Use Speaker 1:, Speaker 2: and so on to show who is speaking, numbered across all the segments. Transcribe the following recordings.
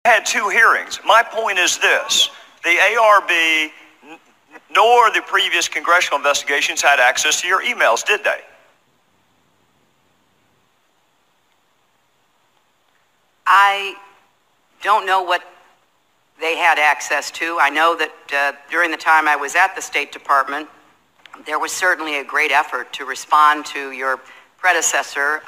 Speaker 1: Had two hearings. My point is this: the ARB nor the previous congressional investigations had access to your emails, did they?
Speaker 2: I don't know what they had access to. I know that during the time I was at the State Department, there was certainly a great effort to respond to your predecessor,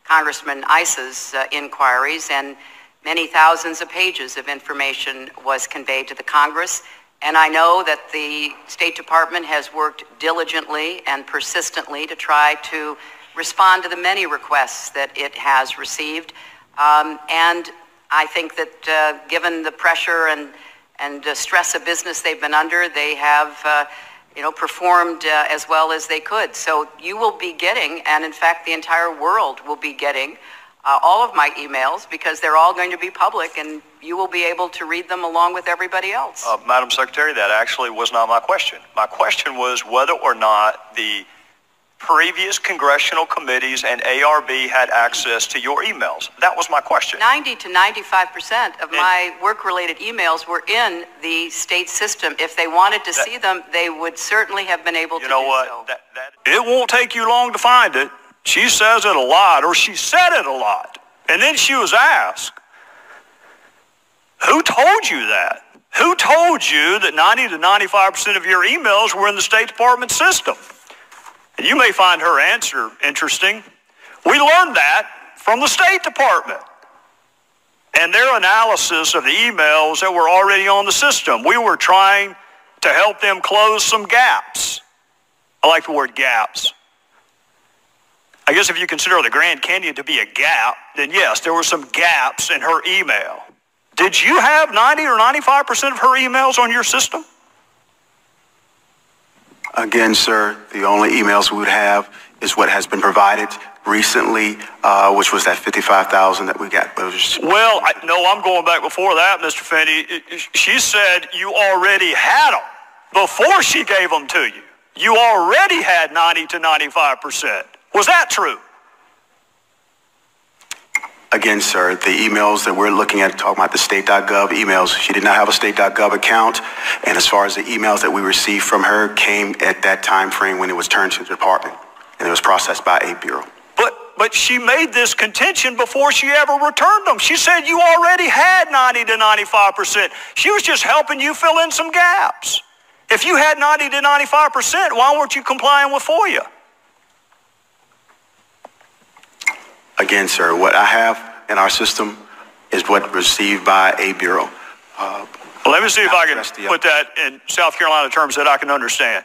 Speaker 2: Congressman Iss's inquiries, and many thousands of pages of information was conveyed to the Congress. And I know that the State Department has worked diligently and persistently to try to respond to the many requests that it has received. And I think that given the pressure and stress of business they've been under, they have performed as well as they could. So you will be getting, and in fact the entire world will be getting, all of my emails, because they're all going to be public, and you will be able to read them along with everybody else.
Speaker 1: Madam Secretary, that actually was not my question. My question was whether or not the previous congressional committees and ARB had access to your emails. That was my question. 90 to 95% of my work-related emails were in the state system. If they wanted to see them, they would certainly have been able to do so. You know what? It won't take you long to find it. She says it a lot, or she said it a lot. And then she was asked, who told you that? Who told you that 90 to 95% of your emails were in the State Department system? And you may find her answer interesting. We learned that from the State Department and their analysis of the emails that were already on the system. We were trying to help them close some gaps. I like the word gaps. I guess if you consider the Grand Canyon to be a gap, then yes, there were some gaps in her email. Did you have 90 or 95% of her emails on your system?
Speaker 3: Again, sir, the only emails we would have is what has been provided recently, which was that 55,000 that we got.
Speaker 1: Well, no, I'm going back before that, Mr. Finney. She said you already had them before she gave them to you. You already had 90 to 95%. Was that true?
Speaker 3: Again, sir, the emails that we're looking at, talking about the state.gov emails, she did not have a state.gov account. And as far as the emails that we received from her came at that time frame when it was turned to the department and it was processed by a bureau.
Speaker 1: But she made this contention before she ever returned them. She said you already had 90 to 95%. She was just helping you fill in some gaps. If you had 90 to 95%, why weren't you complying with FOIA?
Speaker 3: Again, sir, what I have in our system is what received by a bureau.
Speaker 1: Well, let me see if I can put that in South Carolina terms that I can understand.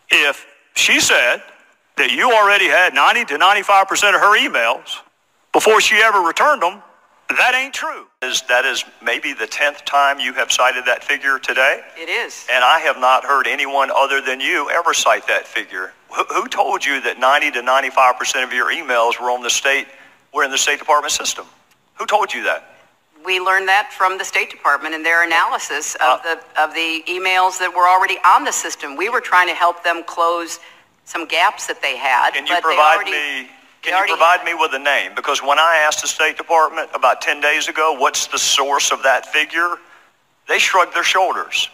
Speaker 1: If she said that you already had 90 to 95% of her emails before she ever returned them, that ain't true. That is maybe the 10th time you have cited that figure today?
Speaker 2: It is.
Speaker 1: And I have not heard anyone other than you ever cite that figure. Who told you that 90 to 95% of your emails were in the State Department system? Who told you that?
Speaker 2: We learned that from the State Department and their analysis of the emails that were already on the system. We were trying to help them close some gaps that they had.
Speaker 1: Can you provide me with a name? Because when I asked the State Department about 10 days ago, what's the source of that figure, they shrugged their shoulders.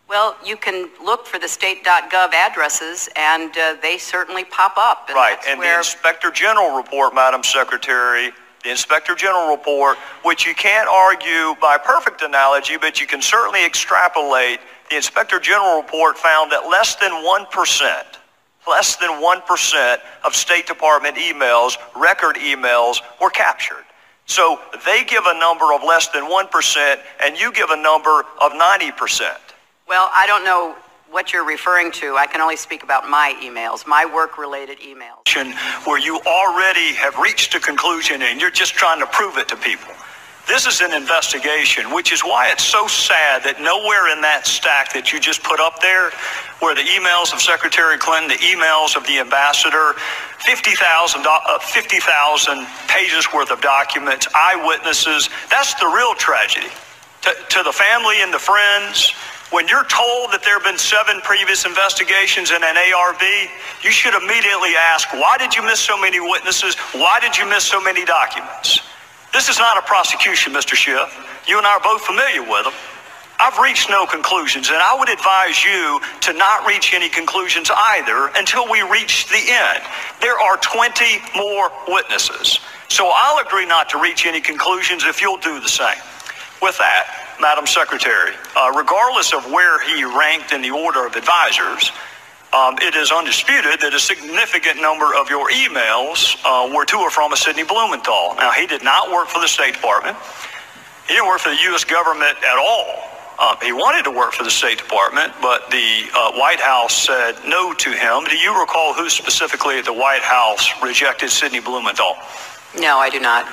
Speaker 2: Well, you can look for the state.gov addresses, and they certainly pop up. And
Speaker 1: right, and the Inspector General report, Madam Secretary, the Inspector General report, which you can't argue by perfect analogy, but you can certainly extrapolate, the Inspector General report found that less than 1% of State Department emails, record emails, were captured. So they give a number of less than 1%, and you give a number of 90%.
Speaker 2: Well, I don't know what you're referring to. I can only speak about my emails, my work-related emails.
Speaker 1: Where you already have reached a conclusion and you're just trying to prove it to people. This is an investigation, which is why it's so sad that nowhere in that stack that you just put up there, where the emails of Secretary Clinton, the emails of the ambassador, 50,000 pages worth of documents, eyewitnesses, that's the real tragedy. To the family and the friends, when you're told that there have been 7 previous investigations in an ARB, you should immediately ask, why did you miss so many witnesses? Why did you miss so many documents? This is not a prosecution, Mr. Schiff. You and I are both familiar with them. I've reached no conclusions, and I would advise you to not reach any conclusions either until we reach the end. There are 20 more witnesses, so I'll agree not to reach any conclusions if you'll do the same. With that, Madam Secretary, regardless of where he ranked in the order of advisors, it is undisputed that a significant number of your emails were to or from a Sidney Blumenthal. Now, he did not work for the State Department. He didn't work for the U.S. government at all. He wanted to work for the State Department, but the White House said no to him. Do you recall who specifically at the White House rejected Sidney Blumenthal?
Speaker 2: No, I do not.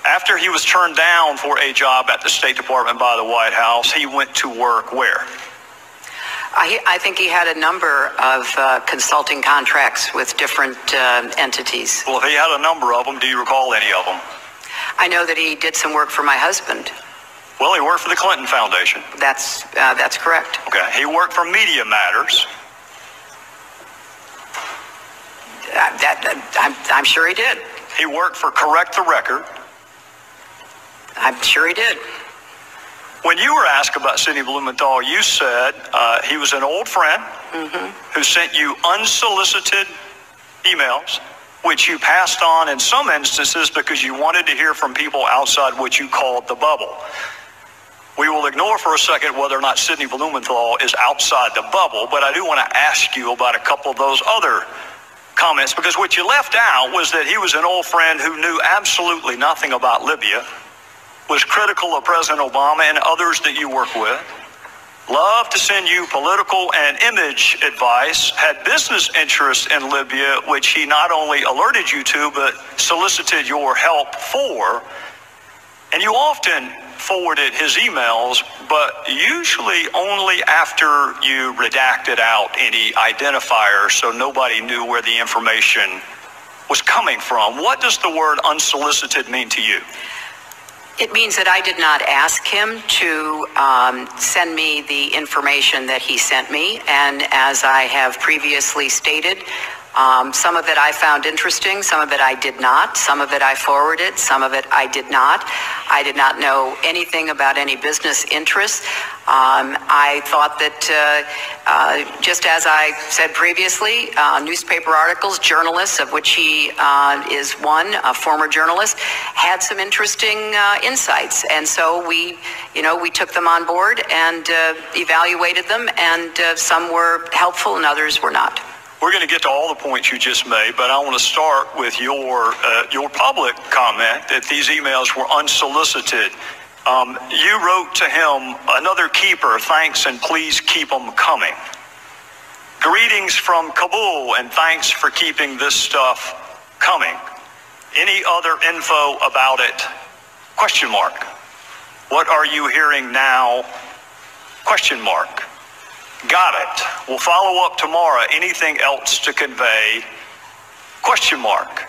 Speaker 1: After he was turned down for a job at the State Department by the White House, he went to work where?
Speaker 2: I think he had a number of consulting contracts with different entities.
Speaker 1: Well, if he had a number of them, do you recall any of them?
Speaker 2: I know that he did some work for my husband.
Speaker 1: Well, he worked for the Clinton Foundation.
Speaker 2: That's correct.
Speaker 1: Okay. He worked for Media Matters.
Speaker 2: I'm sure he did.
Speaker 1: He worked for Correct the Record.
Speaker 2: I'm sure he did.
Speaker 1: When you were asked about Sidney Blumenthal, you said he was an old friend who sent you unsolicited emails, which you passed on in some instances because you wanted to hear from people outside what you called the bubble. We will ignore for a second whether or not Sidney Blumenthal is outside the bubble, but I do want to ask you about a couple of those other comments, because what you left out was that he was an old friend who knew absolutely nothing about Libya, was critical of President Obama and others that you work with, loved to send you political and image advice, had business interests in Libya, which he not only alerted you to, but solicited your help for. And you often forwarded his emails, but usually only after you redacted out any identifiers so nobody knew where the information was coming from. What does the word unsolicited mean to you?
Speaker 2: It means that I did not ask him to send me the information that he sent me, and as I have previously stated, some of it I found interesting, some of it I did not, some of it I forwarded, some of it I did not. I did not know anything about any business interests. I thought that, just as I said previously, newspaper articles, journalists, of which he is one, a former journalist, had some interesting insights. And so we took them on board and evaluated them, and some were helpful and others were not.
Speaker 1: We're going to get to all the points you just made, but I want to start with your public comment that these emails were unsolicited. You wrote to him, "Another keeper, thanks and please keep them coming. Greetings from Kabul and thanks for keeping this stuff coming. Any other info about it? Question mark. What are you hearing now? Question mark. Got it. We'll follow up tomorrow. Anything else to convey? Question mark."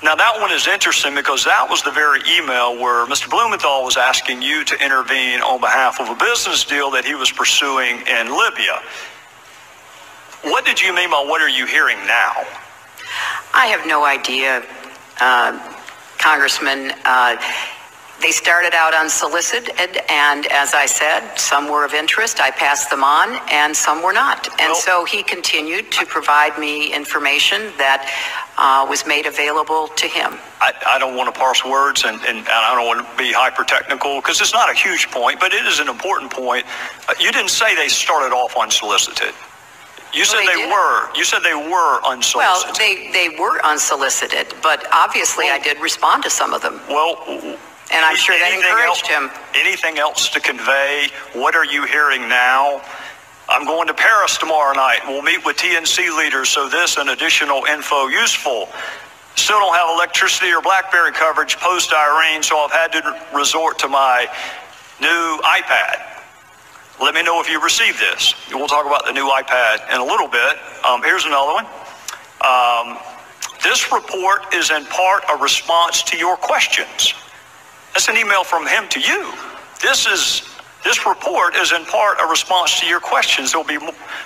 Speaker 1: Now that one is interesting because that was the very email where Mr. Blumenthal was asking you to intervene on behalf of a business deal that he was pursuing in Libya. What did you mean by what are you hearing now?
Speaker 2: I have no idea, Congressman. They started out unsolicited, and as I said, some were of interest. I passed them on, and some were not. And so he continued to provide me information that was made available to him.
Speaker 1: I don't want to parse words, and I don't want to be hyper-technical, because it's not a huge point, but it is an important point. You didn't say they started off unsolicited. You said they were. You said they were unsolicited.
Speaker 2: Well, they were unsolicited, but obviously I did respond to some of them.
Speaker 1: Well,
Speaker 2: and I'm sure that encouraged him.
Speaker 1: Anything else to convey? What are you hearing now? I'm going to Paris tomorrow night. We'll meet with TNC leaders, so this and additional info useful. Still don't have electricity or BlackBerry coverage post-Irene, so I've had to resort to my new iPad. Let me know if you received this. We'll talk about the new iPad in a little bit. Here's another one. This report is in part a response to your questions. That's an email from him to you. This report is in part a response to your questions. There'll be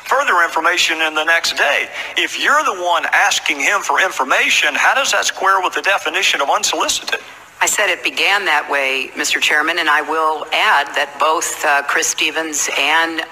Speaker 1: further information in the next day. If you're the one asking him for information, how does that square with the definition of unsolicited?
Speaker 2: I said it began that way, Mr. Chairman, and I will add that both Chris Stevens and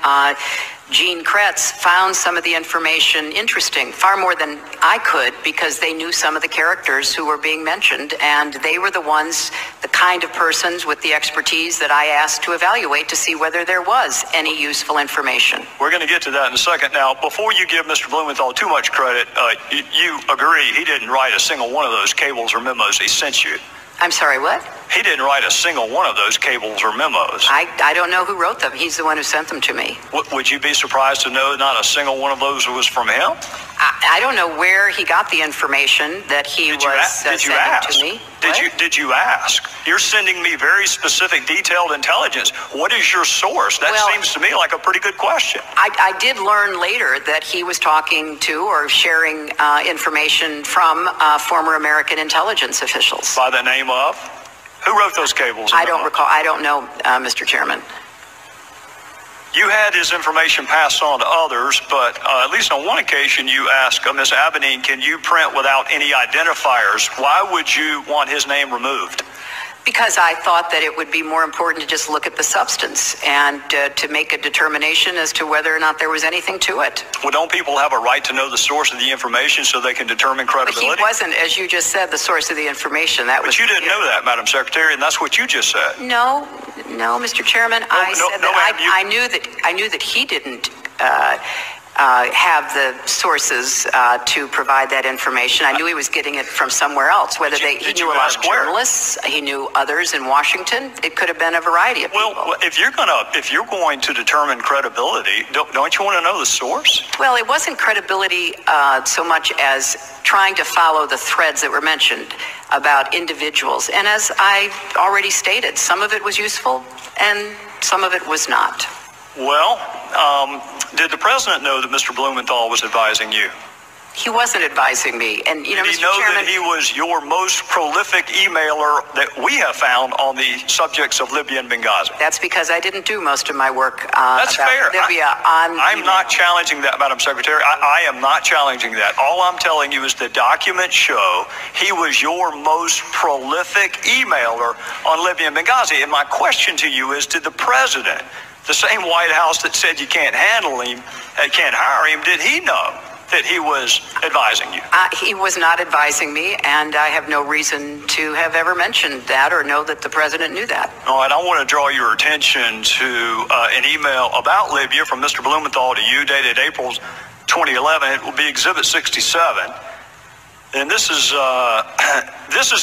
Speaker 2: Gene Kretz found some of the information interesting, far more than I could, because they knew some of the characters who were being mentioned, and they were the ones, the kind of persons with the expertise that I asked to evaluate to see whether there was any useful information.
Speaker 1: We're going to get to that in a second. Now, before you give Mr. Blumenthal too much credit, you agree he didn't write a single one of those cables or memos he sent you.
Speaker 2: I'm sorry, what?
Speaker 1: He didn't write a single one of those cables or memos.
Speaker 2: I don't know who wrote them. He's the one who sent them to me.
Speaker 1: Would you be surprised to know not a single one of those was from him?
Speaker 2: I don't know where he got the information that he was sending to me.
Speaker 1: Did you ask? You're sending me very specific, detailed intelligence. What is your source? That seems to me like a pretty good question.
Speaker 2: I did learn later that he was talking to or sharing information from former American intelligence officials.
Speaker 1: By the name of? Who wrote those cables?
Speaker 2: I don't recall. I don't know, Mr. Chairman.
Speaker 1: You had his information passed on to others, but at least on one occasion you asked Ms. Abedine, can you print without any identifiers? Why would you want his name removed?
Speaker 2: Because I thought that it would be more important to just look at the substance and to make a determination as to whether or not there was anything to it.
Speaker 1: Well, don't people have a right to know the source of the information so they can determine credibility?
Speaker 2: But he wasn't, as you just said, the source of the information. But
Speaker 1: you didn't know that, Madam Secretary, and that's what you just said.
Speaker 2: No, Mr. Chairman. I said that I knew that he didn't have the sources to provide that information. I knew he was getting it from somewhere else. Whether he knew a lot of journalists, he knew others in Washington. It could have been a variety of people.
Speaker 1: Well, if you're going to determine credibility, don't you want to know the source?
Speaker 2: Well, it wasn't credibility so much as trying to follow the threads that were mentioned about individuals. And as I already stated, some of it was useful and some of it was not.
Speaker 1: Well, did the president know that Mr. Blumenthal was advising you?
Speaker 2: He wasn't advising me. And, you know,
Speaker 1: Did he
Speaker 2: Mr.
Speaker 1: know
Speaker 2: Chairman,
Speaker 1: that he was your most prolific emailer that we have found on the subjects of Libya and Benghazi?
Speaker 2: That's because I didn't do most of my work
Speaker 1: That's
Speaker 2: about
Speaker 1: fair.
Speaker 2: Libya
Speaker 1: I'm not challenging that, Madam Secretary. I am not challenging that. All I'm telling you is the documents show he was your most prolific emailer on Libya and Benghazi. And my question to you is, did the president, the same White House that said you can't handle him, can't hire him, did he know that he was advising you?
Speaker 2: He was not advising me, and I have no reason to have ever mentioned that or know that the president knew that.
Speaker 1: All right, I want to draw your attention to an email about Libya from Mr. Blumenthal to you dated April 2011. It will be Exhibit 67. And this is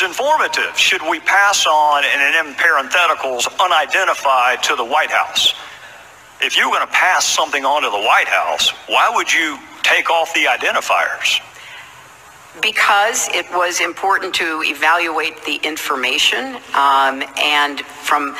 Speaker 1: informative. Should we pass on, and in parentheticals, unidentified to the White House? If you were going to pass something on to the White House, why would you take off the identifiers?
Speaker 2: Because it was important to evaluate the information, and from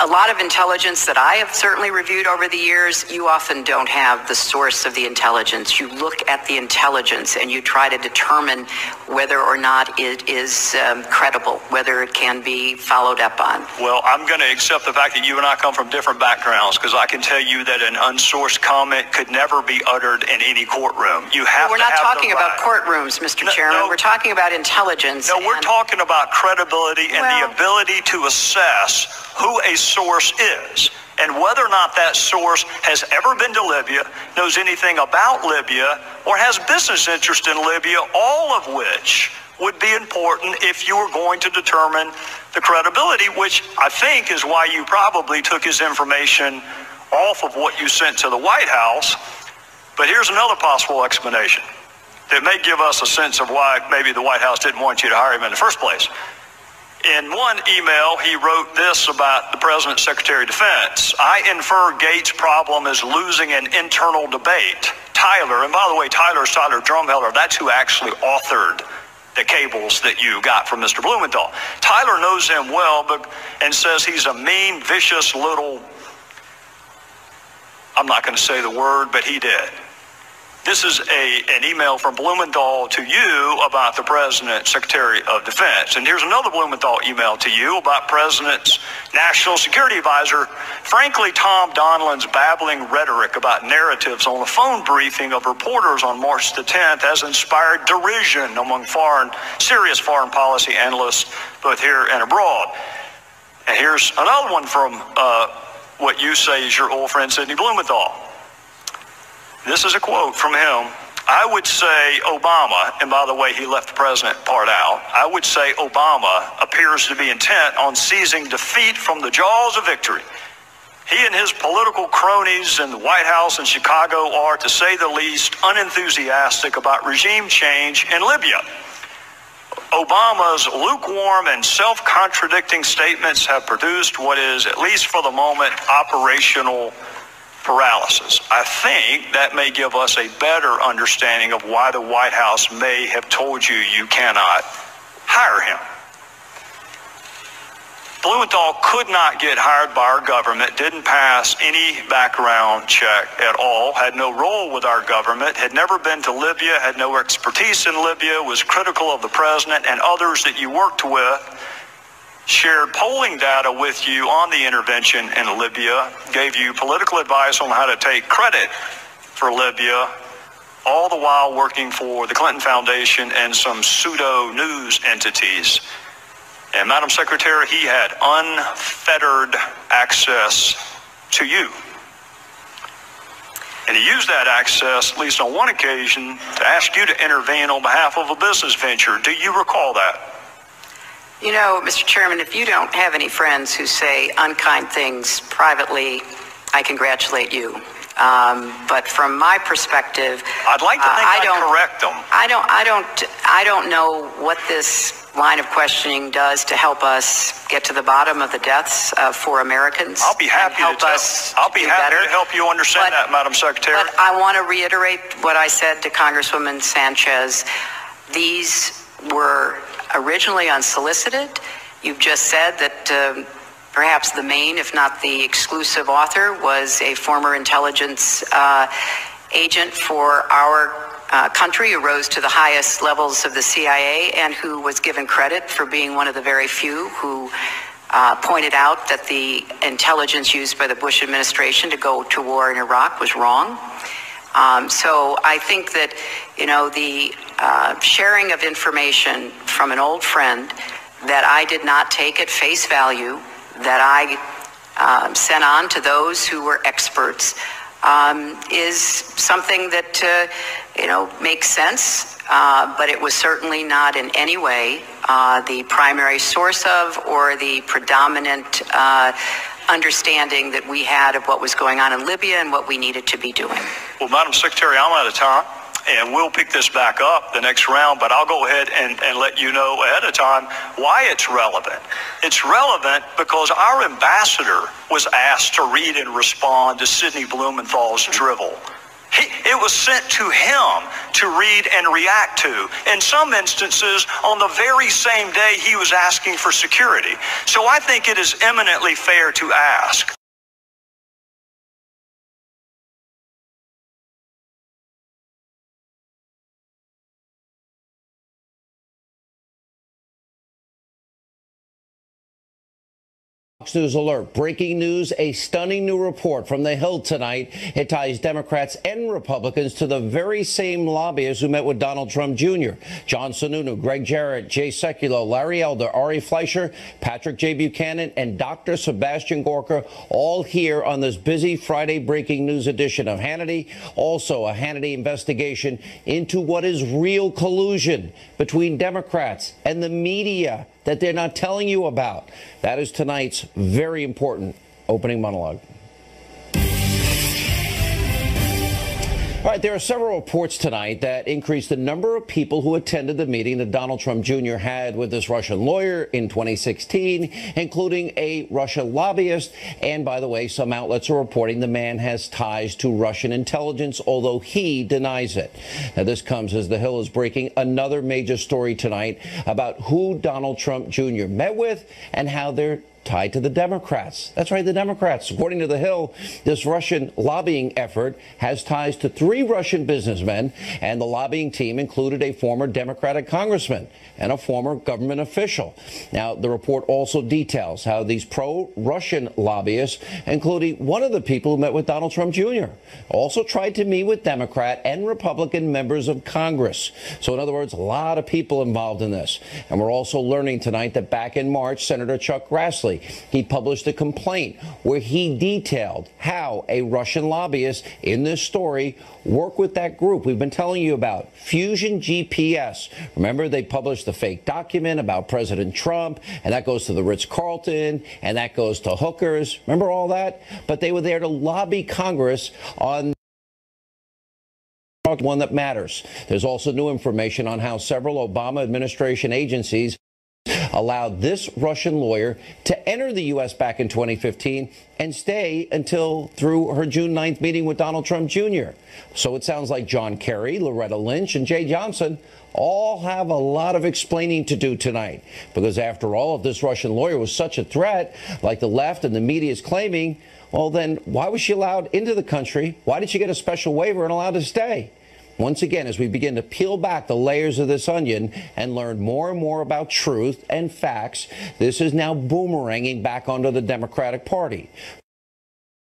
Speaker 2: a lot of intelligence that I have certainly reviewed over the years, you often don't have the source of the intelligence. You look at the intelligence and you try to determine whether or not it is credible, whether it can be followed up on.
Speaker 1: Well, I'm going to accept the fact that you and I come from different backgrounds, because I can tell you that an unsourced comment could never be uttered in any courtroom. You have
Speaker 2: We're not talking about courtrooms, Mr. Chairman. We're talking about intelligence.
Speaker 1: No, we're talking about credibility and the ability to assess who a source is, and whether or not that source has ever been to Libya, knows anything about Libya, or has business interest in Libya, all of which would be important if you were going to determine the credibility, which I think is why you probably took his information off of what you sent to the White House. But here's another possible explanation that may give us a sense of why maybe the White House didn't want you to hire him in the first place. In one email, he wrote this about the President's Secretary of Defense. I infer Gates' problem is losing an internal debate. Tyler, and by the way, Tyler Drumheller, that's who actually authored the cables that you got from Mr. Blumenthal. Tyler knows him well and says he's a mean, vicious little, I'm not going to say the word, but he did. This is an email from Blumenthal to you about the President, Secretary of Defense. And here's another Blumenthal email to you about President's National Security Advisor. Frankly, Tom Donilon's babbling rhetoric about narratives on a phone briefing of reporters on March the 10th has inspired derision among serious foreign policy analysts, both here and abroad. And here's another one from what you say is your old friend, Sidney Blumenthal. This is a quote from him. I would say Obama, and by the way, he left the president part out. I would say Obama appears to be intent on seizing defeat from the jaws of victory. He and his political cronies in the White House in Chicago are, to say the least, unenthusiastic about regime change in Libya. Obama's lukewarm and self-contradicting statements have produced what is, at least for the moment, operational paralysis. I think that may give us a better understanding of why the White House may have told you you cannot hire him. Blumenthal could not get hired by our government, didn't pass any background check at all, had no role with our government, had never been to Libya, had no expertise in Libya, was critical of the president and others that you worked with, shared polling data with you on the intervention in Libya, gave you political advice on how to take credit for Libya, all the while working for the Clinton Foundation and some pseudo-news entities. And Madam Secretary, he had unfettered access to you. And he used that access, at least on one occasion, to ask you to intervene on behalf of a business venture. Do you recall that?
Speaker 2: You know, Mr. Chairman, if you don't have any friends who say unkind things privately, I congratulate you. But from my perspective,
Speaker 1: I'd like to think I'd correct them.
Speaker 2: I don't know what this line of questioning does to help us get to the bottom of the deaths of 4 Americans.
Speaker 1: I'll be happy to help you understand that, Madam Secretary.
Speaker 2: But I want to reiterate what I said to Congresswoman Sanchez. These were originally unsolicited. You've just said that perhaps the main, if not the exclusive author, was a former intelligence agent for our country who rose to the highest levels of the CIA and who was given credit for being one of the very few who pointed out that the intelligence used by the Bush administration to go to war in Iraq was wrong. So I think that, you know, the sharing of information from an old friend that I did not take at face value, that I sent on to those who were experts, is something that, you know, makes sense, but it was certainly not in any way the primary source of or the predominant understanding that we had of what was going on in Libya and what we needed to be doing.
Speaker 1: Well, Madam Secretary, I'm out of time, and we'll pick this back up the next round, but I'll go ahead and let you know ahead of time why it's relevant. It's relevant because our ambassador was asked to read and respond to Sidney Blumenthal's drivel. It was sent to him to read and react to. In some instances, on the very same day he was asking for security. So I think it is eminently fair to ask.
Speaker 4: News alert. Breaking news, a stunning new report from The Hill tonight. It ties Democrats and Republicans to the very same lobbyists who met with Donald Trump Jr. John Sununu, Greg Jarrett, Jay Sekulow, Larry Elder, Ari Fleischer, Patrick J. Buchanan, and Dr. Sebastian Gorka, all here on this busy Friday breaking news edition of Hannity. Also, a Hannity investigation into what is real collusion between Democrats and the media that they're not telling you about. That is tonight's very important opening monologue. All right, there are several reports tonight that increased the number of people who attended the meeting that Donald Trump Jr. had with this Russian lawyer in 2016, including a Russian lobbyist. And by the way, some outlets are reporting the man has ties to Russian intelligence, although he denies it. Now, this comes as The Hill is breaking another major story tonight about who Donald Trump Jr. met with and how they're tied to the Democrats. That's right, the Democrats. According to The Hill, this Russian lobbying effort has ties to 3 Russian businessmen, and the lobbying team included a former Democratic congressman and a former government official. Now, the report also details how these pro-Russian lobbyists, including one of the people who met with Donald Trump Jr., also tried to meet with Democrat and Republican members of Congress. So, in other words, a lot of people involved in this. And we're also learning tonight that back in March, Senator Chuck Grassley, he published a complaint where he detailed how a Russian lobbyist in this story worked with that group we've been telling you about, Fusion GPS. Remember, they published the fake document about President Trump, and that goes to the Ritz-Carlton, and that goes to hookers. Remember all that? But they were there to lobby Congress on one that matters. There's also new information on how several Obama administration agencies allowed this Russian lawyer to enter the U.S. back in 2015 and stay until through her June 9th meeting with Donald Trump Jr. So it sounds like John Kerry, Loretta Lynch, and Jay Johnson all have a lot of explaining to do tonight. Because after all, if this Russian lawyer was such a threat, like the left and the media is claiming, well, then why was she allowed into the country? Why did she get a special waiver and allowed to stay? Once again, as we begin to peel back the layers of this onion and learn more and more about truth and facts, this is now boomeranging back onto the Democratic Party.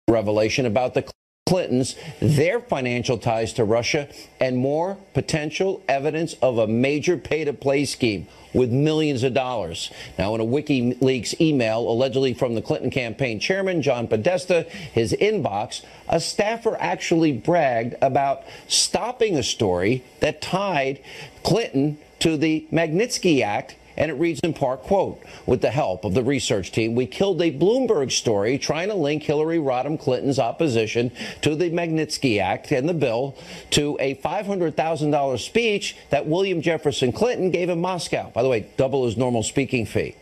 Speaker 4: Revelation about the Clintons, their financial ties to Russia, and more potential evidence of a major pay-to-play scheme with millions of dollars. Now, in a WikiLeaks email allegedly from the Clinton campaign chairman, John Podesta, his inbox, a staffer actually bragged about stopping a story that tied Clinton to the Magnitsky Act. And it reads in part, quote, with the help of the research team, we killed a Bloomberg story trying to link Hillary Rodham Clinton's opposition to the Magnitsky Act and the bill to a $500,000 speech that William Jefferson Clinton gave in Moscow. By the way, double his normal speaking fee.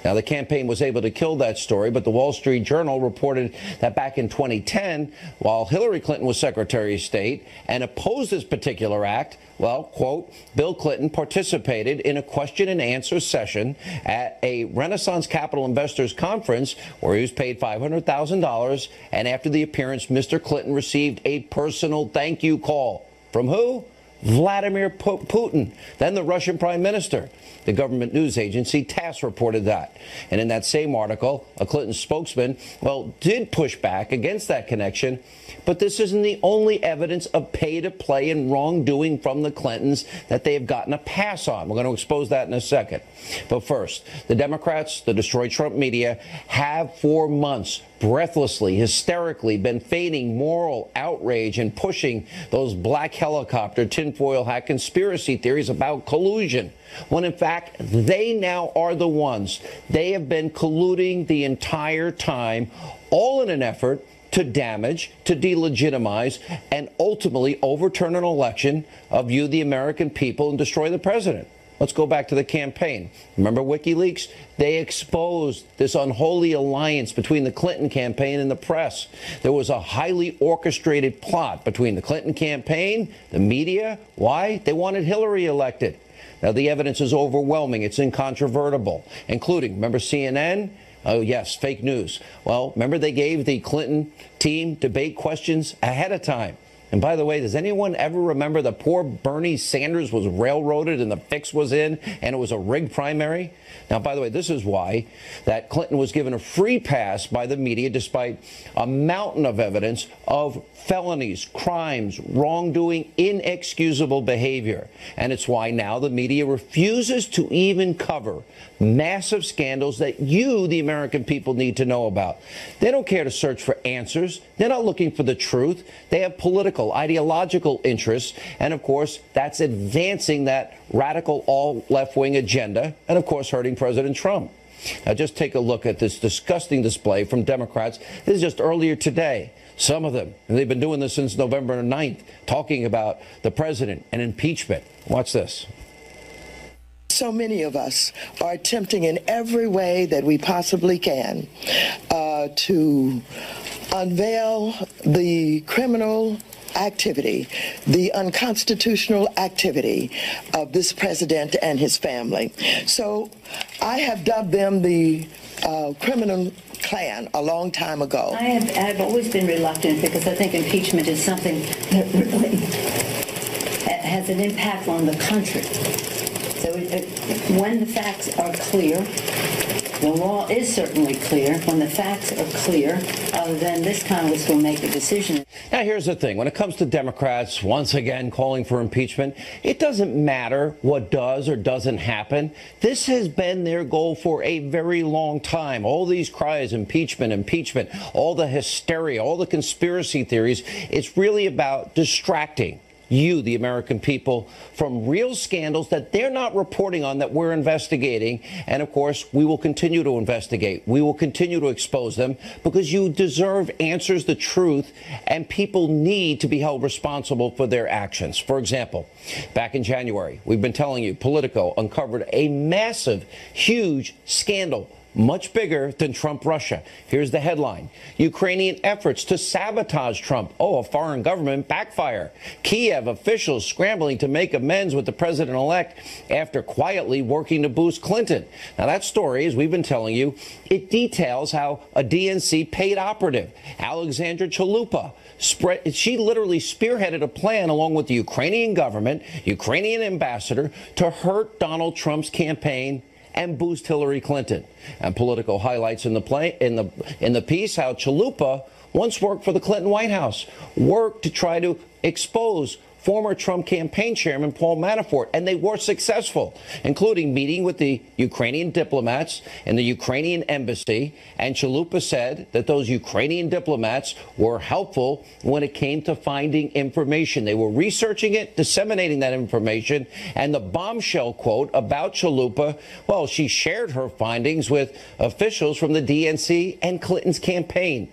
Speaker 4: Now, the campaign was able to kill that story, but the Wall Street Journal reported that back in 2010, while Hillary Clinton was Secretary of State and opposed this particular act, well, quote, Bill Clinton participated in a question and answer session at a Renaissance Capital Investors Conference where he was paid $500,000. And after the appearance, Mr. Clinton received a personal thank you call. From who? Vladimir Putin, then the Russian prime minister. The government news agency TASS reported that. And in that same article, a Clinton spokesman, well, did push back against that connection. But this isn't the only evidence of pay-to-play and wrongdoing from the Clintons that they have gotten a pass on. We're going to expose that in a second. But first, the Democrats, the Destroy Trump media, have for months breathlessly, hysterically been feigning moral outrage and pushing those black helicopter tinfoil hat conspiracy theories about collusion, when in fact they now are the ones. They have been colluding the entire time, all in an effort to damage, to delegitimize, and ultimately overturn an election of you, the American people, and destroy the president. Let's go back to the campaign. Remember WikiLeaks? They exposed this unholy alliance between the Clinton campaign and the press. There was a highly orchestrated plot between the Clinton campaign, the media. Why? They wanted Hillary elected. Now, the evidence is overwhelming. It's incontrovertible, including, remember CNN? Oh, yes, fake news. Well, remember they gave the Clinton team debate questions ahead of time. And by the way, does anyone ever remember that poor Bernie Sanders was railroaded and the fix was in and it was a rigged primary? Now, by the way, this is why that Clinton was given a free pass by the media despite a mountain of evidence of felonies, crimes, wrongdoing, inexcusable behavior. And it's why now the media refuses to even cover massive scandals that you, the American people, need to know about. They don't care to search for answers. They're not looking for the truth. They have political, ideological interests. And of course, that's advancing that radical all left-wing agenda and, of course, hurting President Trump. Now, just take a look at this disgusting display from Democrats. This is just earlier today. Some of them, and they've been doing this since November 9th, talking about the president and impeachment. Watch this.
Speaker 5: So many of us are attempting in every way that we possibly can to unveil the criminal activity, the unconstitutional activity of this president and his family. So I have dubbed them the criminal clan a long time ago.
Speaker 6: I've always been reluctant because I think impeachment is something that really has an impact on the country. So when the facts are clear, the law is certainly clear. When the facts are clear, then this Congress will make a decision.
Speaker 4: Now, here's the thing. When it comes to Democrats, once again, calling for impeachment, it doesn't matter what does or doesn't happen. This has been their goal for a very long time. All these cries, impeachment, impeachment, all the hysteria, all the conspiracy theories, it's really about distracting you, the American people, from real scandals that they're not reporting on, that we're investigating. And of course, we will continue to investigate. We will continue to expose them because you deserve answers, the truth, and people need to be held responsible for their actions. For example, back in January, we've been telling you, Politico uncovered a massive, huge scandal, much bigger than Trump-Russia. Here's the headline. Ukrainian efforts to sabotage Trump. Oh, a foreign government backfire. Kiev officials scrambling to make amends with the president-elect after quietly working to boost Clinton. Now, that story, as we've been telling you, it details how a DNC paid operative, Alexandra Chalupa, she literally spearheaded a plan along with the Ukrainian government, Ukrainian ambassador, to hurt Donald Trump's campaign and boost Hillary Clinton. And Politico highlights in the piece how Chalupa once worked for the Clinton White House, worked to try to expose former Trump campaign chairman Paul Manafort, and they were successful, including meeting with the Ukrainian diplomats in the Ukrainian embassy. And Chalupa said that those Ukrainian diplomats were helpful when it came to finding information. They were researching it, disseminating that information. And the bombshell quote about Chalupa, well, she shared her findings with officials from the DNC and Clinton's campaign.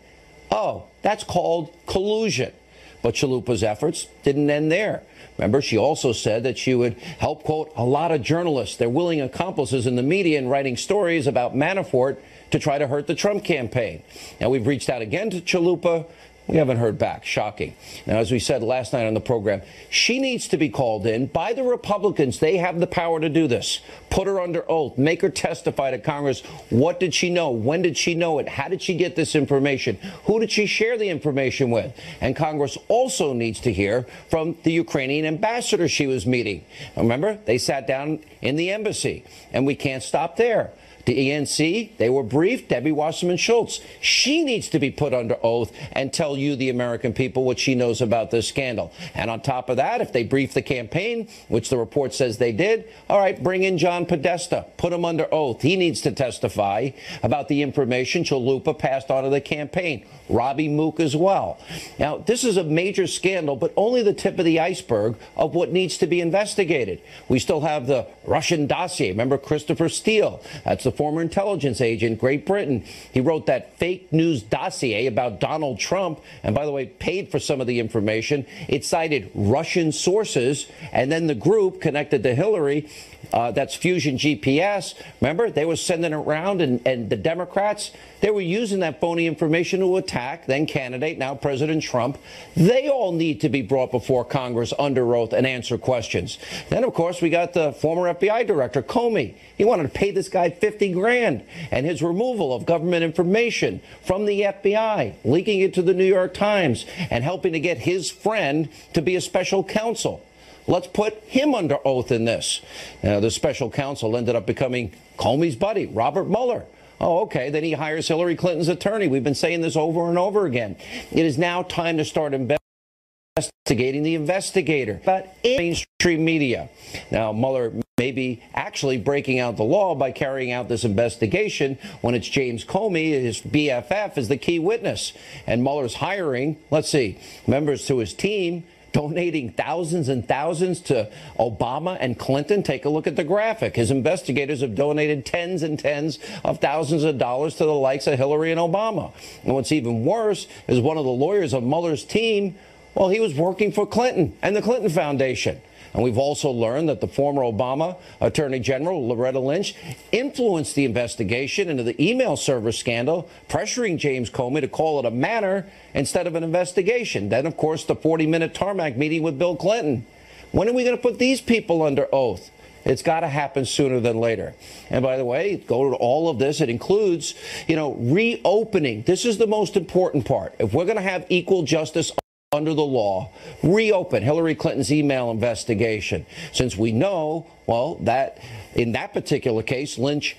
Speaker 4: Oh, that's called collusion. But Chalupa's efforts didn't end there. Remember, she also said that she would help, quote, a lot of journalists, their willing accomplices in the media, in writing stories about Manafort to try to hurt the Trump campaign. Now, we've reached out again to Chalupa. We haven't heard back. Shocking. Now, as we said last night on the program, she needs to be called in by the Republicans. They have the power to do this. Put her under oath. Make her testify to Congress. What did she know? When did she know it? How did she get this information? Who did she share the information with? And Congress also needs to hear from the Ukrainian ambassador she was meeting. Remember, they sat down in the embassy, and we can't stop there. The ENC, they were briefed. Debbie Wasserman Schultz, she needs to be put under oath and tell you, the American people, what she knows about this scandal. And on top of that, if they brief the campaign, which the report says they did, all right, bring in John Podesta, put him under oath. He needs to testify about the information Chalupa passed on to the campaign. Robbie Mook as well. Now, this is a major scandal, but only the tip of the iceberg of what needs to be investigated. We still have the Russian dossier. Remember Christopher Steele? That's the former intelligence agent, Great Britain. He wrote that fake news dossier about Donald Trump, and by the way, paid for some of the information. It cited Russian sources, and then the group connected to Hillary, that's Fusion GPS. Remember, they were sending it around, and the Democrats, they were using that phony information to attack then candidate, now President Trump. They all need to be brought before Congress under oath and answer questions. Then, of course, we got the former FBI director, Comey. He wanted to pay this guy $50 grand, and his removal of government information from the FBI, leaking it to the New York Times, and helping to get his friend to be a special counsel. Let's put him under oath in this. Now, the special counsel ended up becoming Comey's buddy, Robert Mueller. Oh, okay. Then he hires Hillary Clinton's attorney. We've been saying this over and over again. It is now time to start investigating the investigator, but in mainstream media. Now, Mueller may be actually breaking out the law by carrying out this investigation when it's James Comey, his BFF, is the key witness. And Mueller's hiring, let's see, members to his team, donating thousands and thousands to Obama and Clinton. Take a look at the graphic. His investigators have donated tens and tens of thousands of dollars to the likes of Hillary and Obama. And what's even worse is one of the lawyers of Mueller's team, well, he was working for Clinton and the Clinton Foundation. And we've also learned that the former Obama Attorney General, Loretta Lynch, influenced the investigation into the email server scandal, pressuring James Comey to call it a matter instead of an investigation. Then, of course, the 40-minute tarmac meeting with Bill Clinton. When are we going to put these people under oath? It's got to happen sooner than later. And by the way, go to all of this. It includes, reopening. This is the most important part. If we're going to have equal justice under the law, reopen Hillary Clinton's email investigation. Since we know, well, that in that particular case, Lynch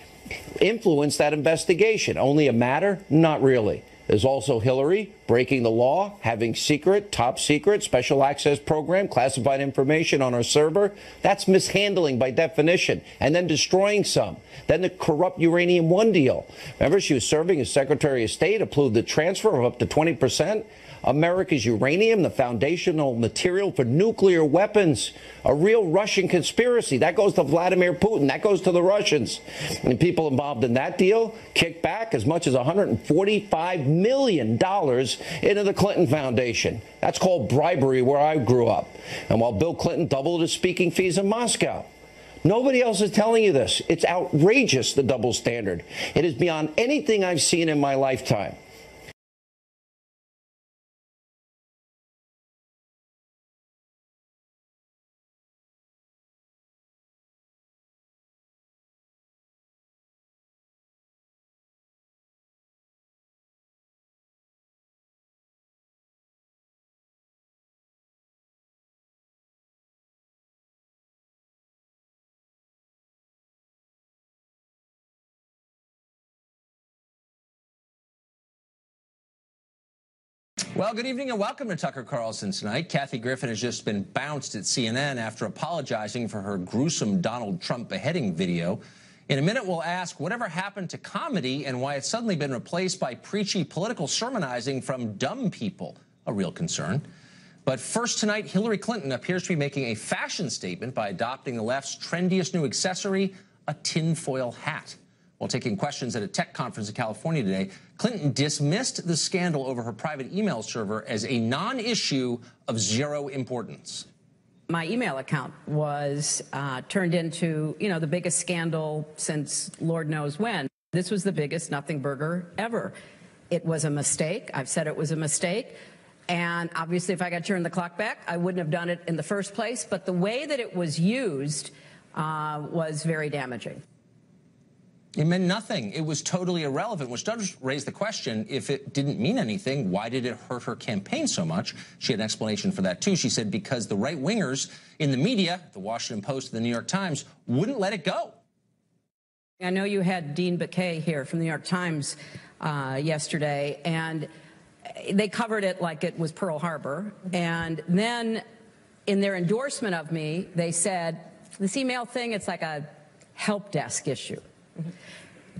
Speaker 4: influenced that investigation. Only a matter? Not really. There's also Hillary breaking the law, having secret, top secret, special access program, classified information on her server. That's mishandling by definition. And then destroying some. Then the corrupt Uranium One deal. Remember, she was serving as Secretary of State, approved the transfer of up to 20%. America's uranium, the foundational material for nuclear weapons, a real Russian conspiracy. That goes to Vladimir Putin. That goes to the Russians. And people involved in that deal kicked back as much as $145 million into the Clinton Foundation. That's called bribery where I grew up. And while Bill Clinton doubled his speaking fees in Moscow. Nobody else is telling you this. It's outrageous, the double standard. It is beyond anything I've seen in my lifetime.
Speaker 7: Well, good evening and welcome to Tucker Carlson Tonight. Kathy Griffin has just been bounced at CNN after apologizing for her gruesome Donald Trump beheading video. In a minute, we'll ask whatever happened to comedy and why it's suddenly been replaced by preachy political sermonizing from dumb people, a real concern. But first tonight, Hillary Clinton appears to be making a fashion statement by adopting the left's trendiest new accessory, a tinfoil hat. While taking questions at a tech conference in California today, Clinton dismissed the scandal over her private email server as a non-issue of zero importance.
Speaker 8: My email account was turned into, the biggest scandal since Lord knows when. This was the biggest nothing burger ever. It was a mistake. I've said it was a mistake. And obviously, if I got to turn the clock back, I wouldn't have done it in the first place. But the way that it was used was very damaging.
Speaker 7: It meant nothing. It was totally irrelevant, which does raise the question, if it didn't mean anything, why did it hurt her campaign so much? She had an explanation for that, too. She said because the right-wingers in the media, the Washington Post, the New York Times, wouldn't let it go.
Speaker 8: I know you had Dean Baquet here from the New York Times yesterday, and they covered it like it was Pearl Harbor. And then in their endorsement of me, they said, this email thing, it's like a help desk issue.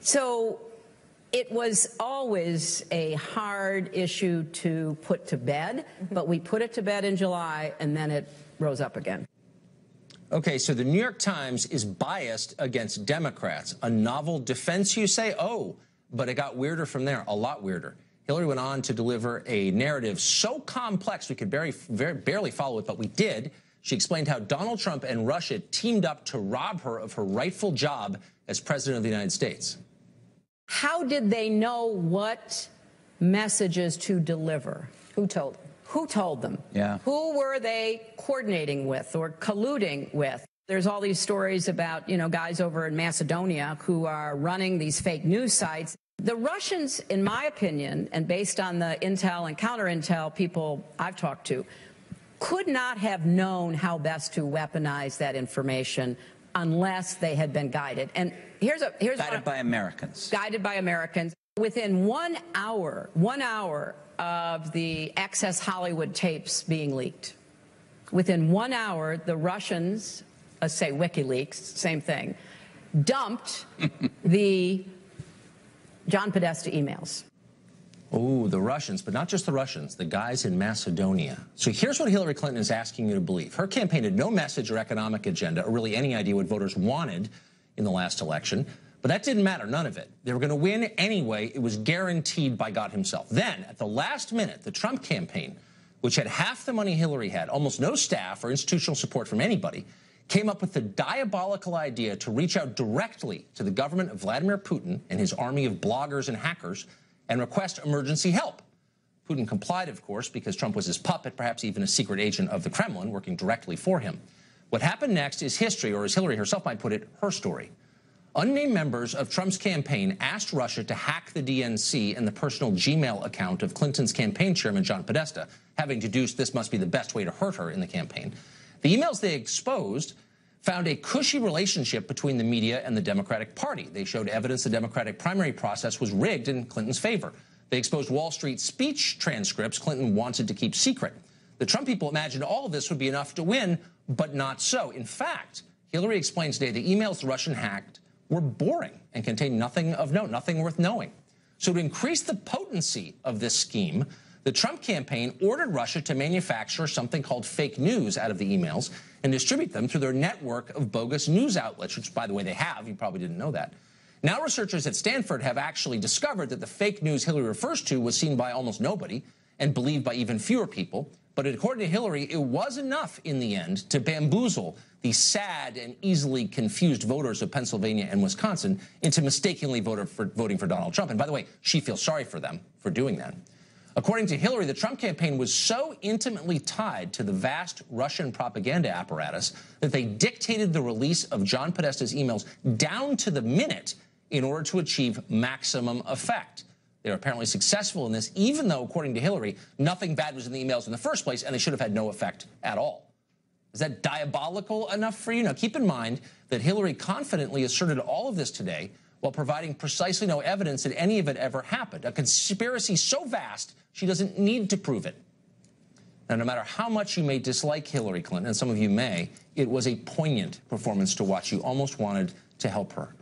Speaker 8: So it was always a hard issue to put to bed, but we put it to bed in July, and then it rose up again.
Speaker 7: Okay, so the New York Times is biased against Democrats. A novel defense, you say? Oh, but it got weirder from there, a lot weirder. Hillary went on to deliver a narrative so complex we could barely follow it, but we did. She explained how Donald Trump and Russia teamed up to rob her of her rightful job as president of the United States.
Speaker 8: How did they know what messages to deliver? Who told them? Who told them?
Speaker 9: Yeah.
Speaker 8: Who were they coordinating with or colluding with? There's all these stories about, guys over in Macedonia who are running these fake news sites. The Russians, in my opinion, and based on the intel and counter-intel people I've talked to, could not have known how best to weaponize that information unless they had been guided. And here's
Speaker 9: guided by Americans.
Speaker 8: Guided by Americans. Within 1 hour of the Access Hollywood tapes being leaked, within 1 hour, the Russians, let's say WikiLeaks, same thing, dumped the John Podesta emails.
Speaker 7: Oh, the Russians, but not just the Russians, the guys in Macedonia. So here's what Hillary Clinton is asking you to believe. Her campaign had no message or economic agenda or really any idea what voters wanted in the last election. But that didn't matter, none of it. They were going to win anyway. It was guaranteed by God himself. Then, at the last minute, the Trump campaign, which had half the money Hillary had, almost no staff or institutional support from anybody, came up with the diabolical idea to reach out directly to the government of Vladimir Putin and his army of bloggers and hackers and request emergency help. Putin complied, of course, because Trump was his puppet, perhaps even a secret agent of the Kremlin working directly for him. What happened next is history, or as Hillary herself might put it, her story. Unnamed members of Trump's campaign asked Russia to hack the DNC and the personal Gmail account of Clinton's campaign chairman, John Podesta, having deduced this must be the best way to hurt her in the campaign. The emails they exposed found a cushy relationship between the media and the Democratic Party. They showed evidence the Democratic primary process was rigged in Clinton's favor. They exposed Wall Street speech transcripts Clinton wanted to keep secret. The Trump people imagined all of this would be enough to win, but not so. In fact, Hillary explained today the emails the Russian hacked were boring and contained nothing of note, nothing worth knowing. So to increase the potency of this scheme, the Trump campaign ordered Russia to manufacture something called fake news out of the emails and distribute them through their network of bogus news outlets, which, by the way, they have. You probably didn't know that. Now researchers at Stanford have actually discovered that the fake news Hillary refers to was seen by almost nobody and believed by even fewer people. But according to Hillary, it was enough in the end to bamboozle the sad and easily confused voters of Pennsylvania and Wisconsin into mistakenly voting for Donald Trump. And by the way, she feels sorry for them for doing that. According to Hillary, the Trump campaign was so intimately tied to the vast Russian propaganda apparatus that they dictated the release of John Podesta's emails down to the minute in order to achieve maximum effect. They were apparently successful in this, even though, according to Hillary, nothing bad was in the emails in the first place, and they should have had no effect at all. Is that diabolical enough for you? Now, keep in mind that Hillary confidently asserted all of this today while providing precisely no evidence that any of it ever happened. A conspiracy so vast, she doesn't need to prove it. Now, no matter how much you may dislike Hillary Clinton, and some of you may, it was a poignant performance to watch. You almost wanted to help her.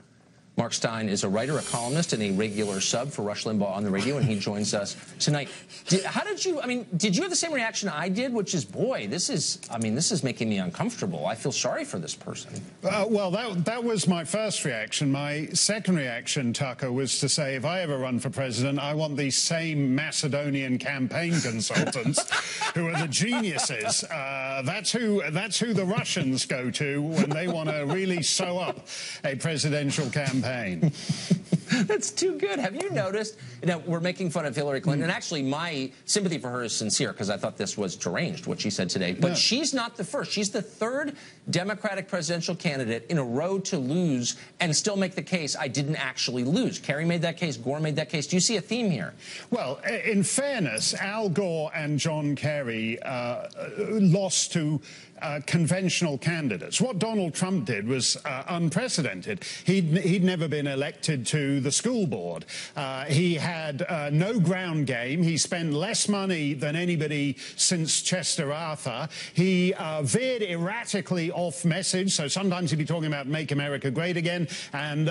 Speaker 7: Mark Stein is a writer, a columnist, and a regular sub for Rush Limbaugh on the radio, and he joins us tonight. Did you have the same reaction I did, which is, boy, this is making me uncomfortable. I feel sorry for this person.
Speaker 9: Well, that was my first reaction. My second reaction, Tucker, was to say, if I ever run for president, I want these same Macedonian campaign consultants who are the geniuses. That's who the Russians go to when they want to really sew up a presidential campaign.
Speaker 7: That's too good. Have you noticed? Now, we're making fun of Hillary Clinton, and actually my sympathy for her is sincere because I thought this was deranged, what she said today. But she's not the first. She's the third Democratic presidential candidate in a row to lose and still make the case, I didn't actually lose. Kerry made that case. Gore made that case. Do you see a theme here? Well,
Speaker 9: in fairness, Al Gore and John Kerry lost to conventional candidates. What Donald Trump did was unprecedented. He'd never been elected to the school board. He had no ground game. He spent less money than anybody since Chester Arthur. He veered erratically off message. So sometimes he'd be talking about Make America Great Again, and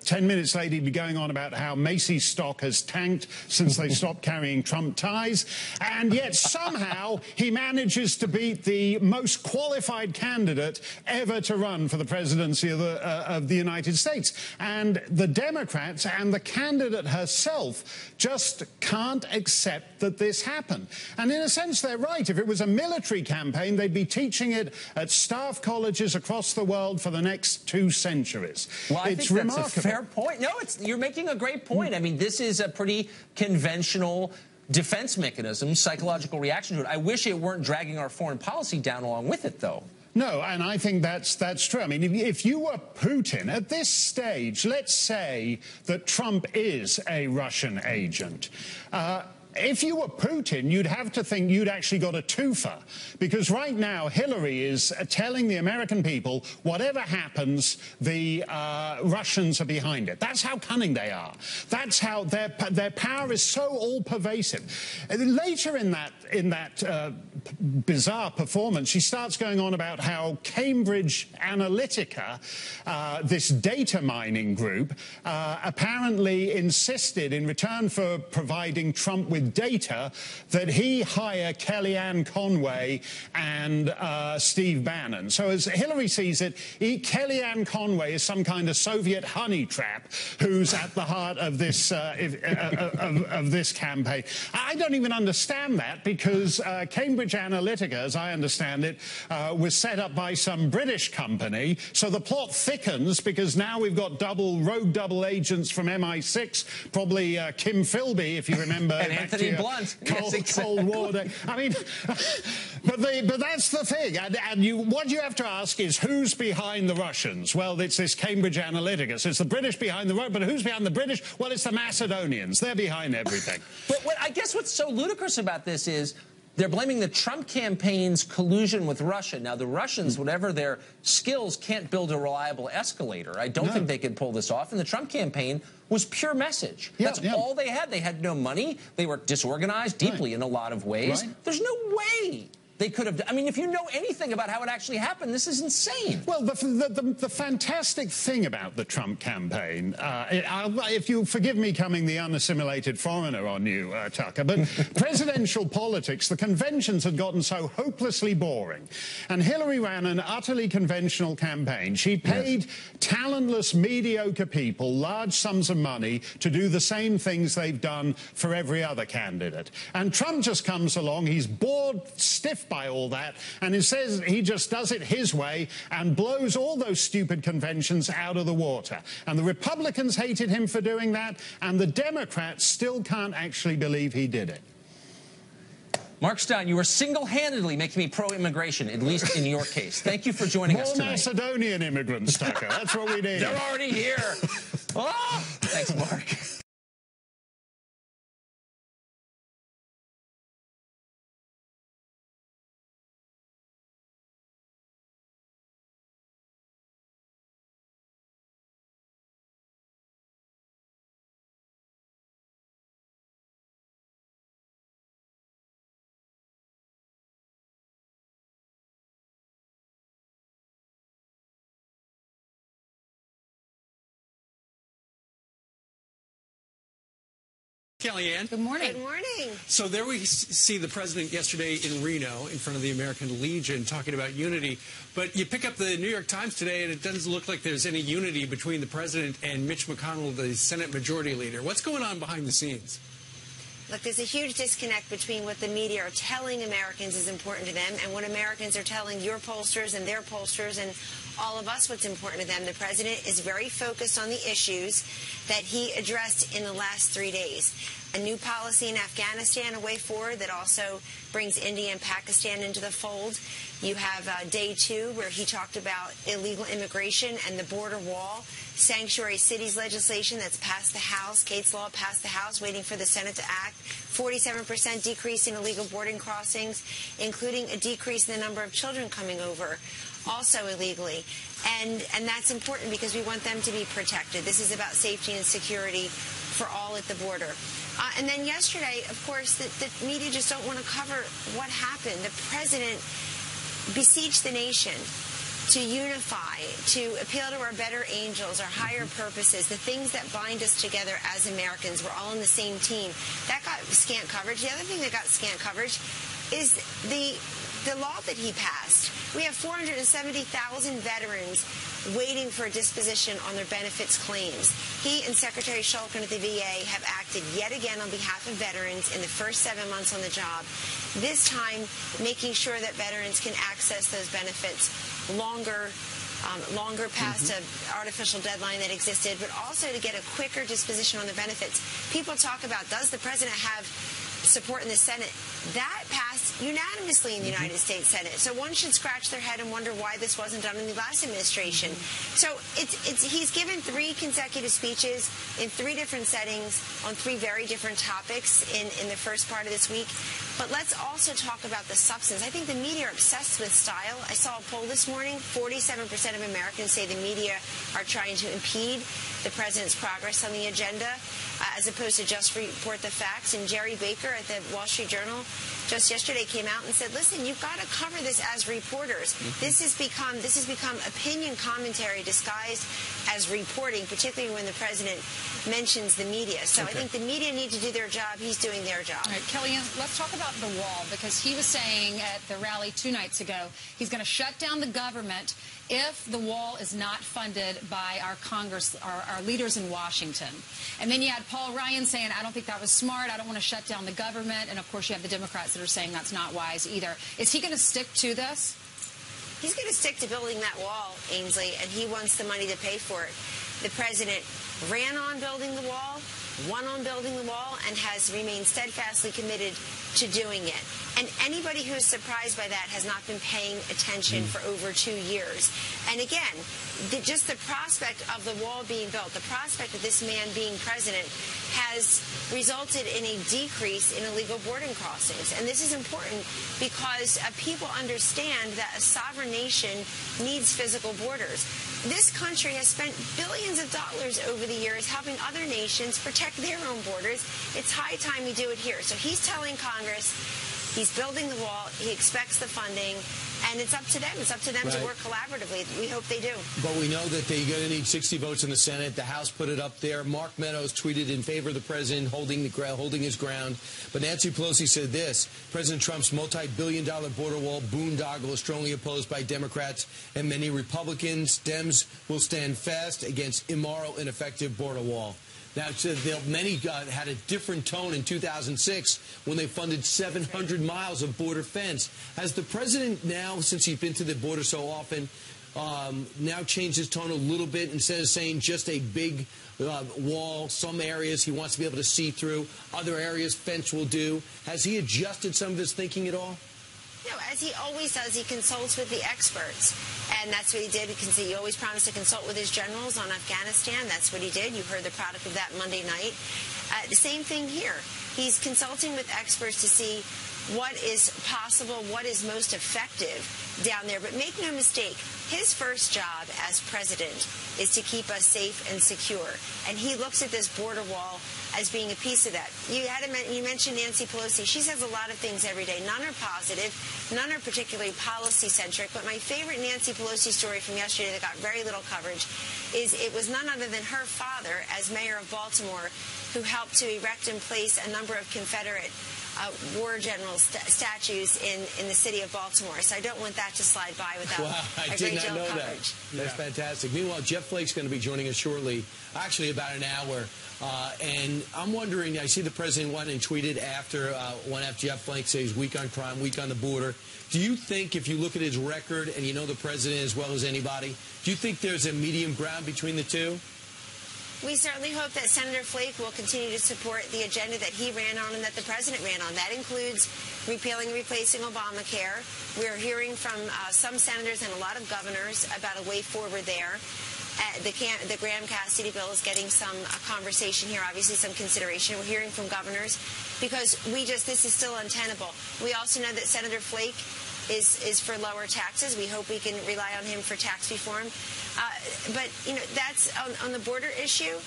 Speaker 9: 10 minutes later he'd be going on about how Macy's stock has tanked since they stopped carrying Trump ties. And yet somehow he manages to beat the most qualified candidate ever to run for the presidency of the United States. And the Democrats and the candidate herself just can't accept that this happened. And in a sense, they're right. If it was a military campaign, they'd be teaching it at staff colleges across the world for the next 2 centuries.
Speaker 7: Well, I think that's a fair point. No, you're making a great point. I mean, this is a pretty conventional defense mechanism, psychological reaction to it. I wish it weren't dragging our foreign policy down along with it, though.
Speaker 9: No, and I think that's true. I mean, if you were Putin at this stage, let's say that Trump is a Russian agent. If you were Putin, you'd have to think you'd actually got a twofer, because right now Hillary is telling the American people whatever happens, the Russians are behind it. That's how cunning they are. That's how their power is so all-pervasive. Later in that bizarre performance, she starts going on about how Cambridge Analytica, this data mining group, apparently insisted in return for providing Trump with data that he hire Kellyanne Conway and Steve Bannon. So as Hillary sees it, Kellyanne Conway is some kind of Soviet honey trap who's at the heart of this of this campaign. I don't even understand that, because Cambridge Analytica, as I understand it, was set up by some British company. So the plot thickens because now we've got rogue double agents from MI6, probably Kim Philby, if you remember.
Speaker 7: And Anthony Blunt.
Speaker 9: Cold War day. I mean, but that's the thing. And what you have to ask is who's behind the Russians? Well, it's this Cambridge Analytica. So it's the British behind the Russians. But who's behind the British? Well, it's the Macedonians. They're behind everything.
Speaker 7: But I guess what's so ludicrous about this is they're blaming the Trump campaign's collusion with Russia. Now, the Russians, whatever their skills, can't build a reliable escalator. I don't think they could pull this off. And the Trump campaign was pure message. That's all they had. They had no money. They were disorganized deeply in a lot of ways. There's no way they could have. I mean, if you know anything about how it actually happened, this is insane.
Speaker 9: Well, the fantastic thing about the Trump campaign, if you forgive me coming the unassimilated foreigner on you, Tucker, but presidential politics, the conventions had gotten so hopelessly boring. And Hillary ran an utterly conventional campaign. She paid talentless, mediocre people large sums of money to do the same things they've done for every other candidate. And Trump just comes along, he's bored stiff by all that, and it says he just does it his way and blows all those stupid conventions out of the water. And the Republicans hated him for doing that, and the Democrats still can't actually believe he did it.
Speaker 7: Mark Stein, you are single-handedly making me pro-immigration, at least in your case. Thank you for joining us tonight.
Speaker 9: More Macedonian immigrants, Tucker. That's what we need.
Speaker 7: They're already here. Oh! Thanks, Mark.
Speaker 10: Kellyanne.
Speaker 11: Good morning.
Speaker 10: Good morning. So there we see the president yesterday in Reno in front of the American Legion talking about unity. But you pick up the New York Times today and it doesn't look like there's any unity between the president and Mitch McConnell, the Senate Majority Leader. What's going on behind the scenes?
Speaker 11: Look, there's a huge disconnect between what the media are telling Americans is important to them and what Americans are telling your pollsters and their pollsters and all of us what's important to them. The president is very focused on the issues that he addressed in the last 3 days. A new policy in Afghanistan, a way forward that also brings India and Pakistan into the fold. You have day 2 where he talked about illegal immigration and the border wall, sanctuary cities legislation that's passed the House, Kate's law passed the House, waiting for the Senate to act, 47% decrease in illegal boarding crossings, including a decrease in the number of children coming over, also illegally. And that's important because we want them to be protected. This is about safety and security for all at the border. And then yesterday, of course, the media just don't want to cover what happened. The president besieged the nation to unify, to appeal to our better angels, our higher purposes, the things that bind us together as Americans. We're all on the same team. That got scant coverage. The other thing that got scant coverage is the law that he passed. We have 470,000 veterans waiting for a disposition on their benefits claims. He and Secretary Shulkin at the VA have acted yet again on behalf of veterans in the first 7 months on the job, this time making sure that veterans can access those benefits longer past an artificial deadline that existed, but also to get a quicker disposition on the benefits. People talk about, does the president have support in the Senate? That passed unanimously in the United States Senate. So one should scratch their head and wonder why this wasn't done in the last administration. So he's given 3 consecutive speeches in 3 different settings on 3 very different topics in the first part of this week. But let's also talk about the substance. I think the media are obsessed with style. I saw a poll this morning. 47% of Americans say the media are trying to impede the president's progress on the agenda, as opposed to just report the facts. And Jerry Baker at the Wall Street Journal just yesterday came out and said, listen, you've got to cover this as reporters. This has become opinion commentary disguised as reporting, particularly when the president mentions the media. So I think the media need to do their job. He's doing their job.
Speaker 12: All right, Kellyanne, let's talk about the wall, because he was saying at the rally 2 nights ago he's going to shut down the government if the wall is not funded by our Congress, our leaders in Washington. And then you had Paul Ryan saying, I don't think that was smart. I don't want to shut down the government. And, of course, you have the Democrats that are saying that's not wise either. Is he going to stick to this?
Speaker 11: He's going to stick to building that wall, Ainsley, and he wants the money to pay for it. The president ran on building the wall. one on building the wall and has remained steadfastly committed to doing it. And anybody who is surprised by that has not been paying attention for over 2 years. And again, just the prospect of the wall being built, the prospect of this man being president has resulted in a decrease in illegal border crossings. And this is important because people understand that a sovereign nation needs physical borders. This country has spent billions of dollars over the years helping other nations protect their own borders. It's high time we do it here. So he's telling Congress he's building the wall, he expects the funding, and it's up to them. It's up to them to work collaboratively. We hope they do.
Speaker 13: But we know that they're going to need 60 votes in the Senate. The House put it up there. Mark Meadows tweeted in favor of the president holding his ground. But Nancy Pelosi said this: President Trump's multi-billion-dollar border wall boondoggle is strongly opposed by Democrats and many Republicans. Dems will stand fast against immoral, ineffective border wall. Now, many had a different tone in 2006 when they funded 700 miles of border fence. Has the president now, since he's been to the border so often, now changed his tone a little bit instead of saying just a big wall? Some areas he wants to be able to see through. Other areas fence will do. Has he adjusted some of his thinking at all?
Speaker 11: No, as he always does, he consults with the experts. And that's what he did, because he always promised to consult with his generals on Afghanistan. That's what he did. You heard the product of that Monday night. The same thing here. He's consulting with experts to see what is possible, what is most effective down there. But make no mistake, his first job as president is to keep us safe and secure. And he looks at this border wall as being a piece of that. You mentioned Nancy Pelosi. She says a lot of things every day. None are positive. None are particularly policy-centric. But my favorite Nancy Pelosi story from yesterday that got very little coverage is it was none other than her father, as mayor of Baltimore, who helped to erect and place a number of Confederate war generals statues in the city of Baltimore. So I don't want that to slide by without a great deal of coverage.
Speaker 13: That's fantastic. Meanwhile, Jeff Flake's going to be joining us shortly, actually about an hour. And I'm wondering, I see the president went and tweeted after Jeff Flake says weak on crime, weak on the border. Do you think, if you look at his record and you know the president as well as anybody, do you think there's a medium ground between the two?
Speaker 11: We certainly hope that Senator Flake will continue to support the agenda that he ran on and that the president ran on. That includes repealing and replacing Obamacare. We're hearing from some senators and a lot of governors about a way forward there. The Graham-Cassidy bill is getting some conversation here, obviously some consideration. We're hearing from governors because this is still untenable. We also know that Senator Flake is for lower taxes. We hope we can rely on him for tax reform. But, that's on the border issue.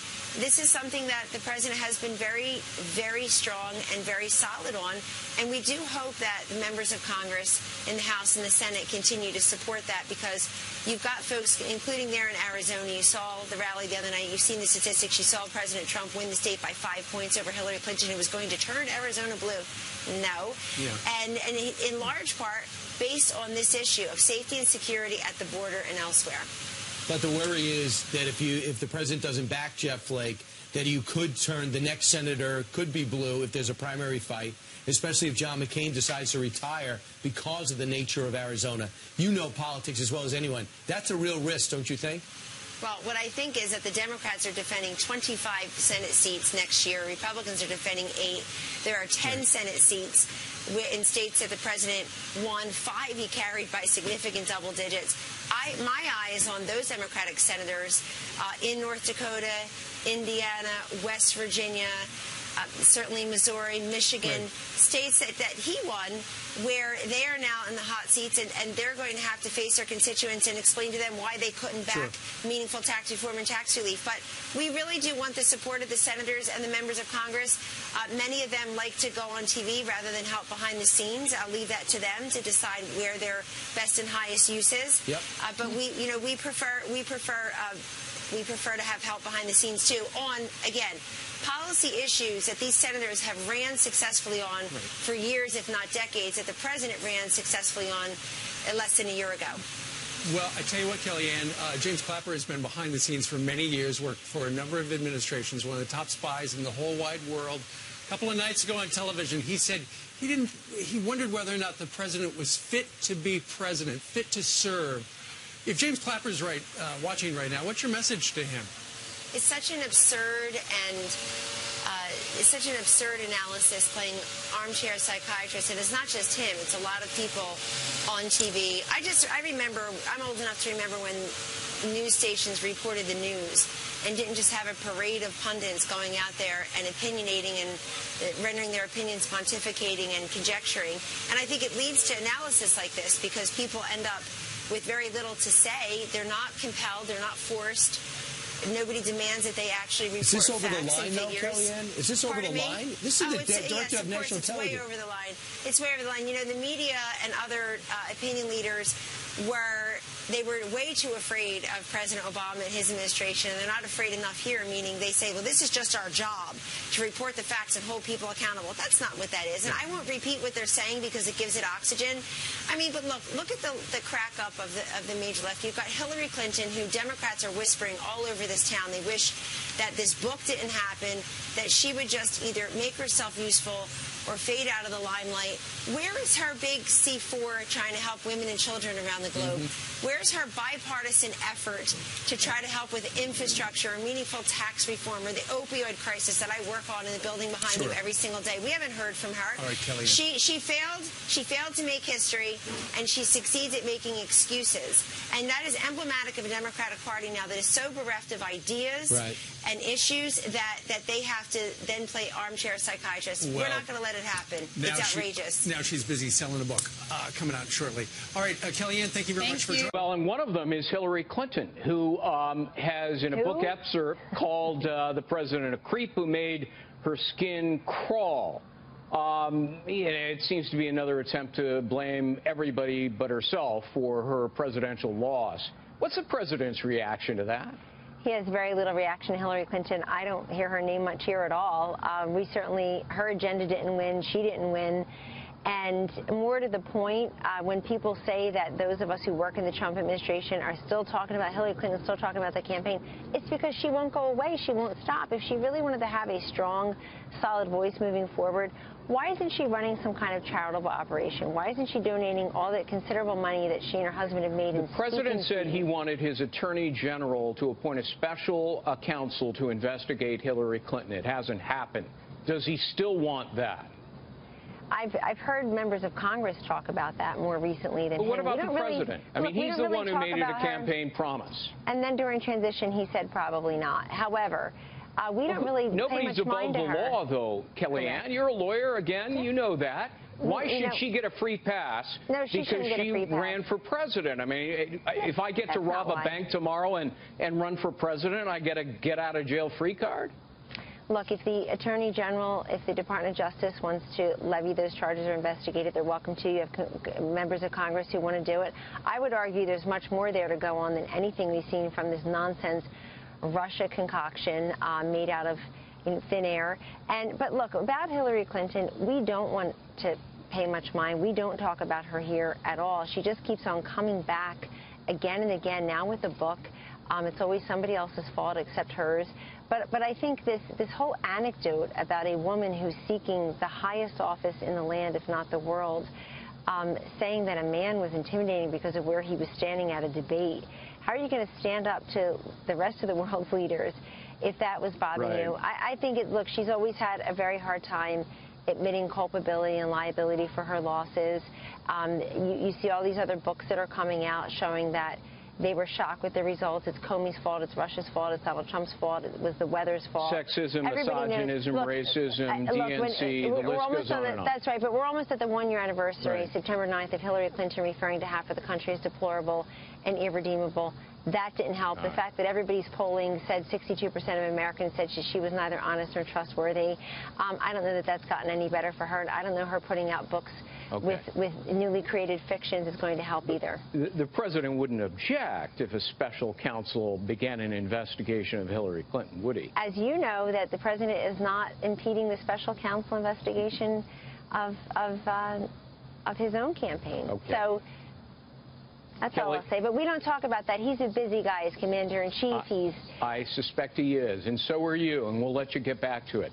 Speaker 11: This is something that the president has been very, very strong and very solid on. And we do hope that the members of Congress in the House and the Senate continue to support that, because you've got folks, including there in Arizona. You saw the rally the other night. You've seen the statistics. You saw President Trump win the state by 5 points over Hillary Clinton, who was going to turn Arizona blue. No. Yeah. And in large part based on this issue of safety and security at the border and elsewhere.
Speaker 13: But the worry is that if the president doesn't back Jeff Flake, that you could turn the next senator, could be blue if there's a primary fight, especially if John McCain decides to retire because of the nature of Arizona. You know politics as well as anyone. That's a real risk, don't you think?
Speaker 11: Well, what I think is that the Democrats are defending 25 Senate seats next year. Republicans are defending 8. There are 10 Senate seats in states that the president won. 5 he carried by significant double digits. My eye is on those Democratic senators in North Dakota, Indiana, West Virginia, certainly Missouri, Michigan, states that he won, where they are now in the hot seats, and they're going to have to face their constituents and explain to them why they couldn't back meaningful tax reform and tax relief. But we really do want the support of the senators and the members of Congress. Many of them like to go on TV rather than help behind the scenes. I'll leave that to them to decide where their best and highest use is. Yep. But we prefer to have help behind the scenes too on, again, policy issues that these senators have ran successfully on for years, if not decades, that the president ran successfully on less than a year ago.
Speaker 10: Well, I tell you what, Kellyanne, James Clapper has been behind the scenes for many years, worked for a number of administrations, one of the top spies in the whole wide world. A couple of nights ago on television, he said he wondered whether or not the president was fit to be president, fit to serve. If James Clapper's watching right now, what's your message to him?
Speaker 11: It's such an absurd and is such an absurd analysis, playing armchair psychiatrist, and it's not just him, it's a lot of people on TV. I remember, I'm old enough to remember when news stations reported the news and didn't just have a parade of pundits going out there and opinionating and rendering their opinions, pontificating and conjecturing. And I think it leads to analysis like this because people end up with very little to say. They're not compelled, they're not forced. Nobody demands that they actually report facts and figures.
Speaker 13: Is this over the line, though, Kellyanne? Is this over the line? This is the director of national television. It's way over the line. It's way over the line. You know, the media and other opinion leaders they were way too afraid of President Obama and his administration, and they're not afraid enough here, meaning they say, well, this is just our job to report the facts and hold people accountable. That's not what that is, and I won't repeat what they're saying because it gives it oxygen. I mean, but look at the crack up of the major left. You've got Hillary Clinton, who Democrats are whispering all over this town. They wish that this book didn't happen, that she would just either make herself useful or fade out of the limelight. Where is her big C4 trying to help women and children around the globe? Where's her bipartisan effort to try to help with infrastructure, meaningful tax reform, or the opioid crisis that I work on in the building behind you every single day? We haven't heard from her.
Speaker 10: All right, Kellyanne.
Speaker 11: She failed to make history, and she succeeds at making excuses. And that is emblematic of a Democratic Party now that is so bereft of ideas and issues that they have to then play armchair psychiatrists. We're not going to let it happen. It's outrageous.
Speaker 10: Now she's busy selling a book coming out shortly. All right, Kellyanne, thank you very much for joining.
Speaker 14: Well, and one of them is Hillary Clinton, who has, in a book excerpt, called the president a creep who made her skin crawl. It seems to be another attempt to blame everybody but herself for her presidential loss. What's the president's reaction to that?
Speaker 15: He has very little reaction to Hillary Clinton. I don't hear her name much here at all. Her agenda didn't win. She didn't win. And more to the point, when people say that those of us who work in the Trump administration are still talking about Hillary Clinton, still talking about the campaign, it's because she won't go away. She won't stop. If she really wanted to have a strong, solid voice moving forward, why isn't she running some kind of charitable operation? Why isn't she donating all that considerable money that she and her husband have made?
Speaker 14: The president said he wanted his attorney general to appoint a special counsel to investigate Hillary Clinton. It hasn't happened. Does he still want that?
Speaker 15: I've heard members of Congress talk about that more recently than him.
Speaker 14: But what about the president? I mean, he's the one who made it a campaign promise.
Speaker 15: And then during transition, he said probably not. However, we don't really pay much mind to her.
Speaker 14: Nobody's above the law, though, Kellyanne. You're a lawyer, again. You know that. Why should she get a free pass?
Speaker 15: No, she shouldn't get a free pass.
Speaker 14: Because she ran for president. I mean, if I get to rob a bank tomorrow and run for president, I get a get-out-of-jail-free card?
Speaker 15: Look, if the Attorney General, if the Department of Justice wants to levy those charges or investigate it, they're welcome to. You have members of Congress who want to do it. I would argue there's much more there to go on than anything we've seen from this nonsense Russia concoction made out of thin air. But look, about Hillary Clinton, we don't want to pay much mind. We don't talk about her here at all. She just keeps on coming back again and again, now with the book. It's always somebody else's fault except hers. But I think this whole anecdote about a woman who's seeking the highest office in the land, if not the world, saying that a man was intimidating because of where he was standing at a debate. How are you going to stand up to the rest of the world's leaders if that was bothering you? I think, look, she's always had a very hard time admitting culpability and liability for her losses. You see all these other books that are coming out showing that they were shocked with the results. It's Comey's fault. It's Russia's fault. It's Donald Trump's fault. It was the weather's fault.
Speaker 14: Sexism, misogynism, racism, DNC, the list goes on and on.
Speaker 15: That's right, but we're almost at the one-year anniversary, September 9th, of Hillary Clinton referring to half of the country as deplorable and irredeemable. That didn't help. The fact that everybody's polling said 62% of Americans said she was neither honest nor trustworthy. I don't know that that's gotten any better for her. I don't know her putting out books with newly created fictions is going to help either.
Speaker 14: The president wouldn't object if a special counsel began an investigation of Hillary Clinton, would he?
Speaker 15: As you know, that the president is not impeding the special counsel investigation of his own campaign. So that's all I'll say. But we don't talk about that. He's a busy guy as commander-in-chief.
Speaker 14: I suspect he is, and so are you, and we'll let you get back to it.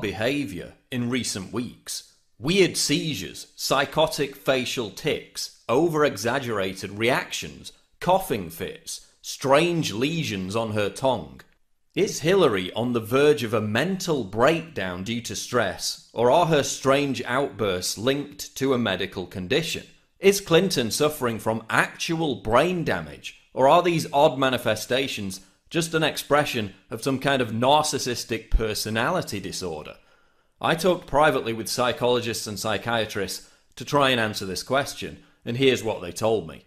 Speaker 16: behavior in recent weeks. Weird seizures, psychotic facial tics, over-exaggerated reactions, coughing fits, strange lesions on her tongue. Is Hillary on the verge of a mental breakdown due to stress, or are her strange outbursts linked to a medical condition? Is Clinton suffering from actual brain damage, or are these odd manifestations just an expression of some kind of narcissistic personality disorder? I talked privately with psychologists and psychiatrists to try and answer this question, and here's what they told me.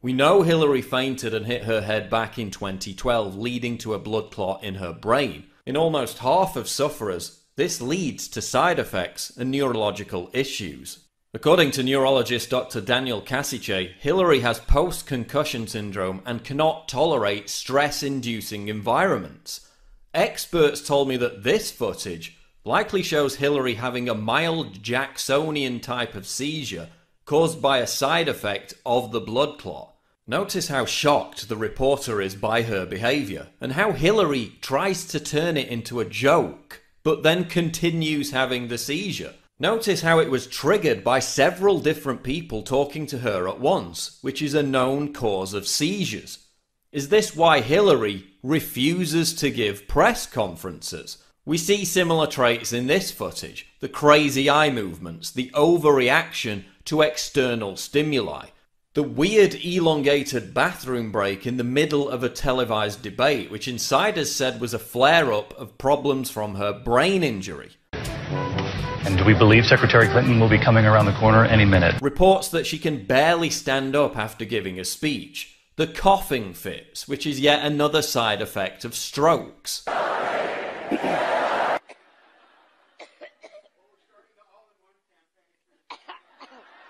Speaker 16: We know Hillary fainted and hit her head back in 2012, leading to a blood clot in her brain. In almost half of sufferers, this leads to side effects and neurological issues. According to neurologist Dr. Daniel Kasiche, Hillary has post-concussion syndrome and cannot tolerate stress-inducing environments. Experts told me that this footage likely shows Hillary having a mild Jacksonian type of seizure caused by a side effect of the blood clot. Notice how shocked the reporter is by her behaviour, and how Hillary tries to turn it into a joke, but then continues having the seizure. Notice how it was triggered by several different people talking to her at once, which is a known cause of seizures. Is this why Hillary refuses to give press conferences? We see similar traits in this footage: the crazy eye movements, the overreaction to external stimuli, the weird elongated bathroom break in the middle of a televised debate, which insiders said was a flare-up of problems from her brain injury.
Speaker 17: And do we believe Secretary Clinton will be coming around the corner any minute?
Speaker 16: Reports that she can barely stand up after giving a speech. The coughing fits, which is yet another side effect of strokes.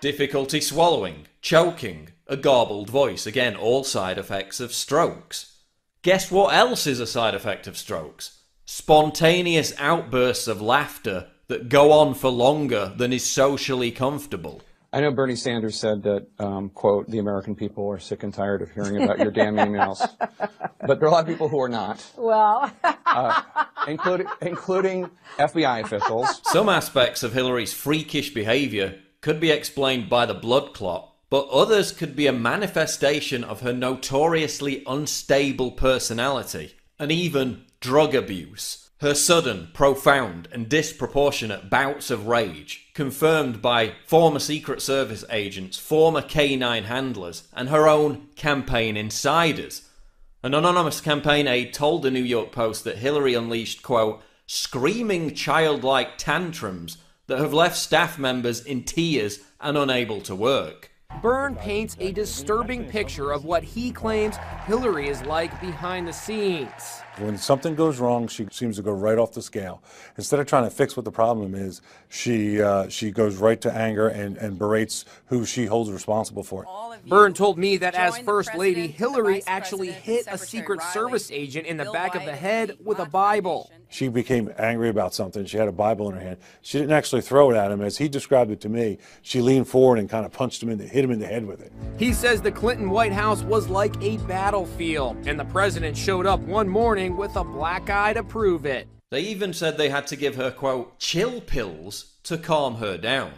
Speaker 16: Difficulty swallowing, choking, a garbled voice, again all side effects of strokes. Guess what else is a side effect of strokes? Spontaneous outbursts of laughter that go on for longer than is socially comfortable.
Speaker 18: I know Bernie Sanders said that, quote, the American people are sick and tired of hearing about your damn emails. But there are a lot of people who are not.
Speaker 19: Well.
Speaker 18: Including FBI officials.
Speaker 16: Some aspects of Hillary's freakish behaviour could be explained by the blood clot, but others could be a manifestation of her notoriously unstable personality and even drug abuse. Her sudden, profound and disproportionate bouts of rage, confirmed by former Secret Service agents, former K-9 handlers, and her own campaign insiders. An anonymous campaign aide told the New York Post that Hillary unleashed, quote, screaming childlike tantrums that have left staff members in tears and unable to work.
Speaker 20: Byrne paints a disturbing picture of what he claims Hillary is like behind the scenes.
Speaker 21: When something goes wrong, she seems to go right off the scale. Instead of trying to fix what the problem is, she goes right to anger and berates who she holds responsible for it.
Speaker 20: Byrne told me that as First Lady, Hillary actually hit a Secret Service agent in the back of the head with a Bible.
Speaker 21: She became angry about something. She had a Bible in her hand. She didn't actually throw it at him. As he described it to me, she leaned forward and kind of punched him hit him in the head with it.
Speaker 20: He says the Clinton White House was like a battlefield, and the president showed up one morning with a black eye to prove it.
Speaker 16: They even said they had to give her, quote, chill pills to calm her down.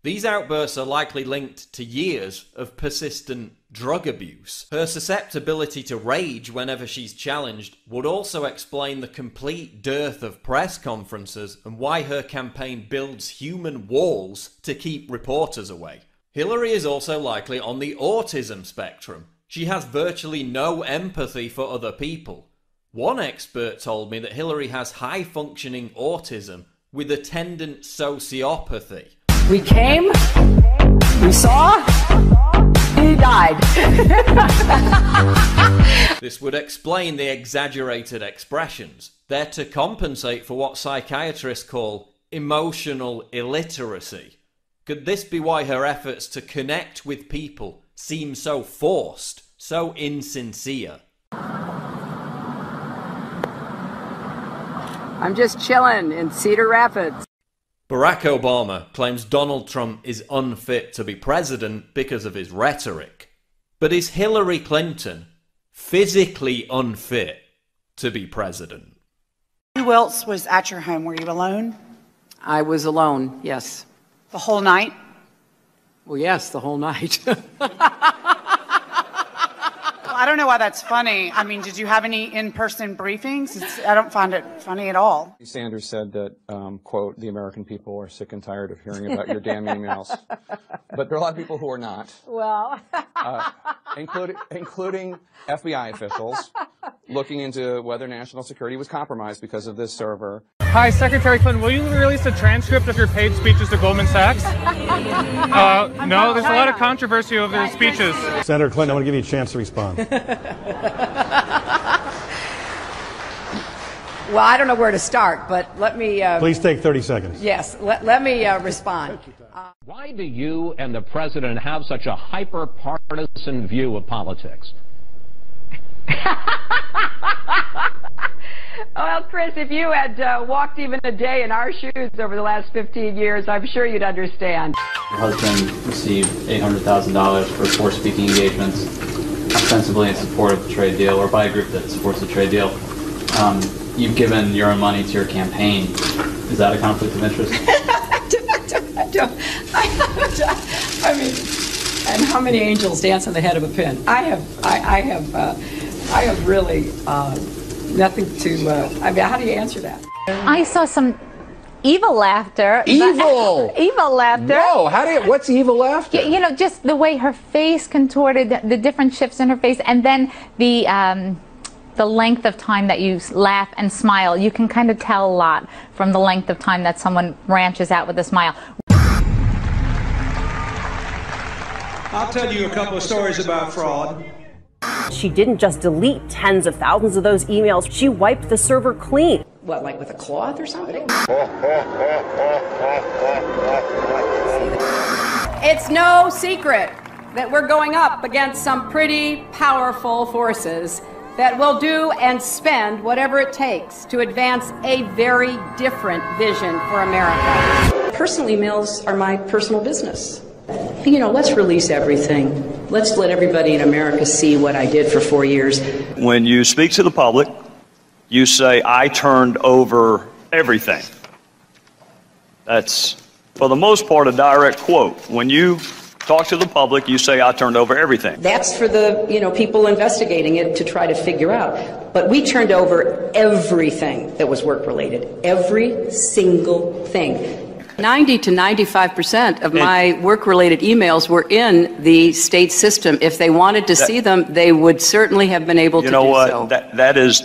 Speaker 16: These outbursts are likely linked to years of persistent drug abuse. Her susceptibility to rage whenever she's challenged would also explain the complete dearth of press conferences and why her campaign builds human walls to keep reporters away. Hillary is also likely on the autism spectrum. She has virtually no empathy for other people. One expert told me that Hillary has high-functioning autism with attendant sociopathy.
Speaker 19: We came, we saw, he died.
Speaker 16: This would explain the exaggerated expressions. They're to compensate for what psychiatrists call emotional illiteracy. Could this be why her efforts to connect with people seem so forced, so insincere?
Speaker 19: I'm just chilling in Cedar Rapids.
Speaker 16: Barack Obama claims Donald Trump is unfit to be president because of his rhetoric. But is Hillary Clinton physically unfit to be president?
Speaker 3: Who else was at your home? Were you alone?
Speaker 19: I was alone, yes.
Speaker 3: The whole night?
Speaker 19: Well, yes, the whole night.
Speaker 3: I don't know why that's funny. I mean, did you have any in-person briefings? I don't find it funny at all.
Speaker 18: Sanders said that, quote, the American people are sick and tired of hearing about your damn emails. But there are a lot of people who are not.
Speaker 19: Well,
Speaker 18: including FBI officials looking into whether national security was compromised because of this server.
Speaker 22: Hi, Secretary Clinton, will you release a transcript of your paid speeches to Goldman Sachs? No, there's a lot of controversy over the speeches.
Speaker 21: Senator Clinton, I want to give you a chance to respond.
Speaker 19: well, I don't know where to start, but let me...
Speaker 21: Please take 30 seconds.
Speaker 19: Yes, let me respond.
Speaker 23: Why do you and the president have such a hyper-partisan view of politics?
Speaker 19: Well, Chris, if you had walked even a day in our shoes over the last 15 years, I'm sure you'd understand.
Speaker 24: Your husband received $800,000 for 4 speaking engagements, ostensibly in support of the trade deal, or by a group that supports the trade deal. You've given your own money to your campaign. Is that a conflict of interest?
Speaker 19: I mean, and how many angels dance on the head of a pin? I have really nothing to. I mean, how do you answer that?
Speaker 25: I saw some evil laughter.
Speaker 26: Evil.
Speaker 25: Evil laughter.
Speaker 26: No, what's evil laughter?
Speaker 25: You know, just the way her face contorted, the different shifts in her face, and then the length of time that you laugh and smile. You can kind of tell a lot from the length of time that someone branches out with a smile.
Speaker 27: I'll tell you a couple of stories about fraud.
Speaker 28: She didn't just delete tens of thousands of those emails, she wiped the server clean.
Speaker 19: What, like with a cloth or something? It's no secret that we're going up against some pretty powerful forces that will do and spend whatever it takes to advance a very different vision for America. Personal emails are my personal business. You know, let's release everything. Let's let everybody in America see what I did for 4 years.
Speaker 1: When you speak to the public, you say, I turned over everything. That's, for the most part, a direct quote. When you talk to the public, you say, I turned over everything.
Speaker 19: That's for the, people investigating it to try to figure out. But we turned over everything that was work-related. Every single thing. 90 to 95% of my work-related emails were in the state system. If they wanted to see them, they would certainly have been able to do so. You know what? That is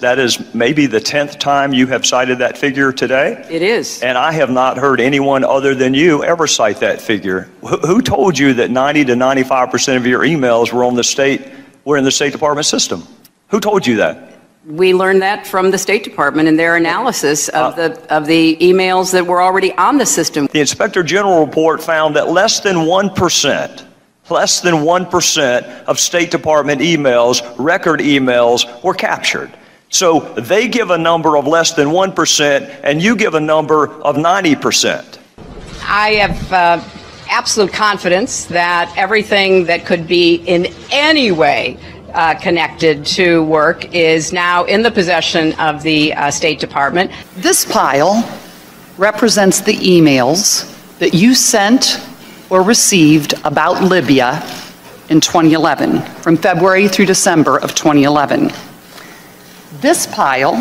Speaker 19: maybe the 10th time you have cited that figure today. It is. And I have not heard anyone other than you ever cite that figure. Who told you that 90 to 95% of your emails were in the State Department system? Who told you that? We learned that from the State Department in their analysis of the emails that were already on the system. The Inspector General report found that less than 1% of State Department emails, record emails, were captured. So they give a number of less than 1%, and you give a number of 90%. I have absolute confidence that everything that could be in any way connected to work is now in the possession of the State Department.
Speaker 29: This pile represents the emails that you sent or received about Libya in 2011, from February through December of 2011. This pile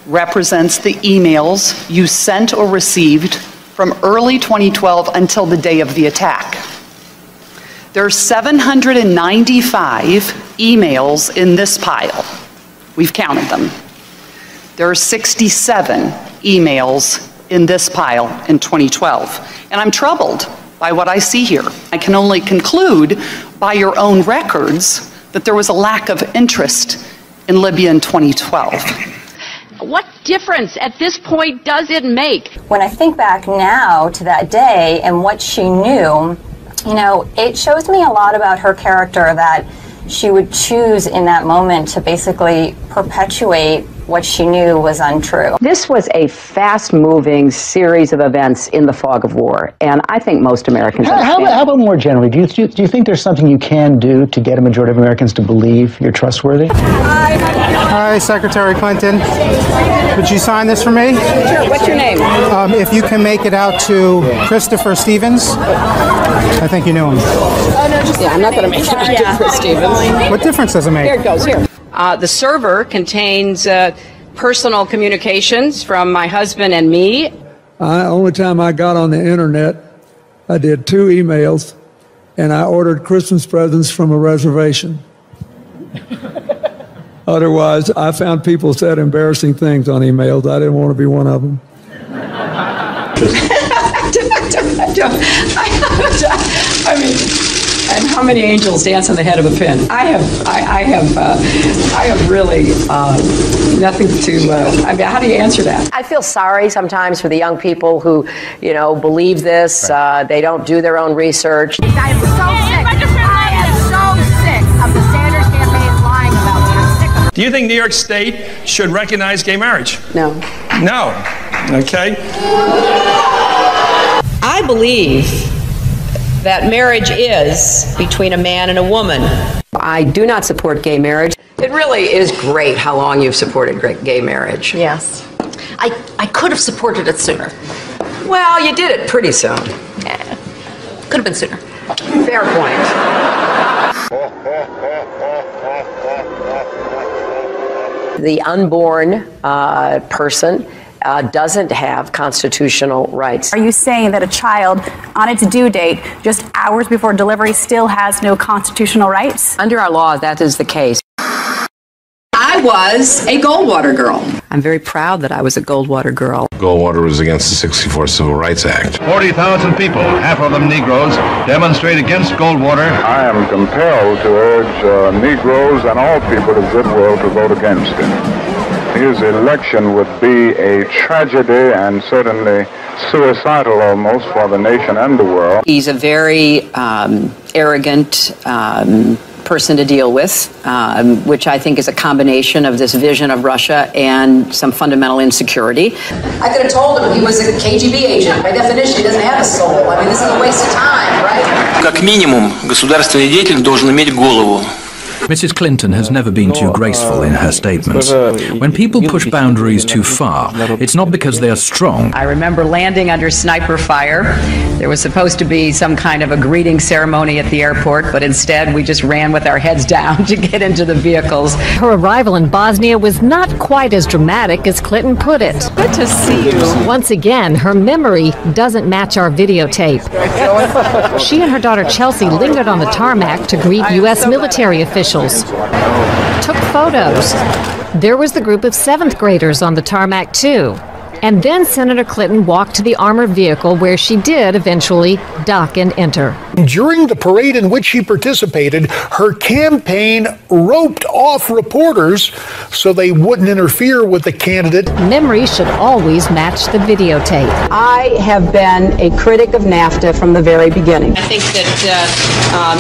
Speaker 29: represents the emails you sent or received from early 2012 until the day of the attack. There are 795 emails in this pile. We've counted them. There are 67 emails in this pile in 2012. And I'm troubled by what I see here. I can only conclude by your own records that there was a lack of interest in Libya in 2012.
Speaker 19: What difference at this point does it make?
Speaker 15: When I think back now to that day and what she knew, it shows me a lot about her character, that she would choose in that moment to basically perpetuate what she knew was untrue.
Speaker 30: This was a fast-moving series of events in the fog of war, and I think most Americans understand.
Speaker 31: How about more generally? Do you think there's something you can do to get a majority of Americans to believe you're trustworthy?
Speaker 2: Hi, Secretary Clinton. Would you sign this for me?
Speaker 30: Sure. What's your name?
Speaker 2: If you can make it out to Christopher Stevens. I think you knew him.
Speaker 30: Oh, no, just... Yeah, I'm not going to make it out to Chris Stevens.
Speaker 2: What difference does it make?
Speaker 30: Here it goes, here. The server contains personal communications from my husband and me.
Speaker 26: Only time I got on the internet, I did 2 emails, and I ordered Christmas presents from a reservation. Otherwise, I found people said embarrassing things on emails. I didn't want to be one of them.
Speaker 30: I mean, and how many angels dance on the head of a pin? I have really nothing to. I mean, how do you answer that? I feel sorry sometimes for the young people who, you know, believe this. They don't do their own research.
Speaker 4: I am so sick. I am so sick of the Sanders campaign lying about me. I'm sick of it.
Speaker 27: Do you think New York State should recognize gay marriage?
Speaker 30: No.
Speaker 27: No. Okay.
Speaker 30: I believe that marriage is between a man and a woman. I do not support gay marriage. It really is great how long you've supported gay marriage.
Speaker 4: Yes. I could have supported it sooner.
Speaker 30: Well, you did it pretty soon.
Speaker 4: Yeah. Could have been sooner.
Speaker 30: Fair point. The unborn person doesn't have constitutional rights.
Speaker 4: Are you saying that a child on its due date, just hours before delivery, still has no constitutional rights?
Speaker 30: Under our law, that is the case. I was a Goldwater girl. I'm very proud that I was a Goldwater girl.
Speaker 5: Goldwater was against the '64 Civil Rights Act.
Speaker 6: 40,000 people, half of them Negroes, demonstrate against Goldwater.
Speaker 7: I am compelled to urge Negroes and all people of goodwill to vote against him. His election would be a tragedy and certainly suicidal almost for the nation and the world.
Speaker 30: He's a very arrogant person to deal with, which I think is a combination of this vision of Russia and some fundamental insecurity. I could have told him he was a KGB agent. By definition, he doesn't have a soul. I mean, this is a waste of time, right?
Speaker 8: Как минимум, государственный деятель должен иметь голову.
Speaker 9: Mrs. Clinton has never been too graceful in her statements. When people push boundaries too far, it's not because they are strong.
Speaker 30: I remember landing under sniper fire. There was supposed to be some kind of a greeting ceremony at the airport, but instead we just ran with our heads down to get into the vehicles.
Speaker 11: Her arrival in Bosnia was not quite as dramatic as Clinton put it.
Speaker 30: Good to see you.
Speaker 11: Once again, her memory doesn't match our videotape. She and her daughter Chelsea lingered on the tarmac to greet U.S. military officials. Took photos. There was the group of 7th graders on the tarmac too. And then Senator Clinton walked to the armored vehicle where she did eventually dock and enter.
Speaker 12: During the parade in which she participated, her campaign roped off reporters so they wouldn't interfere with the candidate.
Speaker 11: Memory should always match the videotape.
Speaker 30: I have been a critic of NAFTA from the very beginning. I think that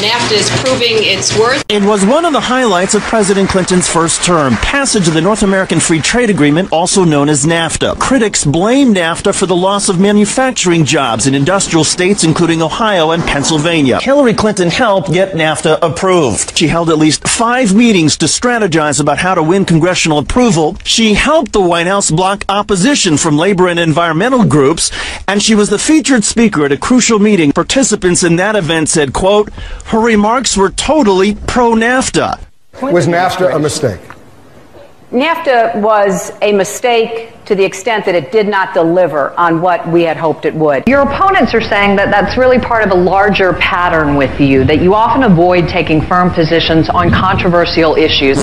Speaker 30: NAFTA is proving its worth.
Speaker 13: It was one of the highlights of President Clinton's first term, passage of the North American Free Trade Agreement, also known as NAFTA. Critics blame NAFTA for the loss of manufacturing jobs in industrial states including Ohio and Pennsylvania. Hillary Clinton helped get NAFTA approved. She held at least 5 meetings to strategize about how to win congressional approval. She helped the White House block opposition from labor and environmental groups, and she was the featured speaker at a crucial meeting. Participants in that event said, quote, her remarks were totally pro-NAFTA.
Speaker 12: Was NAFTA a mistake?
Speaker 30: NAFTA was a mistake to the extent that it did not deliver on what we had hoped it would.
Speaker 31: Your opponents are saying that that's really part of a larger pattern with you, that you often avoid taking firm positions on controversial issues.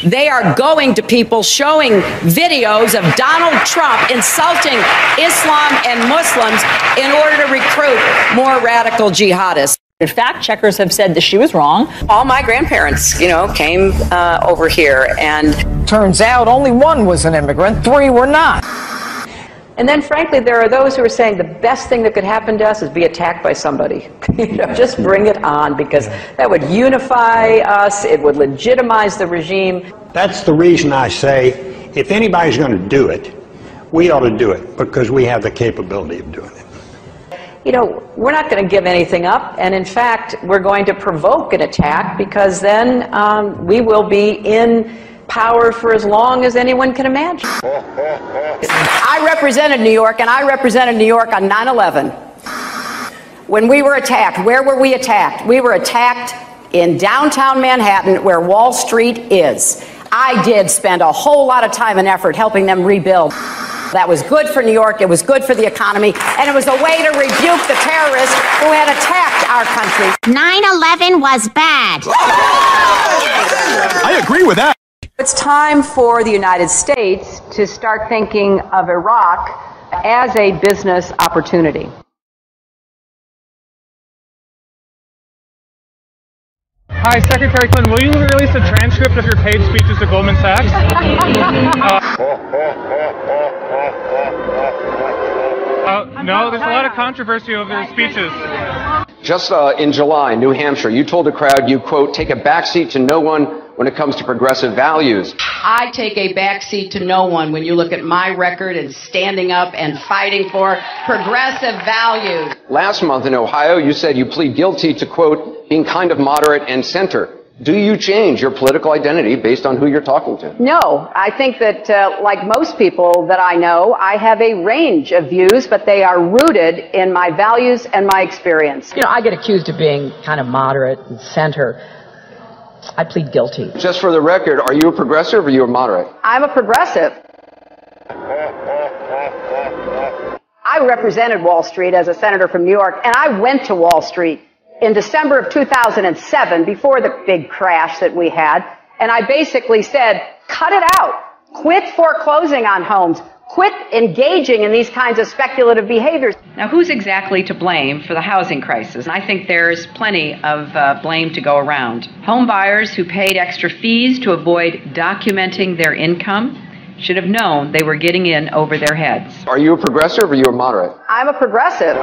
Speaker 30: They are going to people showing videos of Donald Trump insulting Islam and Muslims in order to recruit more radical jihadists.
Speaker 31: Fact checkers have said that she was wrong.
Speaker 30: All my grandparents, came over here, and
Speaker 26: turns out only 1 was an immigrant, 3 were not.
Speaker 30: And then, frankly, there are those who are saying the best thing that could happen to us is be attacked by somebody. Just bring it on, because that would unify us. It would legitimize the regime.
Speaker 27: That's the reason I say, if anybody's going to do it, we ought to do it, because we have the capability of doing it.
Speaker 19: you know, we're not going to give anything up, and in fact, we're going to provoke an attack, because then we will be in power for as long as anyone can imagine.
Speaker 30: I represented New York, and I represented New York on 9/11. When we were attacked, where were we attacked? We were attacked in downtown Manhattan, where Wall Street is. I did spend a whole lot of time and effort helping them rebuild. That was good for New York, it was good for the economy, and it was a way to rebuke the terrorists who had attacked our country.
Speaker 3: 9/11 was bad.
Speaker 10: I agree with that.
Speaker 19: It's time for the United States to start thinking of Iraq as a business opportunity.
Speaker 14: Hi, Secretary Clinton, will you release a transcript of your paid speeches to Goldman Sachs? No, there's a lot of controversy over their speeches.
Speaker 16: Just in July, New Hampshire, you told the crowd you, quote, take a backseat to no one when it comes to progressive values.
Speaker 30: I take a backseat to no one when you look at my record and standing up and fighting for progressive values.
Speaker 16: Last month in Ohio, you said you plead guilty to, quote, being kind of moderate and center. Do you change your political identity based on who you're talking to?
Speaker 19: No, I think that, like most people that I know, I have a range of views, but they are rooted in my values and my experience.
Speaker 30: You know, I get accused of being kind of moderate and center. I plead guilty.
Speaker 16: Just for the record, are you a progressive or are you a moderate?
Speaker 19: I'm a progressive. I represented Wall Street as a senator from New York, and I went to Wall Street in December of 2007, before the big crash that we had, and I basically said, cut it out. Quit foreclosing on homes. Quit engaging in these kinds of speculative behaviors.
Speaker 17: Now, who's exactly to blame for the housing crisis? I think there's plenty of blame to go around. Home buyers who paid extra fees to avoid documenting their income should have known they were getting in over their heads.
Speaker 16: Are you a progressive or are you a moderate?
Speaker 19: I'm a progressive.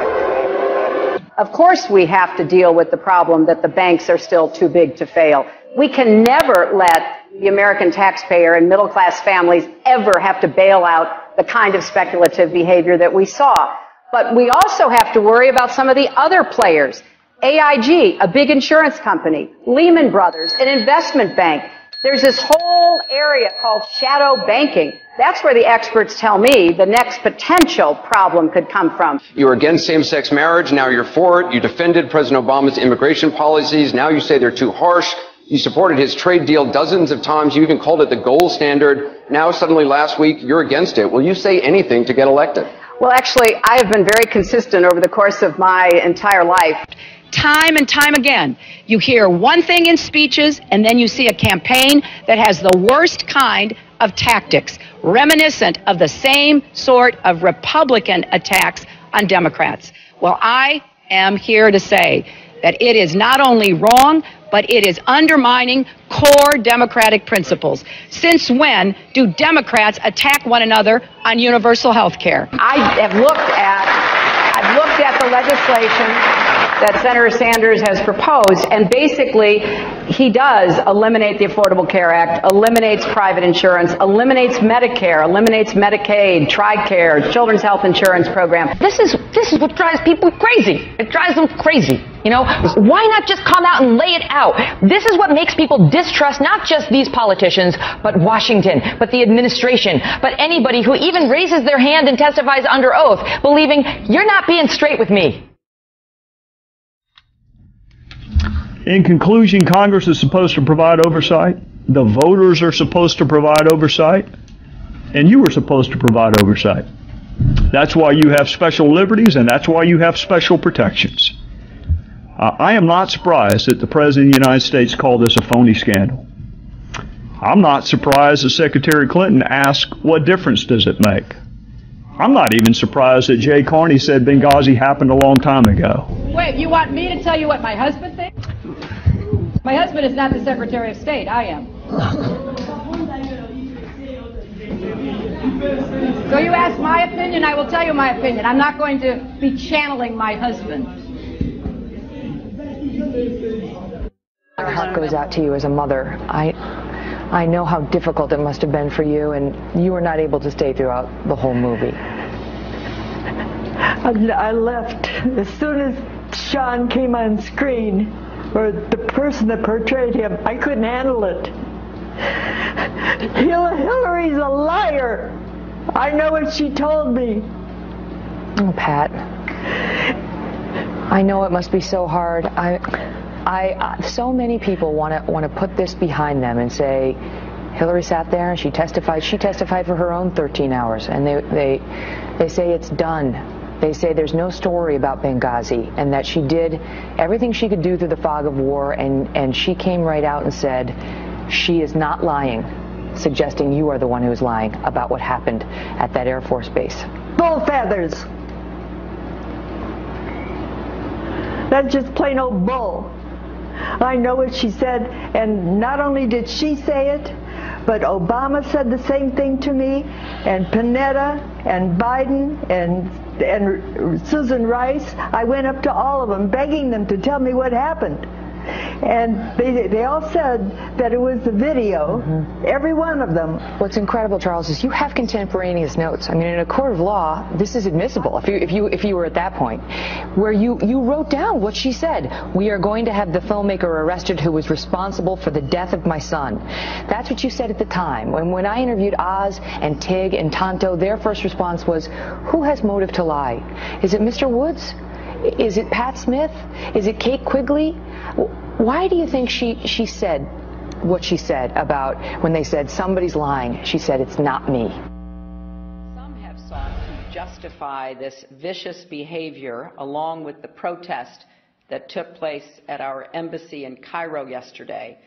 Speaker 19: Of course we have to deal with the problem that the banks are still too big to fail. We can never let the American taxpayer and middle-class families ever have to bail out the kind of speculative behavior that we saw. But we also have to worry about some of the other players. AIG, a big insurance company, Lehman Brothers, an investment bank. There's this whole area called shadow banking. That's where the experts tell me the next potential problem could come from.
Speaker 16: You were against same-sex marriage, now you're for it. You defended President Obama's immigration policies, now you say they're too harsh. You supported his trade deal dozens of times. You even called it the gold standard. Now suddenly last week you're against it. Will you say anything to get elected?
Speaker 19: Well, actually, I have been very consistent over the course of my entire life.
Speaker 30: Time and time again, you hear one thing in speeches, and then you see a campaign that has the worst kind of tactics, reminiscent of the same sort of Republican attacks on Democrats. Well, I am here to say that it is not only wrong, but it is undermining core democratic principles. Since when do Democrats attack one another on universal health care?
Speaker 19: I've looked at the legislation that Senator Sanders has proposed, and basically he does eliminate the Affordable Care Act, eliminates private insurance, eliminates Medicare, eliminates Medicaid, TRICARE, Children's Health Insurance Program.
Speaker 31: This is what drives people crazy. It drives them crazy. You know, why not just come out and lay it out? This is what makes people distrust not just these politicians, but Washington, but the administration, but anybody who even raises their hand and testifies under oath, believing you're not being straight with me.
Speaker 18: In conclusion, Congress is supposed to provide oversight. The voters are supposed to provide oversight. And you are supposed to provide oversight. That's why you have special liberties, and that's why you have special protections. I am not surprised that the President of the United States called this a phony scandal. I'm not surprised that Secretary Clinton asked, what difference does it make? I'm not even surprised that Jay Carney said Benghazi happened a long time ago.
Speaker 30: Wait, you want me to tell you what my husband thinks? My husband is not the Secretary of State. I am. So you ask my opinion, I will tell you my opinion. I'm not going to be channeling my husband.
Speaker 31: Our heart goes out to you as a mother. I know how difficult it must have been for you, and you were not able to stay throughout the whole movie.
Speaker 1: I left as soon as Sean came on screen, or the person that portrayed him. I couldn't handle it. Hillary's a liar. I know what she told me.
Speaker 31: Oh, Pat. I know it must be so hard. So many people want to put this behind them and say, Hillary sat there and she testified. She testified for her own 13 hours, and they say it's done. They say there's no story about Benghazi, and that she did everything she could do through the fog of war, and she came right out and said she is not lying, suggesting you are the one who is lying about what happened at that Air Force base.
Speaker 1: Bull feathers. That's just plain old bull. I know what she said, and not only did she say it, but Obama said the same thing to me, and Panetta, and Biden, and Susan Rice. I went up to all of them, begging them to tell me what happened. And they all said that it was the video, every one of them.
Speaker 31: What's incredible, Charles, is you have contemporaneous notes. I mean, in a court of law, this is admissible, if you were at that point, where you wrote down what she said. We are going to have the filmmaker arrested who was responsible for the death of my son. That's what you said at the time. When I interviewed Oz and Tig and Tonto, their first response was, who has motive to lie? Is it Mr. Woods? Is it Pat Smith? Is it Kate Quigley? Why do you think she said what she said about when they said somebody's lying? She said, it's not me.
Speaker 17: Some have sought to justify this vicious behavior along with the protest that took place at our embassy in Cairo yesterday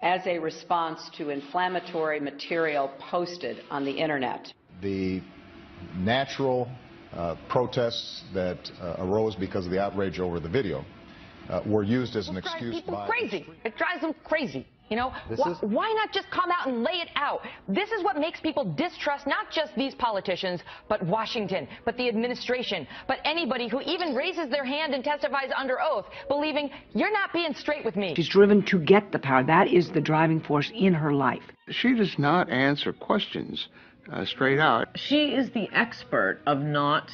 Speaker 17: as a response to inflammatory material posted on the internet.
Speaker 10: The natural protests that arose because of the outrage over the video were used as an excuse by...
Speaker 31: Crazy. It drives them crazy. You know, why not just come out and lay it out? This is what makes people distrust not just these politicians, but Washington, but the administration, but anybody who even raises their hand and testifies under oath, believing you're not being straight with me.
Speaker 15: She's driven to get the power. That is the driving force in her life.
Speaker 20: She does not answer questions straight out.
Speaker 21: She is the expert of not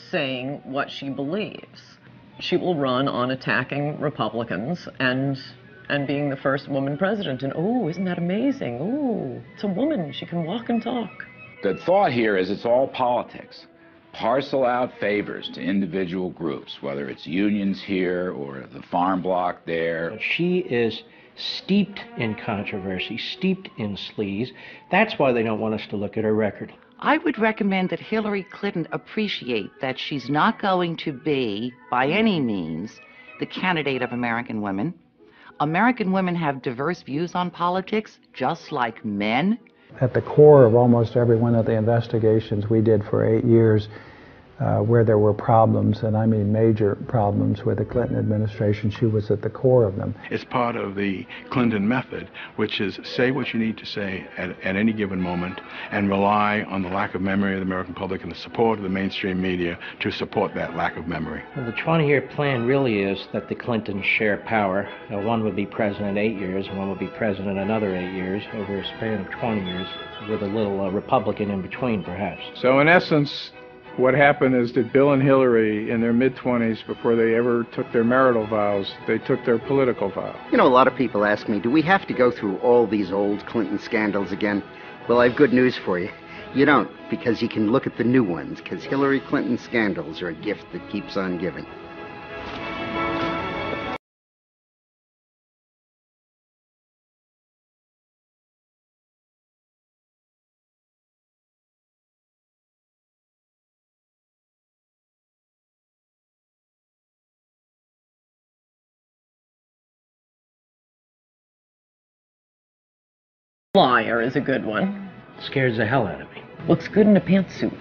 Speaker 21: saying what she believes. She will run on attacking Republicans and being the first woman president. And, oh, isn't that amazing? Oh, it's a woman. She can walk and talk.
Speaker 22: The thought here is it's all politics. Parcel out favors to individual groups, whether it's unions here or the farm bloc there.
Speaker 23: She is steeped in controversy, steeped in sleaze. That's why they don't want us to look at her record.
Speaker 24: I would recommend that Hillary Clinton appreciate that she's not going to be, by any means, the candidate of American women. American women have diverse views on politics, just like men.
Speaker 25: At the core of almost every one of the investigations we did for 8 years, where there were problems, and I mean major problems with the Clinton administration, she was at the core of them.
Speaker 28: It's part of the Clinton method, which is say what you need to say at any given moment and rely on the lack of memory of the American public and the support of the mainstream media to support that lack of memory.
Speaker 23: Well, the 20-year plan really is that the Clintons share power. One would be president 8 years, and one would be president another 8 years, over a span of 20 years, with a little Republican in between, perhaps.
Speaker 14: So in essence, what happened is that Bill and Hillary, in their mid-20s, before they ever took their marital vows, they took their political vow.
Speaker 29: You know, a lot of people ask me, do we have to go through all these old Clinton scandals again? Well, I have good news for you. You don't, because you can look at the new ones, because Hillary Clinton's scandals are a gift that keeps on giving.
Speaker 21: Liar is a good one.
Speaker 23: Scares the hell out of me.
Speaker 21: Looks good in a pantsuit.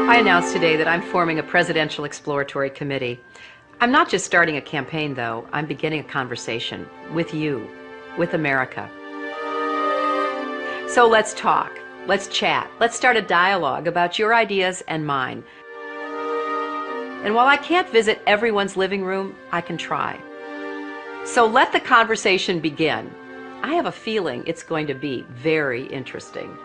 Speaker 32: I announced today that I'm forming a presidential exploratory committee. I'm not just starting a campaign, though. I'm beginning a conversation with you, with America. So let's talk, let's chat, let's start a dialogue about your ideas and mine. And while I can't visit everyone's living room, I can try. So let the conversation begin. I have a feeling it's going to be very interesting.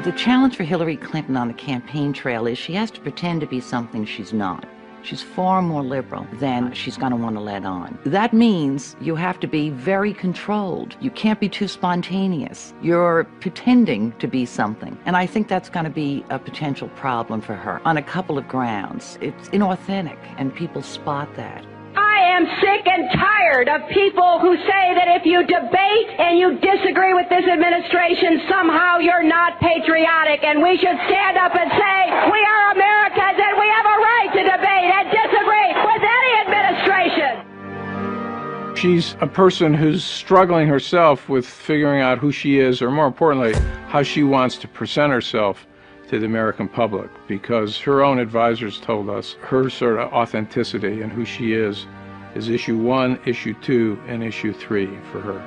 Speaker 24: The challenge for Hillary Clinton on the campaign trail is she has to pretend to be something she's not. She's far more liberal than she's going to want to let on. That means you have to be very controlled. You can't be too spontaneous. You're pretending to be something. And I think that's going to be a potential problem for her on a couple of grounds. It's inauthentic, and people spot that.
Speaker 2: I am sick and tired of people who say that if you debate and you disagree with this administration, somehow you're not patriotic, and we should stand up and say, we are Americans and we have a right to debate and disagree with any administration.
Speaker 14: She's a person who's struggling herself with figuring out who she is, or more importantly, how she wants to present herself to the American public, because her own advisors told us her sort of authenticity and who she is issue 1, issue 2, and issue 3 for her.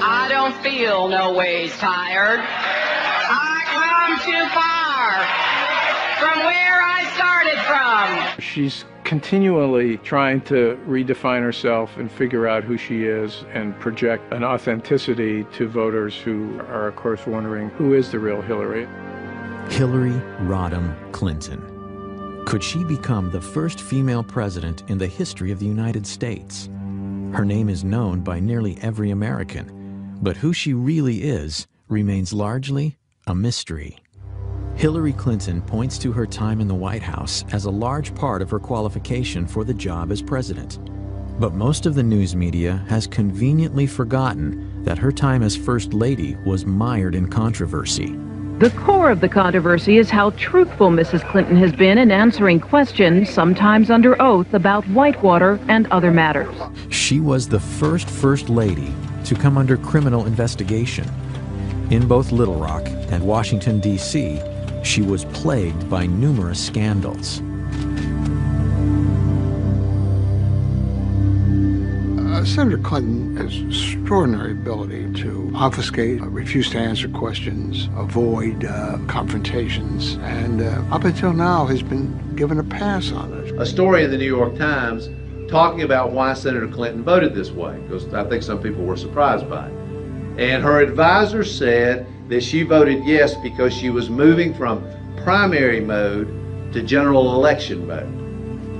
Speaker 2: I don't feel no ways tired. I come too far from where I started from.
Speaker 14: She's continually trying to redefine herself and figure out who she is and project an authenticity to voters who are, of course, wondering who is the real Hillary.
Speaker 4: Hillary Rodham Clinton. Could she become the first female president in the history of the United States? Her name is known by nearly every American, but who she really is remains largely a mystery. Hillary Clinton points to her time in the White House as a large part of her qualification for the job as president. But most of the news media has conveniently forgotten that her time as First Lady was mired in controversy.
Speaker 5: The core of the controversy is how truthful Mrs. Clinton has been in answering questions, sometimes under oath, about Whitewater and other matters.
Speaker 4: She was the first Lady to come under criminal investigation. In both Little Rock and Washington, D.C., she was plagued by numerous scandals.
Speaker 28: Senator Clinton has extraordinary ability to obfuscate, refuse to answer questions, avoid confrontations, and up until now has been given a pass on it.
Speaker 6: A story in the New York Times talking about why Senator Clinton voted this way, because I think some people were surprised by it. And her advisor said that she voted yes because she was moving from primary mode to general election mode.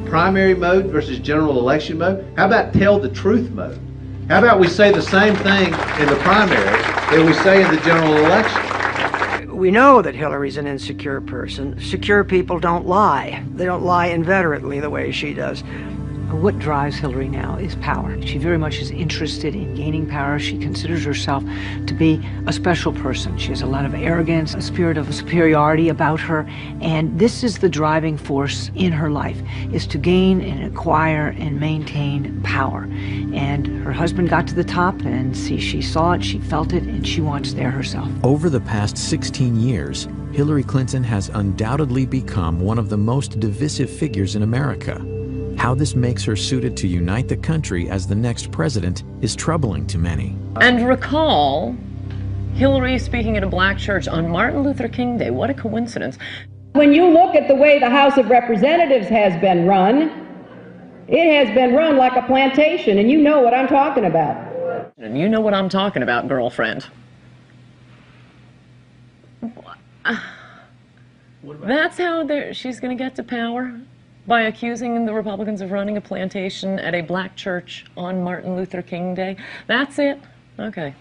Speaker 6: Primary mode versus general election mode? How about tell the truth mode? How about we say the same thing in the primary that we say in the general election?
Speaker 7: We know that Hillary's an insecure person. Secure people don't lie. They don't lie inveterately the way she does.
Speaker 15: What drives Hillary now is power. She very much is interested in gaining power. She considers herself to be a special person. She has a lot of arrogance, a spirit of superiority about her, and this is the driving force in her life, is to gain and acquire and maintain power. And her husband got to the top, and she saw it, she felt it, and she wants there herself.
Speaker 4: Over the past 16 years, Hillary Clinton has undoubtedly become one of the most divisive figures in America. How this makes her suited to unite the country as the next president is troubling to many.
Speaker 21: And recall Hillary speaking at a black church on Martin Luther King Day. What a coincidence.
Speaker 2: When you look at the way the House of Representatives has been run, it has been run like a plantation, and you know what I'm talking about.
Speaker 21: And you know what I'm talking about, girlfriend. That's how she's going to get to power? By accusing the Republicans of running a plantation at a black church on Martin Luther King Day? That's it? Okay.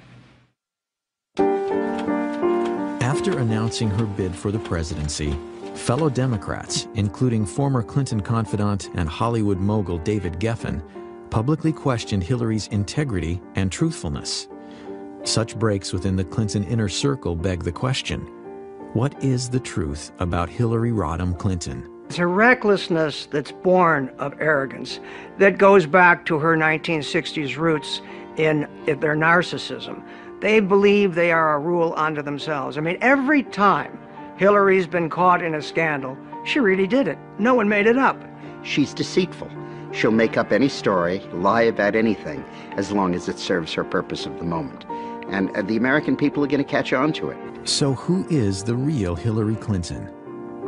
Speaker 4: After announcing her bid for the presidency, fellow Democrats, including former Clinton confidant and Hollywood mogul David Geffen, publicly questioned Hillary's integrity and truthfulness. Such breaks within the Clinton inner circle beg the question: what is the truth about Hillary Rodham Clinton?
Speaker 7: It's a recklessness that's born of arrogance that goes back to her 1960s roots in their narcissism. They believe they are a rule unto themselves. I mean, every time Hillary's been caught in a scandal, she really did it. No one made it up.
Speaker 29: She's deceitful. She'll make up any story, lie about anything, as long as it serves her purpose of the moment. And the American people are going to catch on to it.
Speaker 4: So who is the real Hillary Clinton?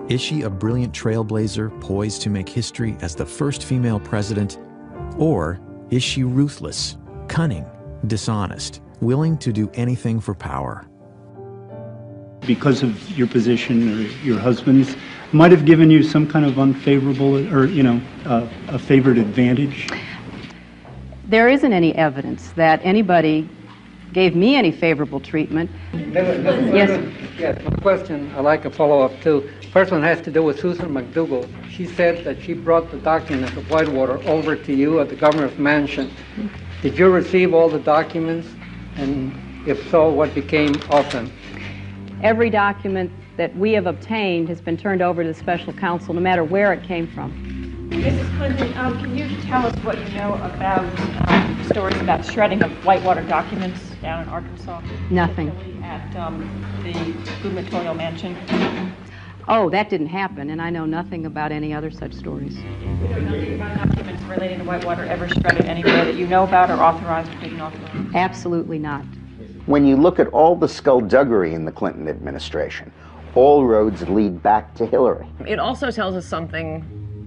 Speaker 4: Is she a brilliant trailblazer poised to make history as the first female president? Or is she ruthless, cunning, dishonest, willing to do anything for power?
Speaker 3: Because of your position or your husband's, might have given you some kind of unfavorable or, a favored advantage?
Speaker 8: There isn't any evidence that anybody gave me any favorable treatment.
Speaker 9: Yes, one question I'd like to follow up to. First one has to do with Susan McDougal. She said that she brought the documents of Whitewater over to you at the governor's mansion. Did you receive all the documents? And if so, what became of them?
Speaker 8: Every document that we have obtained has been turned over to the special counsel, no matter where it came from.
Speaker 11: Mrs. Clinton, can you tell us what you know about stories about shredding of Whitewater documents down in Arkansas?
Speaker 8: Nothing.
Speaker 11: At the gubernatorial mansion?
Speaker 8: Oh, that didn't happen, and I know nothing about any other such stories.
Speaker 11: We know nothing about documents relating to Whitewater ever shredded anywhere that you know about or authorized or didn't authorize?
Speaker 8: Absolutely not.
Speaker 29: When you look at all the skullduggery in the Clinton administration, all roads lead back to Hillary.
Speaker 21: It also tells us something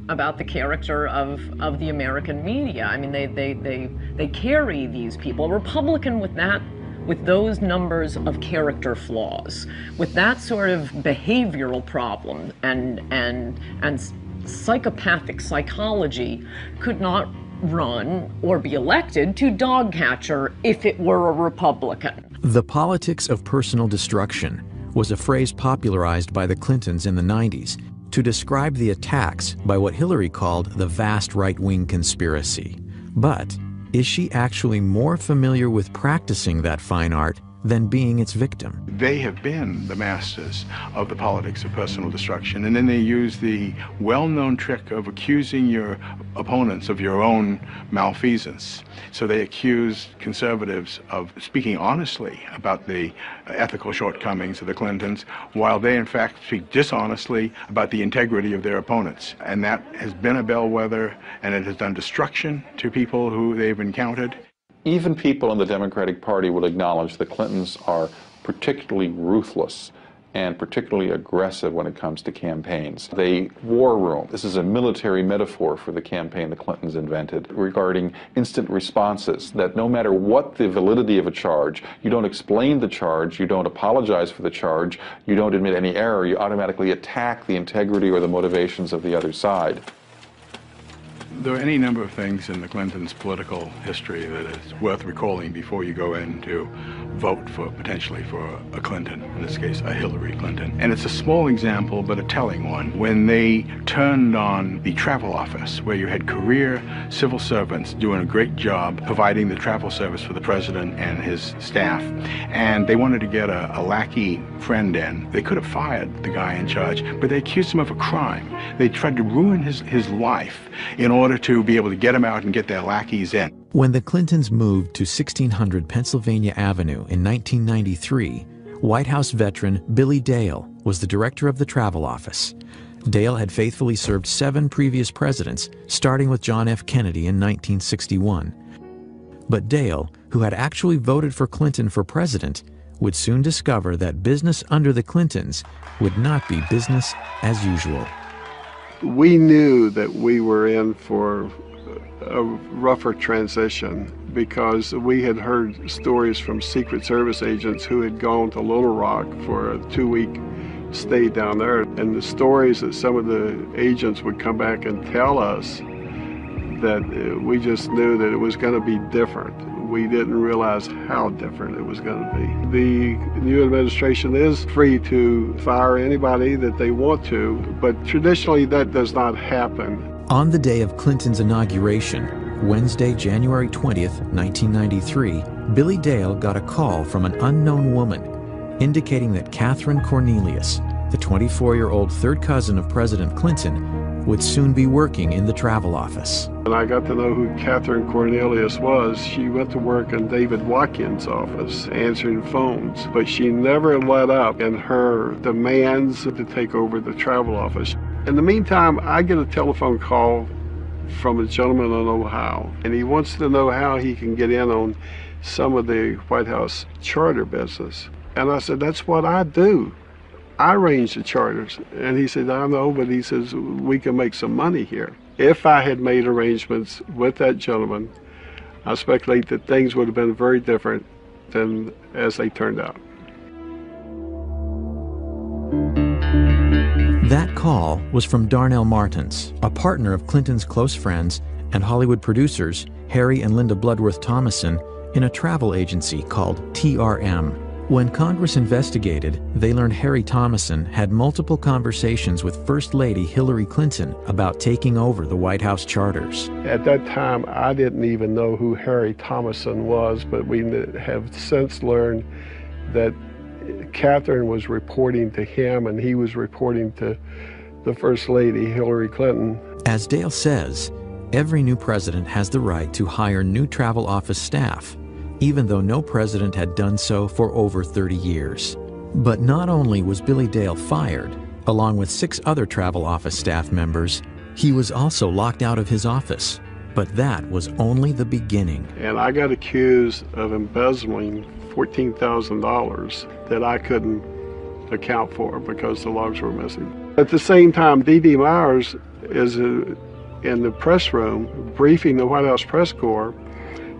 Speaker 21: about the character of the American media. I mean, they carry these people. A Republican with those numbers of character flaws, with that sort of behavioral problem and psychopathic psychology could not run or be elected to dog catcher if it were a Republican.
Speaker 4: The politics of personal destruction was a phrase popularized by the Clintons in the 90s to describe the attacks by what Hillary called the vast right-wing conspiracy. But is she actually more familiar with practicing that fine art than being its victim?
Speaker 28: They have been the masters of the politics of personal destruction, and then they use the well-known trick of accusing your opponents of your own malfeasance. So they accuse conservatives of speaking honestly about the ethical shortcomings of the Clintons, while they in fact speak dishonestly about the integrity of their opponents. And that has been a bellwether, and it has done destruction to people who they've encountered.
Speaker 12: Even people in the Democratic Party will acknowledge the Clintons are particularly ruthless and particularly aggressive when it comes to campaigns. They war room. This is a military metaphor for the campaign the Clintons invented regarding instant responses, that no matter what the validity of a charge, you don't explain the charge, you don't apologize for the charge, you don't admit any error, you automatically attack the integrity or the motivations of the other side.
Speaker 28: There are any number of things in the Clintons' political history that is worth recalling before you go in to vote potentially for a Clinton, in this case a Hillary Clinton. And it's a small example, but a telling one. When they turned on the travel office, where you had career civil servants doing a great job providing the travel service for the president and his staff, and they wanted to get a lackey friend in, they could have fired the guy in charge, but they accused him of a crime. They tried to ruin his life in order to be able to get him out and get their lackeys in.
Speaker 4: When the Clintons moved to 1600 Pennsylvania Avenue in 1993, White House veteran Billy Dale was the director of the travel office. Dale had faithfully served 7 previous presidents, starting with John F. Kennedy in 1961. But Dale, who had actually voted for Clinton for president, would soon discover that business under the Clintons would not be business as usual.
Speaker 13: We knew that we were in for a rougher transition because we had heard stories from Secret Service agents who had gone to Little Rock for a 2-week stay down there. And the stories that some of the agents would come back and tell us, that we just knew that it was going to be different. We didn't realize how different it was going to be. The new administration is free to fire anybody that they want to, but traditionally that does not happen.
Speaker 4: On the day of Clinton's inauguration, Wednesday, January 20th, 1993, Billy Dale got a call from an unknown woman indicating that Catherine Cornelius, the 24-year-old third cousin of President Clinton, would soon be working in the travel office.
Speaker 13: And I got to know who Catherine Cornelius was. She went to work in David Watkins' office, answering phones, but she never let up in her demands to take over the travel office. In the meantime, I get a telephone call from a gentleman in Ohio, and he wants to know how he can get in on some of the White House charter business. And I said, that's what I do. I arranged the charters. And he said, I know, but he says, we can make some money here. If I had made arrangements with that gentleman, I speculate that things would have been very different than as they turned out.
Speaker 4: That call was from Darnell Martins, a partner of Clinton's close friends and Hollywood producers Harry and Linda Bloodworth Thomason in a travel agency called TRM. When Congress investigated, they learned Harry Thomason had multiple conversations with First Lady Hillary Clinton about taking over the White House charters.
Speaker 13: At that time, I didn't even know who Harry Thomason was, but we have since learned that Catherine was reporting to him and he was reporting to the First Lady Hillary Clinton.
Speaker 4: As Dale says, every new president has the right to hire new travel office staff, even though no president had done so for over 30 years. But not only was Billy Dale fired, along with 6 other travel office staff members, he was also locked out of his office. But that was only the beginning.
Speaker 13: And I got accused of embezzling $14,000 that I couldn't account for because the logs were missing. At the same time, D.D. Myers is in the press room briefing the White House press corps,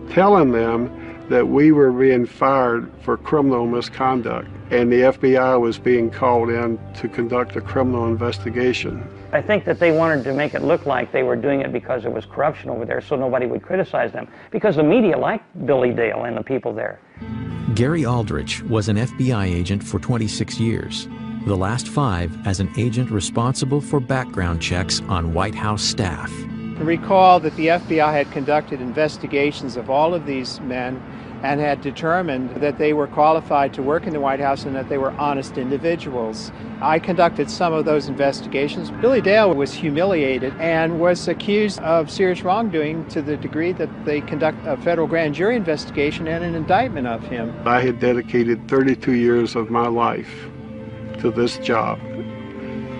Speaker 13: telling them that we were being fired for criminal misconduct and the FBI was being called in to conduct a criminal investigation.
Speaker 1: I think that they wanted to make it look like they were doing it because there was corruption over there so nobody would criticize them, because the media liked Billy Dale and the people there.
Speaker 4: Gary Aldrich was an FBI agent for 26 years, the last 5 as an agent responsible for background checks on White House staff.
Speaker 10: Recall that the FBI had conducted investigations of all of these men and had determined that they were qualified to work in the White House and that they were honest individuals. I conducted some of those investigations. Billy Dale was humiliated and was accused of serious wrongdoing to the degree that they conduct a federal grand jury investigation and an indictment of him.
Speaker 13: I had dedicated 32 years of my life to this job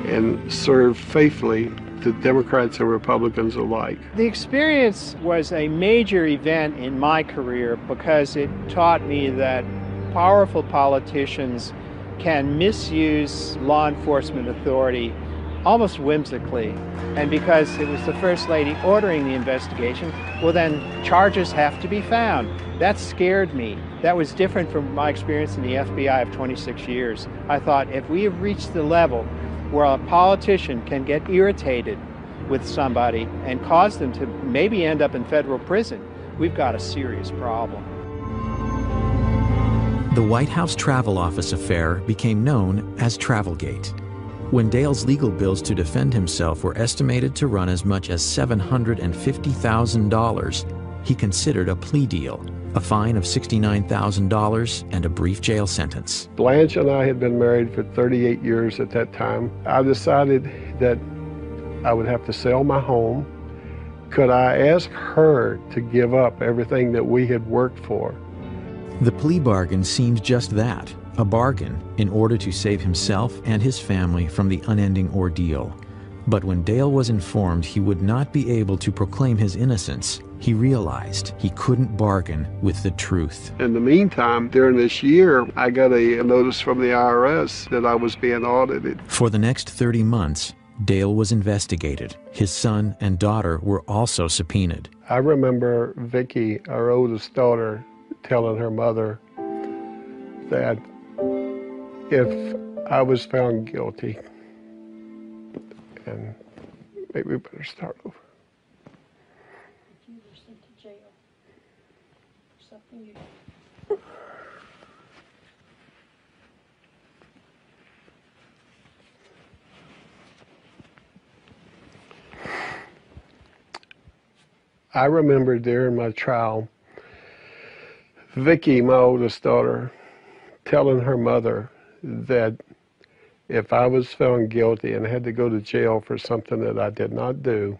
Speaker 13: and served faithfully to Democrats and Republicans alike.
Speaker 10: The experience was a major event in my career because it taught me that powerful politicians can misuse law enforcement authority almost whimsically. And because it was the First Lady ordering the investigation, well then charges have to be found. That scared me. That was different from my experience in the FBI of 26 years. I thought, if we have reached the level where a politician can get irritated with somebody and cause them to maybe end up in federal prison, we've got a serious problem.
Speaker 4: The White House Travel Office affair became known as Travelgate. When Dale's legal bills to defend himself were estimated to run as much as $750,000, he considered a plea deal, a fine of $69,000, and a brief jail sentence.
Speaker 13: Blanche and I had been married for 38 years at that time. I decided that I would have to sell my home. Could I ask her to give up everything that we had worked for?
Speaker 4: The plea bargain seemed just that, a bargain in order to save himself and his family from the unending ordeal. But when Dale was informed he would not be able to proclaim his innocence, he realized he couldn't bargain with the truth.
Speaker 13: In the meantime, during this year, I got a notice from the IRS that I was being audited.
Speaker 4: For the next 30 months, Dale was investigated. His son and daughter were also subpoenaed.
Speaker 13: I remember Vicki, our oldest daughter, telling her mother that if I was found guilty, and maybe we better start over.
Speaker 11: You were sent to jail for something you...
Speaker 13: I remember during my trial, Vicki, my oldest daughter, telling her mother that if I was found guilty and had to go to jail for something that I did not do,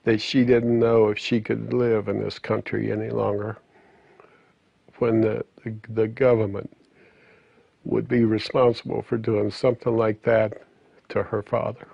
Speaker 13: that she didn't know if she could live in this country any longer, when the government would be responsible for doing something like that to her father.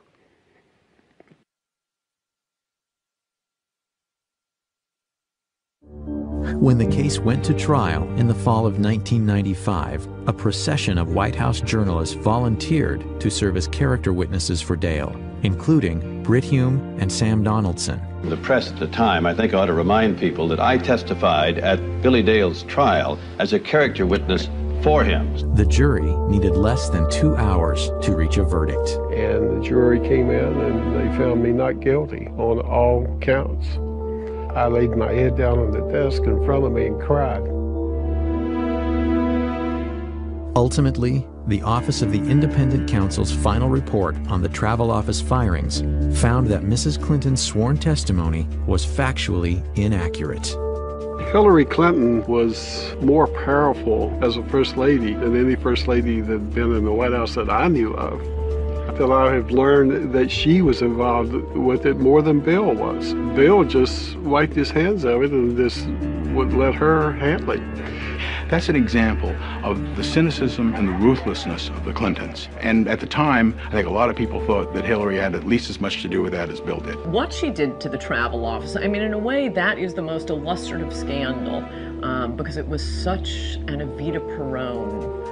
Speaker 4: When the case went to trial in the fall of 1995, a procession of White House journalists volunteered to serve as character witnesses for Dale, including Brit Hume and Sam Donaldson.
Speaker 16: The press at the time, I think, ought to remind people that I testified at Billy Dale's trial as a character witness for him.
Speaker 4: The jury needed less than 2 hours to reach a verdict.
Speaker 13: And the jury came in and they found me not guilty on all counts. I laid my head down on the desk in front of me and cried.
Speaker 4: Ultimately, the Office of the Independent Counsel's final report on the Travel Office firings found that Mrs. Clinton's sworn testimony was factually inaccurate.
Speaker 13: Hillary Clinton was more powerful as a first lady than any first lady that had been in the White House that I knew of. Until I have learned that she was involved with it more than Bill was. Bill just wiped his hands of it and just would let her handle it.
Speaker 28: That's an example of the cynicism and the ruthlessness of the Clintons. And at the time, I think a lot of people thought that Hillary had at least as much to do with that as Bill did.
Speaker 21: What she did to the travel office, I mean, in a way, that is the most illustrative scandal because it was such an Evita Peron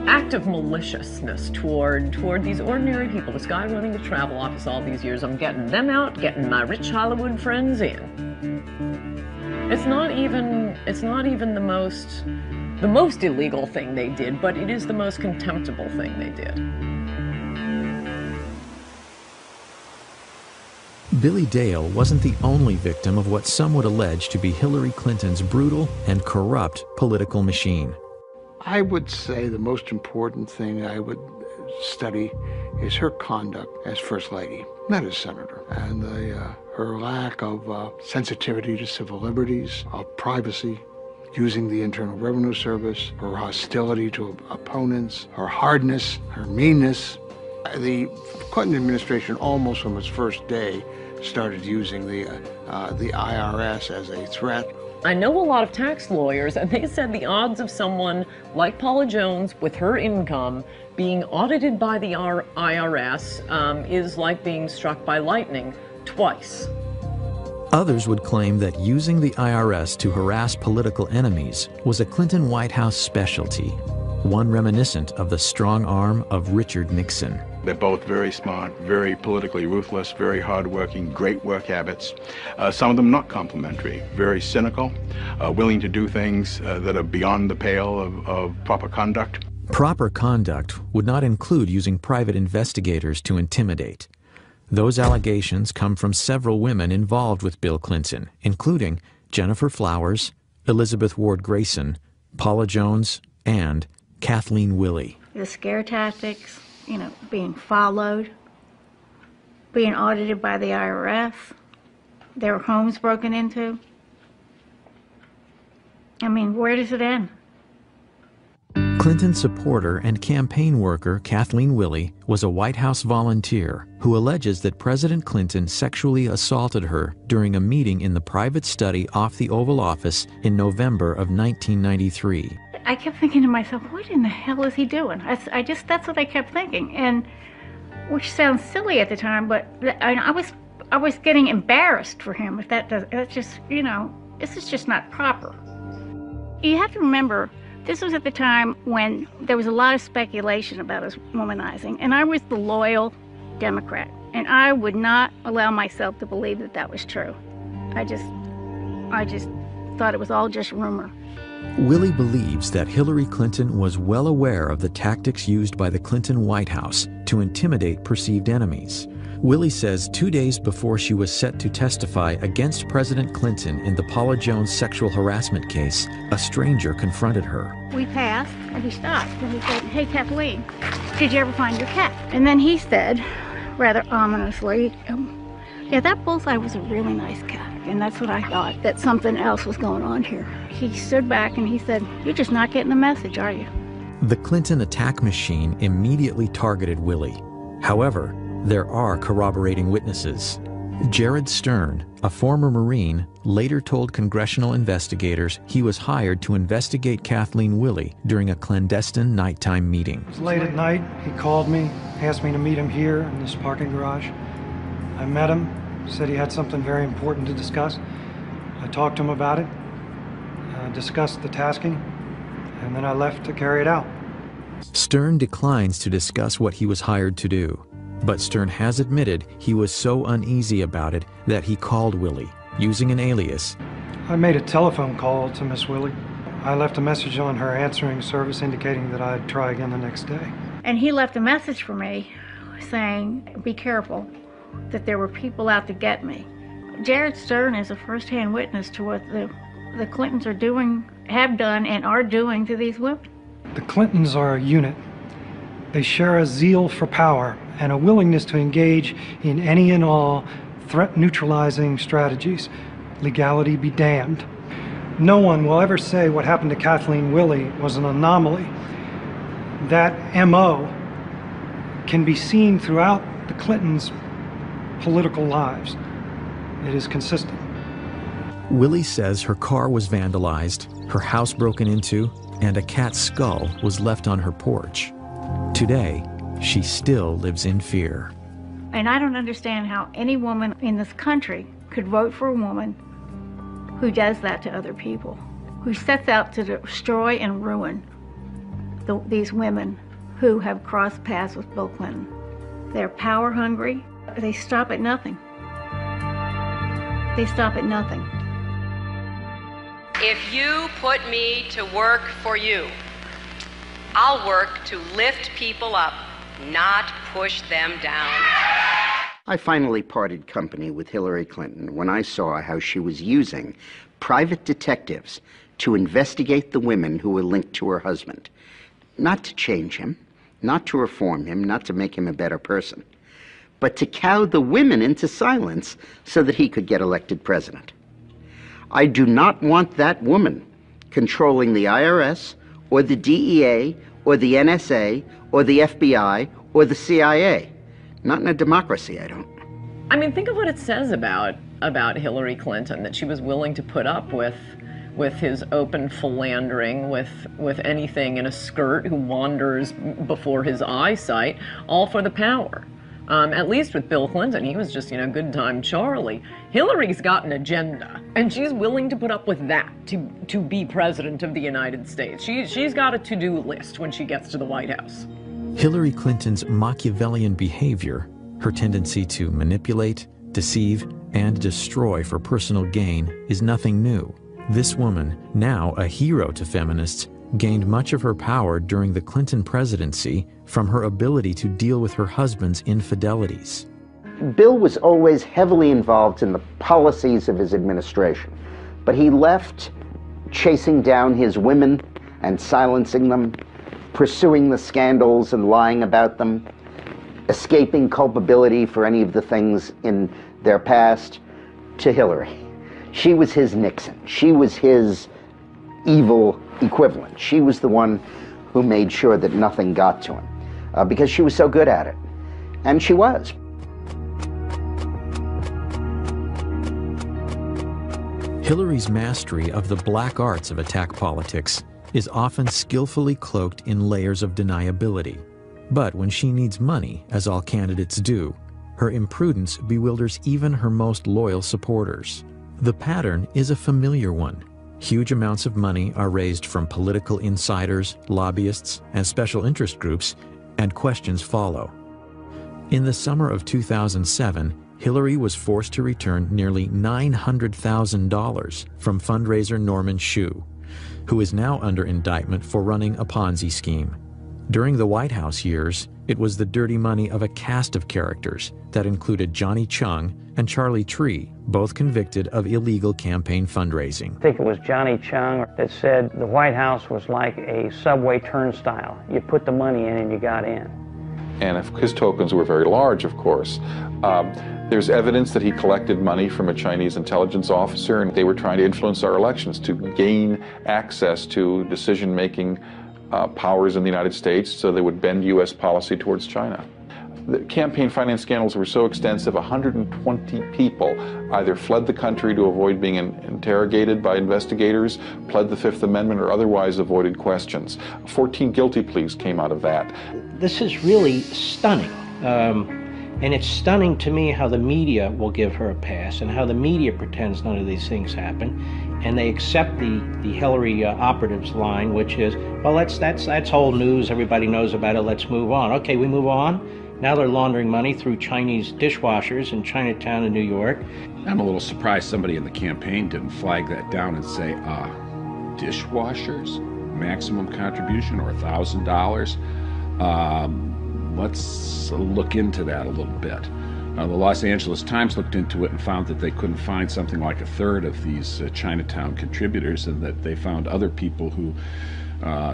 Speaker 21: act of maliciousness toward these ordinary people. This guy running the travel office all these years, I'm getting them out, getting my rich Hollywood friends in. It's not even the most illegal thing they did, but it is the most contemptible thing they did.
Speaker 4: Billy Dale wasn't the only victim of what some would allege to be Hillary Clinton's brutal and corrupt political machine.
Speaker 17: I would say the most important thing I would study is her conduct as First Lady, not as Senator, and her lack of sensitivity to civil liberties, of privacy, using the Internal Revenue Service, her hostility to opponents, her hardness, her meanness. The Clinton administration, almost from its first day, started using the IRS as a threat.
Speaker 21: I know a lot of tax lawyers, and they said the odds of someone like Paula Jones with her income being audited by the IRS is like being struck by lightning twice.
Speaker 4: Others would claim that using the IRS to harass political enemies was a Clinton White House specialty, one reminiscent of the strong arm of Richard Nixon.
Speaker 28: They're both very smart, very politically ruthless, very hardworking, great work habits. Some of them not complimentary, very cynical, willing to do things that are beyond the pale of proper conduct.
Speaker 4: Proper conduct would not include using private investigators to intimidate. Those allegations come from several women involved with Bill Clinton, including Jennifer Flowers, Elizabeth Ward Grayson, Paula Jones, and Kathleen Willey.
Speaker 18: The scare tactics, being followed, being audited by the IRS, their homes broken into. I mean, where does it end?
Speaker 4: Clinton supporter and campaign worker Kathleen Willey was a White House volunteer who alleges that President Clinton sexually assaulted her during a meeting in the private study off the Oval Office in November of 1993.
Speaker 18: I kept thinking to myself, what in the hell is he doing? That's what I kept thinking, and which sounds silly at the time, but I was getting embarrassed for him. If that's just, this is just not proper. You have to remember, this was at the time when there was a lot of speculation about his womanizing, and I was the loyal Democrat, and I would not allow myself to believe that that was true. I just thought it was all just rumor.
Speaker 4: Willey believes that Hillary Clinton was well aware of the tactics used by the Clinton White House to intimidate perceived enemies. Willey says 2 days before she was set to testify against President Clinton in the Paula Jones sexual harassment case, a stranger confronted her.
Speaker 18: We passed, and he stopped, and he said, "Hey, Kathleen, did you ever find your cat?" And then he said, rather ominously, "Yeah, that bullseye was a really nice cat." And that's what I thought, that something else was going on here. He stood back and he said, "You're just not getting the message, are you?"
Speaker 4: The Clinton attack machine immediately targeted Willey. However, there are corroborating witnesses. Jared Stern, a former Marine, later told congressional investigators he was hired to investigate Kathleen Willey during a clandestine nighttime meeting.
Speaker 19: It was late at night. He called me, asked me to meet him here in this parking garage. I met him, said he had something very important to discuss. I talked to him about it, discussed the tasking, and then I left to carry it out.
Speaker 4: Stern declines to discuss what he was hired to do, but Stern has admitted he was so uneasy about it that he called Willie, using an alias.
Speaker 19: I made a telephone call to Miss Willie. I left a message on her answering service indicating that I'd try again the next day.
Speaker 18: And he left a message for me saying, be careful, that there were people out to get me. Jared Stern is a first-hand witness to what the Clintons are doing, have done, and are doing to these women.
Speaker 19: The Clintons are a unit. They share a zeal for power and a willingness to engage in any and all threat-neutralizing strategies. Legality be damned. No one will ever say what happened to Kathleen Willey was an anomaly. That MO can be seen throughout the Clintons' political lives. It is consistent.
Speaker 4: Willie says her car was vandalized, her house broken into, and a cat's skull was left on her porch. Today, she still lives in fear.
Speaker 18: And I don't understand how any woman in this country could vote for a woman who does that to other people, who sets out to destroy and ruin these women who have crossed paths with Bill Clinton. They're power hungry. They stop at nothing. They stop at nothing.
Speaker 2: If you put me to work for you, I'll work to lift people up, not push them down.
Speaker 29: I finally parted company with Hillary Clinton when I saw how she was using private detectives to investigate the women who were linked to her husband. Not to change him, not to reform him, not to make him a better person, but to cow the women into silence so that he could get elected president. I do not want that woman controlling the IRS or the DEA or the NSA or the FBI or the CIA. Not in a democracy, I don't.
Speaker 21: I mean, think of what it says about Hillary Clinton, that she was willing to put up with his open philandering, with anything in a skirt who wanders before his eyesight, all for the power. At least with Bill Clinton, he was just, good time Charlie. Hillary's got an agenda, and she's willing to put up with that to be president of the United States. She's got a to-do list when she gets to the White House.
Speaker 4: Hillary Clinton's Machiavellian behavior, her tendency to manipulate, deceive, and destroy for personal gain, is nothing new. This woman, now a hero to feminists, gained much of her power during the Clinton presidency from her ability to deal with her husband's infidelities.
Speaker 29: Bill was always heavily involved in the policies of his administration, but he left chasing down his women and silencing them, pursuing the scandals and lying about them, escaping culpability for any of the things in their past, to Hillary. She was his Nixon. She was his evil equivalent. She was the one who made sure that nothing got to him because she was so good at it. And she was.
Speaker 4: Hillary's mastery of the black arts of attack politics is often skillfully cloaked in layers of deniability. But when she needs money, as all candidates do, her imprudence bewilders even her most loyal supporters. The pattern is a familiar one. Huge amounts of money are raised from political insiders, lobbyists, and special interest groups, and questions follow. In the summer of 2007, Hillary was forced to return nearly $900,000 from fundraiser Norman Shue, who is now under indictment for running a Ponzi scheme. During the White House years, it was the dirty money of a cast of characters that included Johnny Chung and Charlie Tree, both convicted of illegal campaign fundraising.
Speaker 1: I think it was Johnny Chung that said the White House was like a subway turnstile. You put the money in and you got in.
Speaker 12: And if his tokens were very large, of course. There's evidence that he collected money from a Chinese intelligence officer, and they were trying to influence our elections to gain access to decision-making powers in the United States so they would bend U.S. policy towards China. The campaign finance scandals were so extensive, 120 people either fled the country to avoid being interrogated by investigators, pled the Fifth Amendment, or otherwise avoided questions. 14 guilty pleas came out of that.
Speaker 5: This is really stunning. And it's stunning to me how the media will give her a pass and how the media pretends none of these things happen. And they accept the Hillary operatives line, which is, well, that's old news. Everybody knows about it. Let's move on. Okay, we move on. Now they're laundering money through Chinese dishwashers in Chinatown in New York.
Speaker 14: I'm a little surprised somebody in the campaign didn't flag that down and say, dishwashers, maximum contribution, or $1,000. Let's look into that a little bit. The Los Angeles Times looked into it and found that they couldn't find something like a third of these Chinatown contributors, and that they found other people who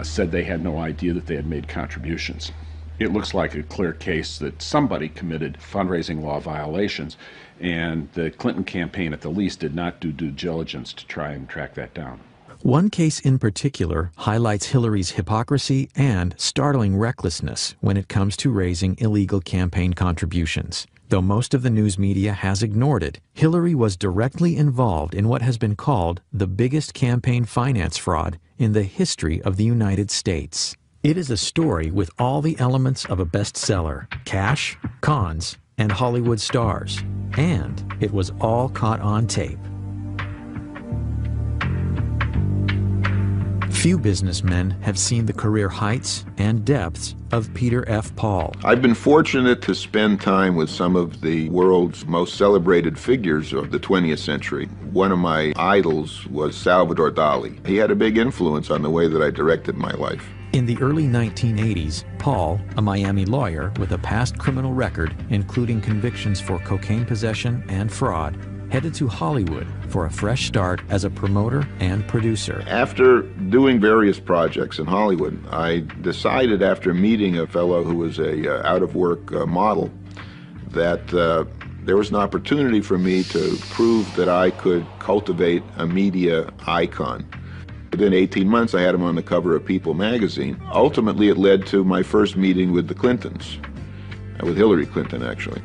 Speaker 14: said they had no idea that they had made contributions. It looks like a clear case that somebody committed fundraising law violations, and the Clinton campaign at the least did not do due diligence to try and track that down.
Speaker 4: One case in particular highlights Hillary's hypocrisy and startling recklessness when it comes to raising illegal campaign contributions. Though most of the news media has ignored it, Hillary was directly involved in what has been called the biggest campaign finance fraud in the history of the United States. It is a story with all the elements of a bestseller: cash, cons, and Hollywood stars. And it was all caught on tape. Few businessmen have seen the career heights and depths of Peter F. Paul.
Speaker 20: I've been fortunate to spend time with some of the world's most celebrated figures of the 20th century. One of my idols was Salvador Dali. He had a big influence on the way that I directed my life.
Speaker 4: In the early 1980s, Paul, a Miami lawyer with a past criminal record, including convictions for cocaine possession and fraud, headed to Hollywood for a fresh start as a promoter and producer.
Speaker 20: After doing various projects in Hollywood, I decided, after meeting a fellow who was a out-of-work model, that there was an opportunity for me to prove that I could cultivate a media icon. Within 18 months, I had him on the cover of People magazine. Ultimately, it led to my first meeting with the Clintons, with Hillary Clinton, actually.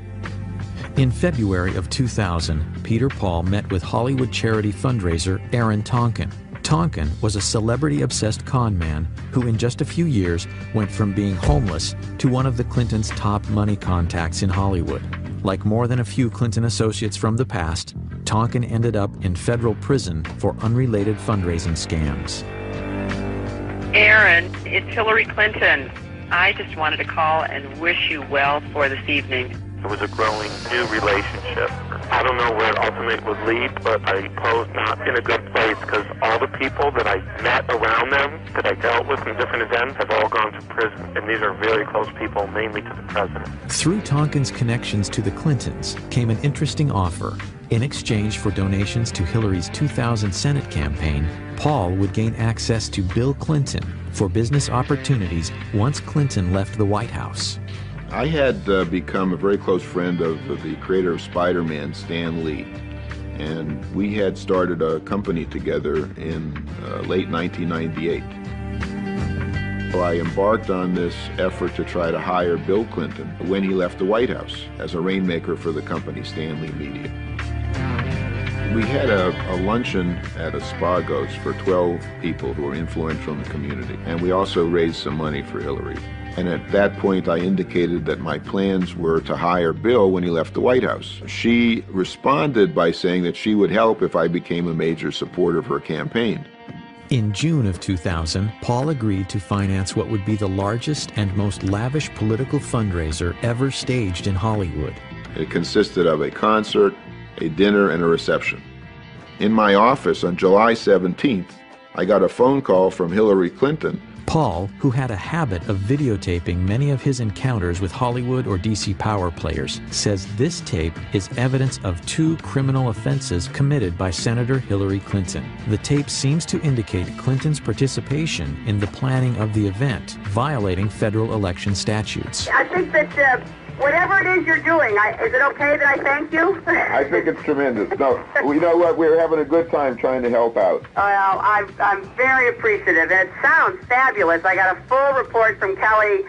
Speaker 4: In February of 2000, Peter Paul met with Hollywood charity fundraiser Aaron Tonkin. Tonkin was a celebrity-obsessed con man who in just a few years went from being homeless to one of the Clintons' top money contacts in Hollywood. Like more than a few Clinton associates from the past, Tonkin ended up in federal prison for unrelated fundraising scams.
Speaker 22: Aaron, it's Hillary Clinton. I just wanted to call and wish you well for this evening.
Speaker 23: It was a growing new relationship. I don't know where it ultimately would lead, but I suppose not in a good place, because all the people that I met around them, that I dealt with in different events, have all gone to prison. And these are very close people, mainly to the president.
Speaker 4: Through Tonkin's connections to the Clintons came an interesting offer. In exchange for donations to Hillary's 2000 Senate campaign, Paul would gain access to Bill Clinton for business opportunities once Clinton left the White House.
Speaker 20: I had become a very close friend of the creator of Spider-Man, Stan Lee, and we had started a company together in late 1998. So I embarked on this effort to try to hire Bill Clinton when he left the White House as a rainmaker for the company Stan Lee Media. We had a luncheon at Espagos for 12 people who were influential in the community, and we also raised some money for Hillary. And at that point, I indicated that my plans were to hire Bill when he left the White House. She responded by saying that she would help if I became a major supporter of her campaign.
Speaker 4: In June of 2000, Paul agreed to finance what would be the largest and most lavish political fundraiser ever staged in Hollywood.
Speaker 20: It consisted of a concert, a dinner, and a reception. In my office on July 17th, I got a phone call from Hillary Clinton.
Speaker 4: Paul, who had a habit of videotaping many of his encounters with Hollywood or DC power players, says this tape is evidence of 2 criminal offenses committed by Senator Hillary Clinton. The tape seems to indicate Clinton's participation in the planning of the event, violating federal election statutes.
Speaker 2: I think that whatever it is you're doing, is it okay that I thank you?
Speaker 20: I think it's tremendous. No, you know what? We're having a good time trying to help out.
Speaker 2: Well, I'm very appreciative, and it sounds fabulous. I got a full report from Kelly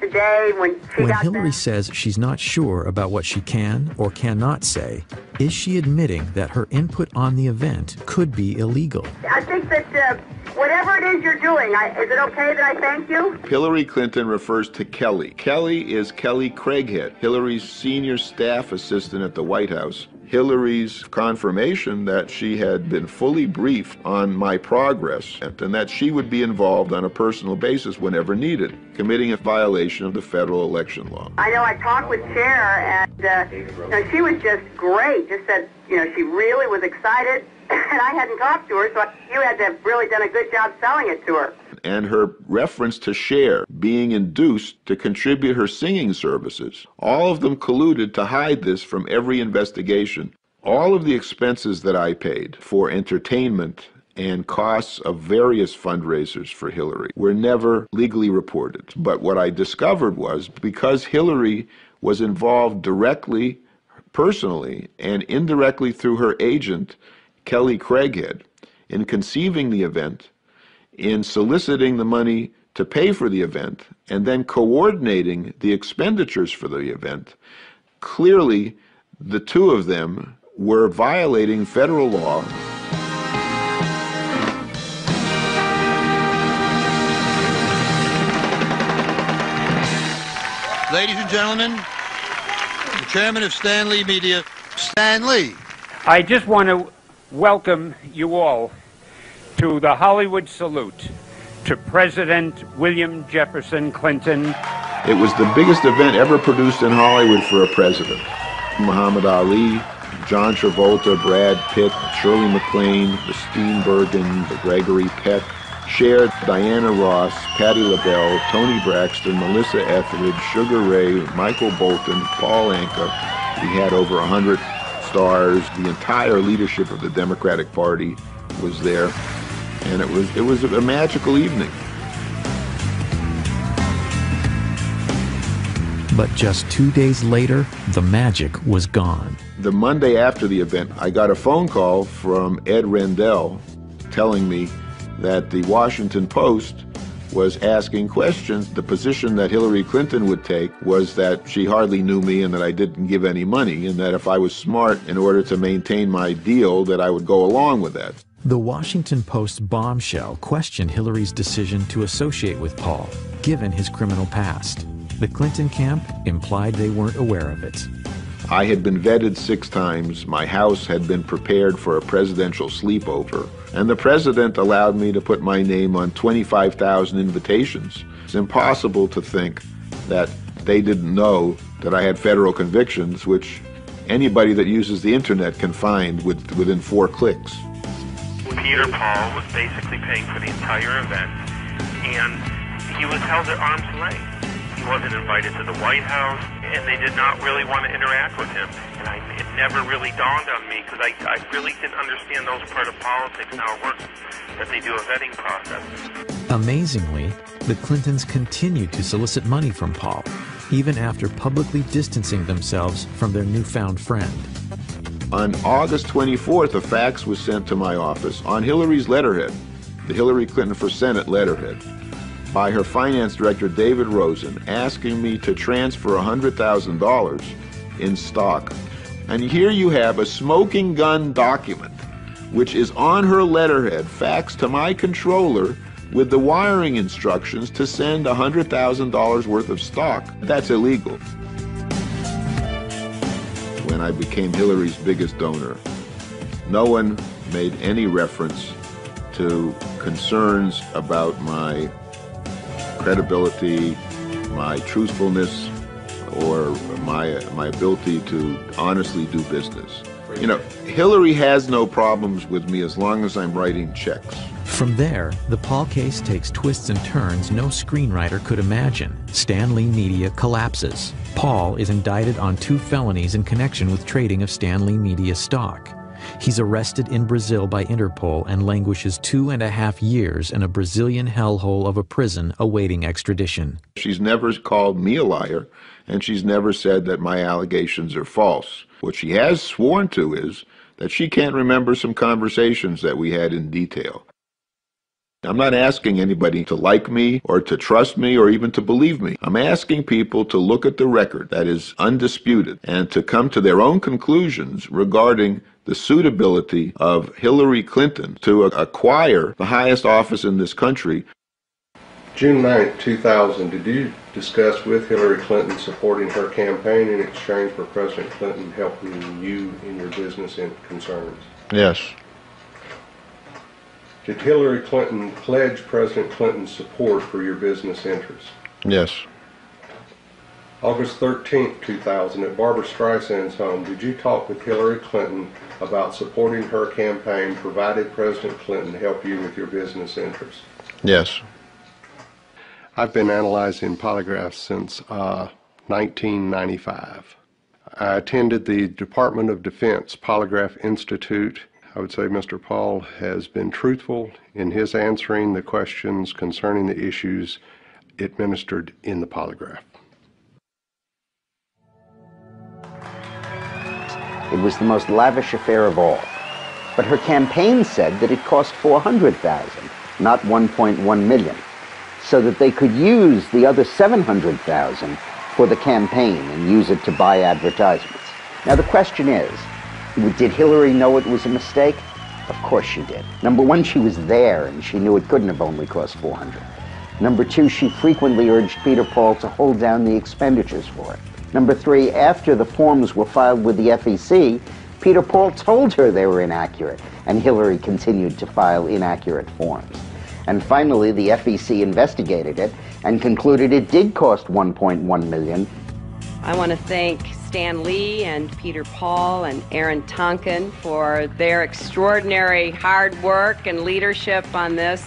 Speaker 2: today when
Speaker 4: Hillary says she's not sure about what she can or cannot say, is she admitting that her input on the event could be illegal?
Speaker 2: I think that
Speaker 22: Whatever it is you're doing, is it okay that I thank you?
Speaker 20: Hillary Clinton refers to Kelly. Kelly is Kelly Craighead, Hillary's senior staff assistant at the White House. Hillary's confirmation that she had been fully briefed on my progress and that she would be involved on a personal basis whenever needed, committing a violation of the federal election law.
Speaker 22: I know I talked with Cher, and she was just great. Just said, she really was excited, and I hadn't talked to her, so you had to have really done a good job selling it to her.
Speaker 20: And her reference to Cher being induced to contribute her singing services. All of them colluded to hide this from every investigation. All of the expenses that I paid for entertainment and costs of various fundraisers for Hillary were never legally reported. But what I discovered was, because Hillary was involved directly, personally, and indirectly through her agent, Kelly Craighead, in conceiving the event, in soliciting the money to pay for the event, and then coordinating the expenditures for the event, clearly the two of them were violating federal law.
Speaker 3: Ladies and gentlemen, the chairman of Stan Lee Media, Stan Lee.
Speaker 6: I just want to welcome you all to the Hollywood salute to President William Jefferson Clinton.
Speaker 20: It was the biggest event ever produced in Hollywood for a president. Muhammad Ali, John Travolta, Brad Pitt, Shirley MacLaine, the Steenburgen, the Gregory Peck, Cher, Diana Ross, Patti LaBelle, Toni Braxton, Melissa Etheridge, Sugar Ray, Michael Bolton, Paul Anka. We had over 100 stars. The entire leadership of the Democratic Party was there. And it was a magical evening.
Speaker 4: But just 2 days later, the magic was gone.
Speaker 20: The Monday after the event, I got a phone call from Ed Rendell telling me that the Washington Post was asking questions. The position that Hillary Clinton would take was that she hardly knew me and that I didn't give any money, and that if I was smart in order to maintain my deal, that I would go along with that.
Speaker 4: The Washington Post's bombshell questioned Hillary's decision to associate with Paul, given his criminal past. The Clinton camp implied they weren't aware of it.
Speaker 20: I had been vetted 6 times. My house had been prepared for a presidential sleepover. And the president allowed me to put my name on 25,000 invitations. It's impossible to think that they didn't know that I had federal convictions, which anybody that uses the internet can find within 4 clicks.
Speaker 23: Peter Paul was basically paying for the entire event, and he was held at arm's length. He wasn't invited to the White House, and they did not really want to interact with him. And it never really dawned on me, because I really didn't understand those part of politics and how it works, that they do a vetting process.
Speaker 4: Amazingly, the Clintons continued to solicit money from Paul, even after publicly distancing themselves from their newfound friend.
Speaker 20: On August 24th, a fax was sent to my office on Hillary's letterhead, the Hillary Clinton for Senate letterhead, by her finance director, David Rosen, asking me to transfer $100,000 in stock. And here you have a smoking gun document, which is on her letterhead, faxed to my controller with the wiring instructions to send $100,000 worth of stock. That's illegal. When I became Hillary's biggest donor, no one made any reference to concerns about my credibility, my truthfulness, or my ability to honestly do business. You know, Hillary has no problems with me as long as I'm writing checks.
Speaker 4: From there, the Paul case takes twists and turns no screenwriter could imagine. Stan Lee Media collapses. Paul is indicted on 2 felonies in connection with trading of Stan Lee Media stock. He's arrested in Brazil by Interpol and languishes 2.5 years in a Brazilian hellhole of a prison awaiting extradition.
Speaker 20: She's never called me a liar, and she's never said that my allegations are false. What she has sworn to is that she can't remember some conversations that we had in detail. I'm not asking anybody to like me or to trust me or even to believe me. I'm asking people to look at the record that is undisputed and to come to their own conclusions regarding the suitability of Hillary Clinton to acquire the highest office in this country.
Speaker 7: June 9, 2000, did you discuss with Hillary Clinton supporting her campaign in exchange for President Clinton helping you in your business concerns?
Speaker 20: Yes.
Speaker 7: Did Hillary Clinton pledge President Clinton's support for your business interests?
Speaker 20: Yes.
Speaker 7: August 13, 2000, at Barbara Streisand's home, did you talk with Hillary Clinton about supporting her campaign provided President Clinton help you with your business interests?
Speaker 20: Yes.
Speaker 7: I've been analyzing polygraphs since 1995. I attended the Department of Defense Polygraph Institute. I would say Mr. Paul has been truthful in his answering the questions concerning the issues administered in the polygraph.
Speaker 8: It was the most lavish affair of all. But her campaign said that it cost $400,000, not $1.1 million, so that they could use the other $700,000 for the campaign and use it to buy advertisements. Now the question is, did Hillary know it was a mistake? Of course she did. Number one, she was there and she knew it couldn't have only cost $400,000. Number two, she frequently urged Peter Paul to hold down the expenditures for it. Number three, after the forms were filed with the FEC, Peter Paul told her they were inaccurate, and Hillary continued to file inaccurate forms. And finally, the FEC investigated it and concluded it did cost $1.1 million.
Speaker 2: I want to thank Stan Lee and Peter Paul and Aaron Tonkin for their extraordinary hard work and leadership on this.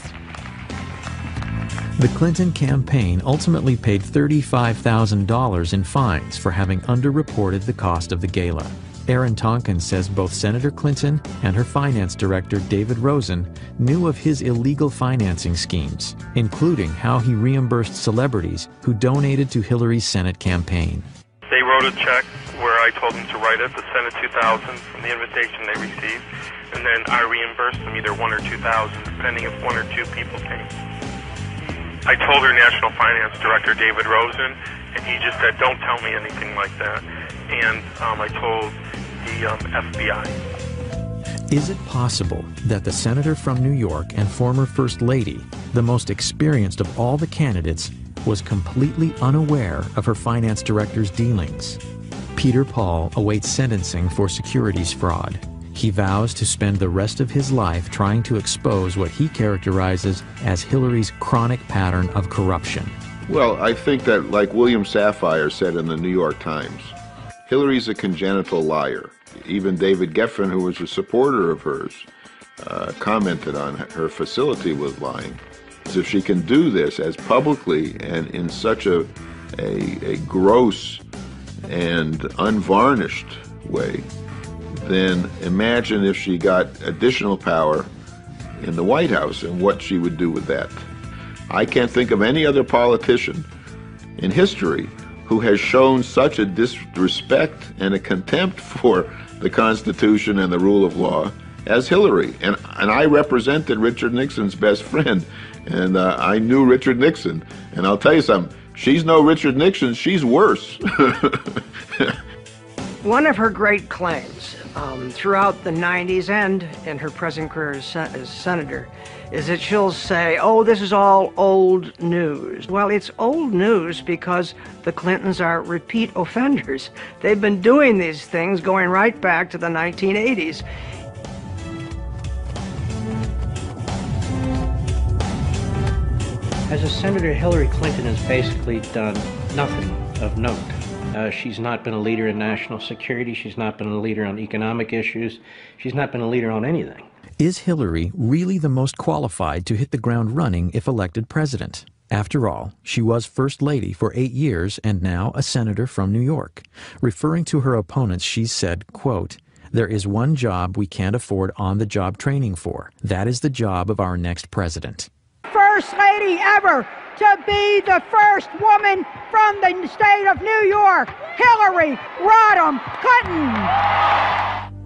Speaker 4: The Clinton campaign ultimately paid $35,000 in fines for having underreported the cost of the gala. Aaron Tonkin says both Senator Clinton and her finance director, David Rosen, knew of his illegal financing schemes, including how he reimbursed celebrities who donated to Hillary's Senate campaign.
Speaker 23: They wrote a check where I told them to write it, the Senate 2000 from the invitation they received, and then I reimbursed them either $1,000 or $2,000, depending if one or two people came. I told her National Finance Director, David Rosen, and he just said, don't tell me anything like that. And I told the FBI.
Speaker 4: Is it possible that the senator from New York and former First Lady, the most experienced of all the candidates, was completely unaware of her finance director's dealings? Peter Paul awaits sentencing for securities fraud. He vows to spend the rest of his life trying to expose what he characterizes as Hillary's chronic pattern of corruption.
Speaker 20: Well, I think that, like William Safire said in the New York Times, Hillary's a congenital liar. Even David Geffen, who was a supporter of hers, commented on her facility with lying. So if she can do this as publicly and in such a gross and unvarnished way, then imagine if she got additional power in the White House and what she would do with that. I can't think of any other politician in history who has shown such a disrespect and a contempt for the Constitution and the rule of law as Hillary. And I represented Richard Nixon's best friend, and I knew Richard Nixon. And I'll tell you something, she's no Richard Nixon, she's worse.
Speaker 9: One of her great claims throughout the 90s and in her present career as senator is that she'll say, oh, this is all old news. Well, it's old news because the Clintons are repeat offenders. They've been doing these things going right back to the 1980s.
Speaker 5: As a senator, Hillary Clinton has basically done nothing of note. She's not been a leader in national security. She's not been a leader on economic issues. She's not been a leader on anything.
Speaker 4: Is Hillary really the most qualified to hit the ground running if elected president? After all, she was First Lady for 8 years and now a senator from New York. Referring to her opponents, she said, quote, "There is one job we can't afford on-the-job training for. That is the job of our next president."
Speaker 10: First Lady ever to be the first woman from the state of New York, Hillary Rodham Clinton.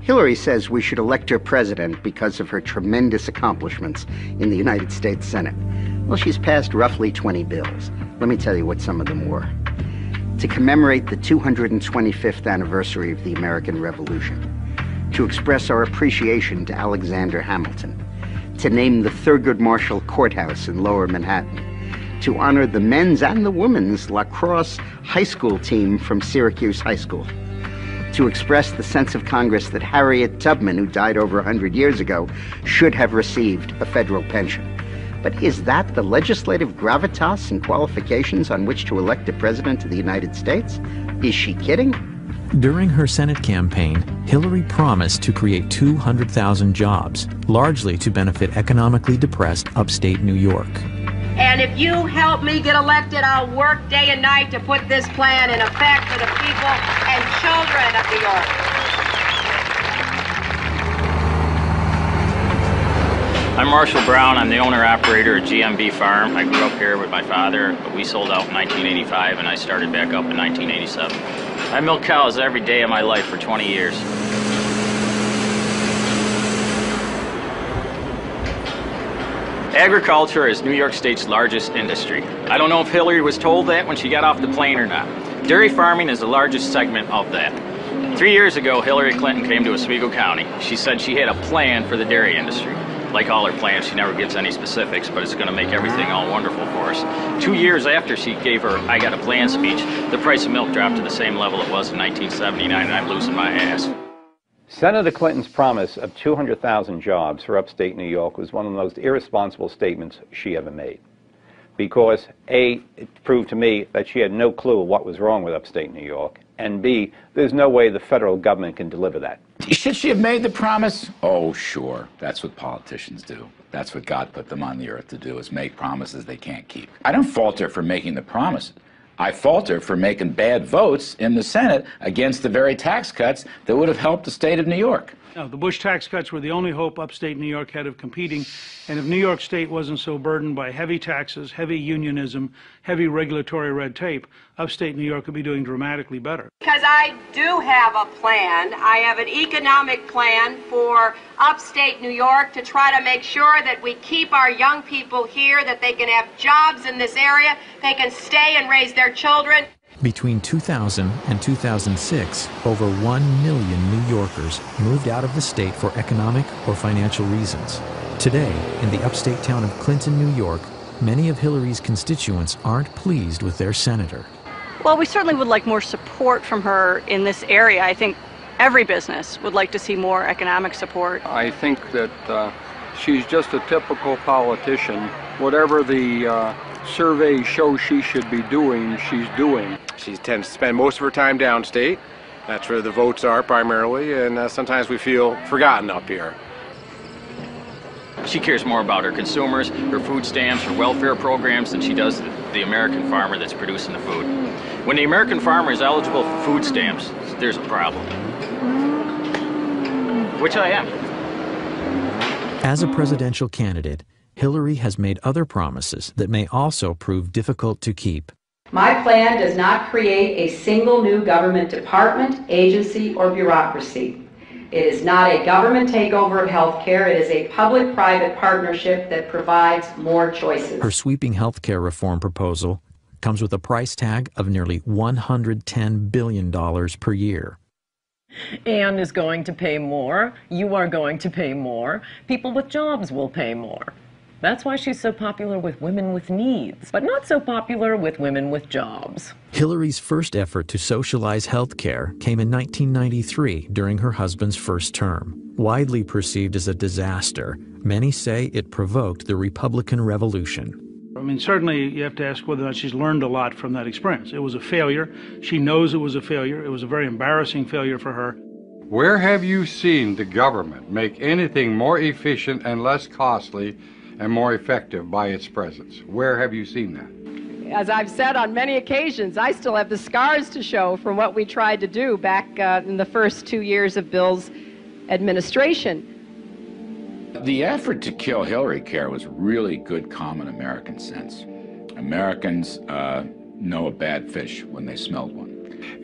Speaker 29: Hillary says we should elect her president because of her tremendous accomplishments in the United States Senate. Well, she's passed roughly 20 bills. Let me tell you what some of them were. To commemorate the 225th anniversary of the American Revolution. To express our appreciation to Alexander Hamilton. To name the Thurgood Marshall Courthouse in Lower Manhattan. To honor the men's and the women's lacrosse high school team from Syracuse High School. To express the sense of Congress that Harriet Tubman, who died over 100 years ago, should have received a federal pension. But is that the legislative gravitas and qualifications on which to elect a president of the United States? Is she kidding?
Speaker 4: During her Senate campaign, Hillary promised to create 200,000 jobs, largely to benefit economically depressed upstate New York.
Speaker 2: And if you help me get elected, I'll work day and night to put this plan in effect for the people and children of New York.
Speaker 11: I'm Marshall Brown. I'm the owner-operator of GMB Farm. I grew up here with my father, but we sold out in 1985, and I started back up in 1987. I milk cows every day of my life for 20 years. Agriculture is New York State's largest industry. I don't know if Hillary was told that when she got off the plane or not. Dairy farming is the largest segment of that. 3 years ago, Hillary Clinton came to Oswego County. She said she had a plan for the dairy industry. Like all her plans, she never gives any specifics, but it's going to make everything all wonderful for us. 2 years after she gave her I Got a Plan speech, the price of milk dropped to the same level it was in 1979, and I'm losing my ass.
Speaker 13: Senator Clinton's promise of 200,000 jobs for upstate New York was one of the most irresponsible statements she ever made. Because A, it proved to me that she had no clue what was wrong with upstate New York, and B, there's no way the federal government can deliver that.
Speaker 15: Should she have made the promise? Oh, sure. That's what politicians do. That's what God put them on the earth to do, is make promises they can't keep. I don't fault her for making the promises. I fault her for making bad votes in the Senate against the very tax cuts that would have helped the state of New York.
Speaker 16: No, the Bush tax cuts were the only hope upstate New York had of competing, and if New York State wasn't so burdened by heavy taxes, heavy unionism, heavy regulatory red tape, upstate New York would be doing dramatically better.
Speaker 2: Because I do have a plan. I have an economic plan for upstate New York to try to make sure that we keep our young people here, that they can have jobs in this area, they can stay and raise their children.
Speaker 4: Between 2000 and 2006, over 1 million New Yorkers moved out of the state for economic or financial reasons. Today, in the upstate town of Clinton, New York, many of Hillary's constituents aren't pleased with their senator.
Speaker 17: Well, we certainly would like more support from her in this area. I think every business would like to see more economic support.
Speaker 24: I think that she's just a typical politician. Whatever the surveys show she should be doing, she's doing.
Speaker 25: She tends to spend most of her time downstate. That's where the votes are primarily, and sometimes we feel forgotten up here.
Speaker 11: She cares more about her consumers, her food stamps, her welfare programs than she does the American farmer that's producing the food. When the American farmer is eligible for food stamps, there's a problem. Which I am.
Speaker 4: As a presidential candidate, Hillary has made other promises that may also prove difficult to keep.
Speaker 26: My plan does not create a single new government department, agency, or bureaucracy. It is not a government takeover of health care. It is a public-private partnership that provides more choices.
Speaker 4: Her sweeping health care reform proposal comes with a price tag of nearly $110 billion per year.
Speaker 21: Anne is going to pay more. You are going to pay more. People with jobs will pay more. That's why she's so popular with women with needs, but not so popular with women with jobs.
Speaker 4: Hillary's first effort to socialize health care came in 1993 during her husband's first term. Widely perceived as a disaster, many say it provoked the Republican Revolution.
Speaker 16: I mean, certainly you have to ask whether or not she's learned a lot from that experience. It was a failure. She knows it was a failure. It was a very embarrassing failure for her.
Speaker 28: Where have you seen the government make anything more efficient and less costly and more effective by its presence? Where have you seen that?
Speaker 27: As I've said on many occasions, I still have the scars to show from what we tried to do back in the first 2 years of Bill's administration.
Speaker 15: The effort to kill Hillary Care was really good common American sense. Americans know a bad fish when they smelled one.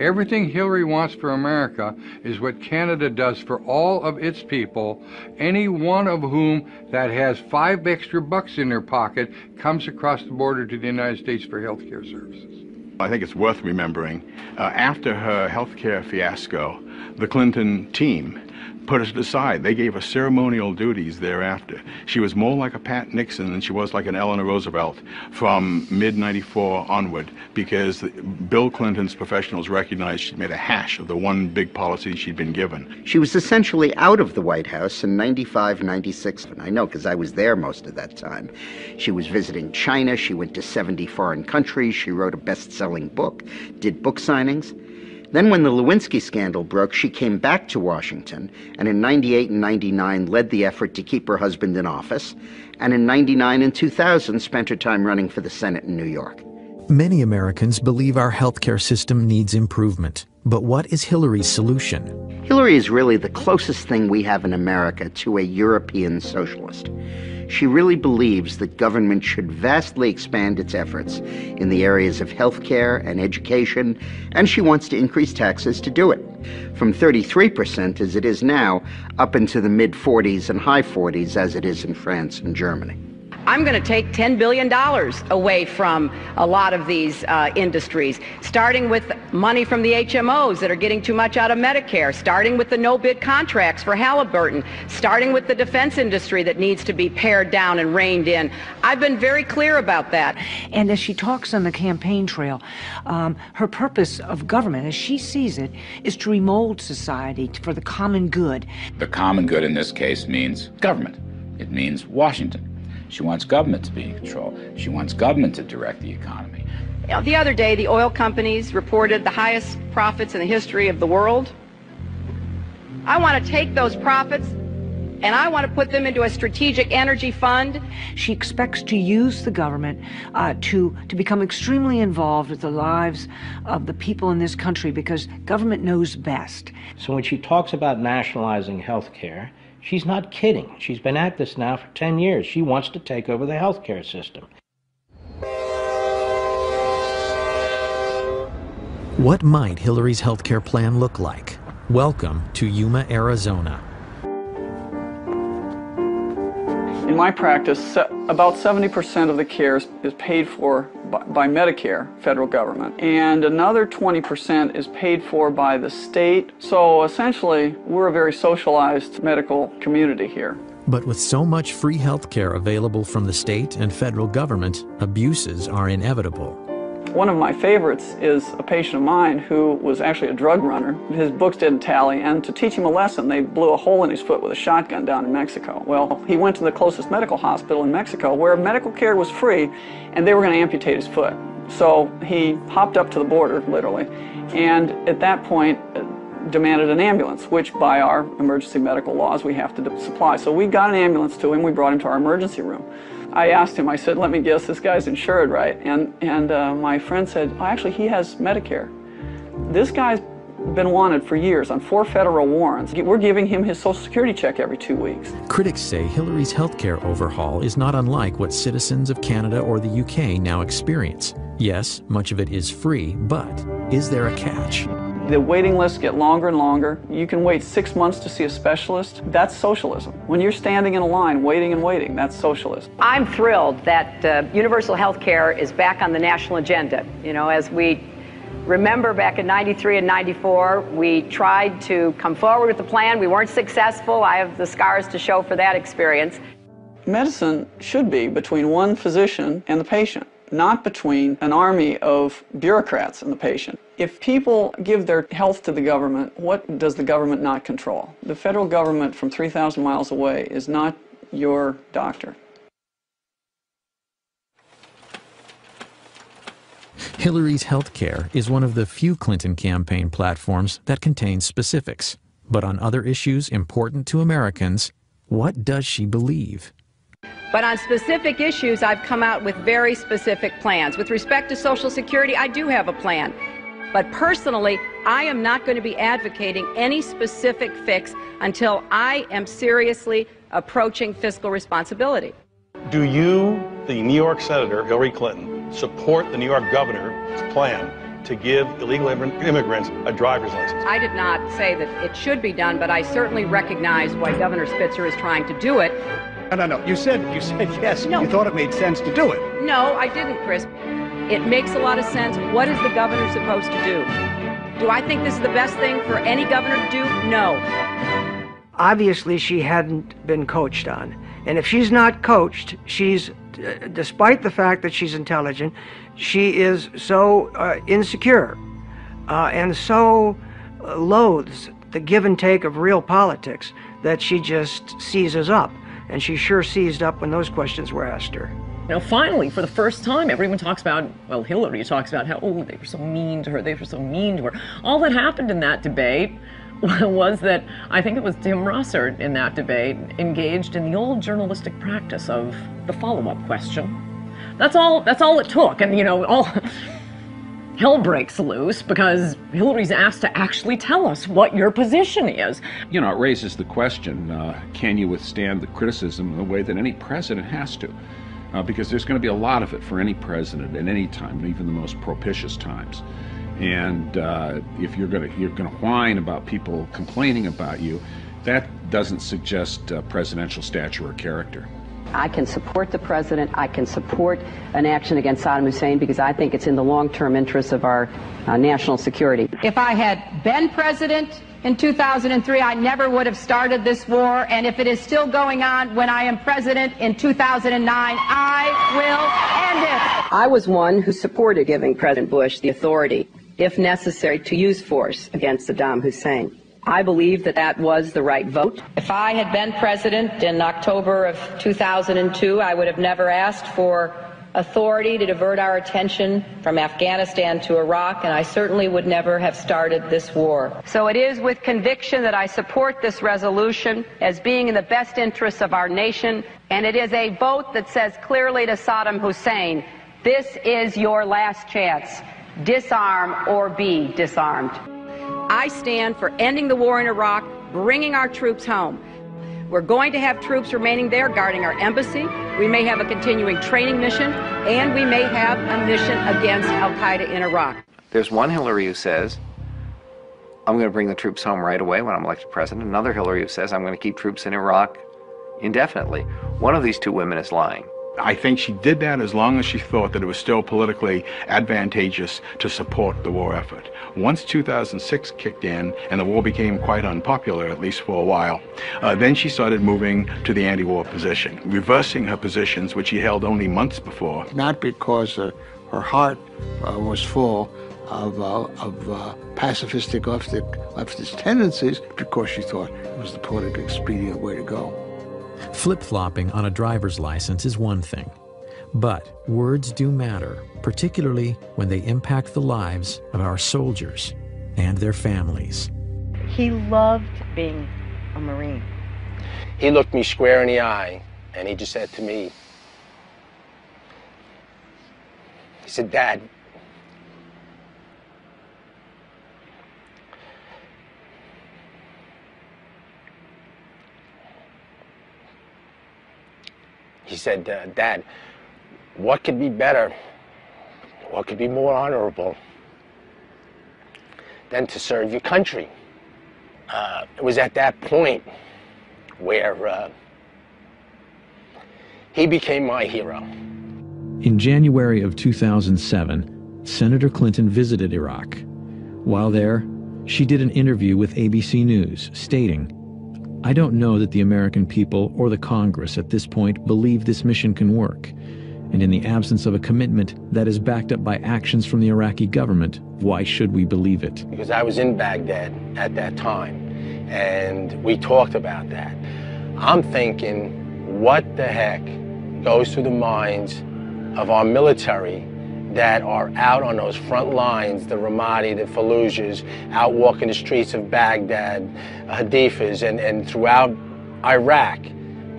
Speaker 24: Everything Hillary wants for America is what Canada does for all of its people, any one of whom that has $5 extra in their pocket comes across the border to the United States for health care services.
Speaker 28: I think it's worth remembering, after her health care fiasco, the Clinton team put us aside. They gave her ceremonial duties thereafter. She was more like a Pat Nixon than she was like an Eleanor Roosevelt from mid-94 onward, because Bill Clinton's professionals recognized she'd made a hash of the one big policy she'd been given.
Speaker 29: She was essentially out of the White House in 95, 96. And I know because I was there most of that time. She was visiting China. She went to 70 foreign countries. She wrote a best-selling book, did book signings. Then when the Lewinsky scandal broke, she came back to Washington, and in 98 and 99 led the effort to keep her husband in office, and in 99 and 2000 spent her time running for the Senate in New York.
Speaker 4: Many Americans believe our healthcare system needs improvement. But what is Hillary's solution?
Speaker 29: Hillary is really the closest thing we have in America to a European socialist. She really believes that government should vastly expand its efforts in the areas of healthcare and education, and she wants to increase taxes to do it, from 33% as it is now, up into the mid-40s and high 40s as it is in France and Germany.
Speaker 2: I'm going to take $10 billion away from a lot of these industries, starting with money from the HMOs that are getting too much out of Medicare, starting with the no-bid contracts for Halliburton, starting with the defense industry that needs to be pared down and reined in. I've been very clear about that.
Speaker 1: And as she talks on the campaign trail, her purpose of government, as she sees it, is to remold society for the common good.
Speaker 15: The common good in this case means government. It means Washington. She wants government to be in control. She wants government to direct the economy.
Speaker 2: The other day, the oil companies reported the highest profits in the history of the world. I want to take those profits and I want to put them into a strategic energy fund.
Speaker 1: She expects to use the government to become extremely involved with the lives of the people in this country, because government knows best.
Speaker 5: So when she talks about nationalizing health care, she's not kidding. She's been at this now for 10 years. She wants to take over the healthcare system.
Speaker 4: What might Hillary's healthcare plan look like? Welcome to Yuma, Arizona.
Speaker 24: In my practice, about 70% of the care is paid for by Medicare, federal government, and another 20% is paid for by the state. So essentially, we're a very socialized medical community here.
Speaker 4: But with so much free health care available from the state and federal government, abuses are inevitable.
Speaker 24: One of my favorites is a patient of mine who was actually a drug runner. His books didn't tally, and to teach him a lesson, they blew a hole in his foot with a shotgun down in Mexico. Well, he went to the closest medical hospital in Mexico where medical care was free, and they were going to amputate his foot. So he hopped up to the border, literally, and at that point demanded an ambulance, which by our emergency medical laws we have to supply. So we got an ambulance to him, we brought him to our emergency room. I asked him, I said, let me guess, this guy's insured, right? And my friend said, oh, actually, he has Medicare. This guy's been wanted for years on 4 federal warrants. We're giving him his Social Security check every 2 weeks.
Speaker 4: Critics say Hillary's healthcare overhaul is not unlike what citizens of Canada or the UK now experience. Yes, much of it is free, but is there a catch?
Speaker 24: The waiting lists get longer and longer. You can wait 6 months to see a specialist. That's socialism. When you're standing in a line, waiting and waiting, that's socialism.
Speaker 2: I'm thrilled that universal health care is back on the national agenda. You know, as we remember back in 93 and 94, we tried to come forward with the plan. We weren't successful. I have the scars to show for that experience.
Speaker 24: Medicine should be between one physician and the patient, not between an army of bureaucrats and the patient. If people give their health to the government, what does the government not control? The federal government from 3,000 miles away is not your doctor.
Speaker 4: Hillary's health care is one of the few Clinton campaign platforms that contains specifics. But on other issues important to Americans, what does she believe?
Speaker 2: But on specific issues, I've come out with very specific plans. With respect to Social Security, I do have a plan. But personally, I am not going to be advocating any specific fix until I am seriously approaching fiscal responsibility.
Speaker 3: Do you, the New York Senator Hillary Clinton, support the New York governor's plan to give illegal immigrants a driver's license.
Speaker 27: I did not say that it should be done, but I certainly recognize why Governor Spitzer is trying to do it.
Speaker 6: No. You said yes.
Speaker 27: No.
Speaker 6: You thought it made sense to do it.
Speaker 27: No, I didn't, Chris. It makes a lot of sense. What is the governor supposed to do? Do I think this is the best thing for any governor to do? No.
Speaker 9: Obviously, she hadn't been coached on. And if she's not coached, she's, despite the fact that she's intelligent, she is so insecure and so loathes the give and take of real politics that she just seizes up. And she sure seized up when those questions were asked her.
Speaker 21: Now, finally, for the first time, everyone talks about, well, Hillary talks about how, oh, they were so mean to her, they were so mean to her. All that happened in that debate was that, I think it was Tim Russert in that debate, engaged in the old journalistic practice of the follow-up question. That's all it took. And, you know, all hell breaks loose because Hillary's asked to actually tell us what your position is.
Speaker 7: You know, it raises the question, can you withstand the criticism in the way that any president has to? Because there's going to be a lot of it for any president at any time, even the most propitious times. And if you're going to whine about people complaining about you, that doesn't suggest presidential stature or character.
Speaker 26: I can support the president. I can support an action against Saddam Hussein because I think it's in the long-term interests of our national security.
Speaker 27: If I had been president in 2003, I never would have started this war. And if it is still going on when I am president in 2009, I will end it.
Speaker 26: I was one who supported giving President Bush the authority, if necessary, to use force against Saddam Hussein. I believe that that was the right vote. If I had been president in October of 2002, I would have never asked for authority to divert our attention from Afghanistan to Iraq, and I certainly would never have started this war. So it is with conviction that I support this resolution as being in the best interests of our nation, and it is a vote that says clearly to Saddam Hussein, this is your last chance. Disarm or be disarmed. I stand for ending the war in Iraq, bringing our troops home. We're going to have troops remaining there guarding our embassy. We may have a continuing training mission, and we may have a mission against al-Qaeda in Iraq.
Speaker 8: There's one Hillary who says, I'm going to bring the troops home right away when I'm elected president. Another Hillary who says, I'm going to keep troops in Iraq indefinitely. One of these two women is lying.
Speaker 28: I think she did that as long as she thought that it was still politically advantageous to support the war effort. Once 2006 kicked in and the war became quite unpopular, at least for a while, then she started moving to the anti-war position, reversing her positions which she held only months before.
Speaker 12: Not because her heart was full of pacifistic leftist tendencies, because she thought it was the politically expedient way to go.
Speaker 4: Flip-flopping on a driver's license is one thing, but words do matter, particularly when they impact the lives of our soldiers and their families.
Speaker 14: He loved being a Marine.
Speaker 18: He looked me square in the eye and he just said to me, he said, Dad, he said, Dad, what could be better, what could be more honorable than to serve your country? It was at that point where he became my hero.
Speaker 4: In January of 2007, Senator Clinton visited Iraq. While there, she did an interview with ABC News, stating, I don't know that the American people or the Congress at this point believe this mission can work. And in the absence of a commitment that is backed up by actions from the Iraqi government, why should we believe it?
Speaker 18: Because I was in Baghdad at that time, and we talked about that. I'm thinking, what the heck goes through the minds of our military that are out on those front lines, the Ramadi, the Fallujahs, out walking the streets of Baghdad, Hadifas, and throughout Iraq,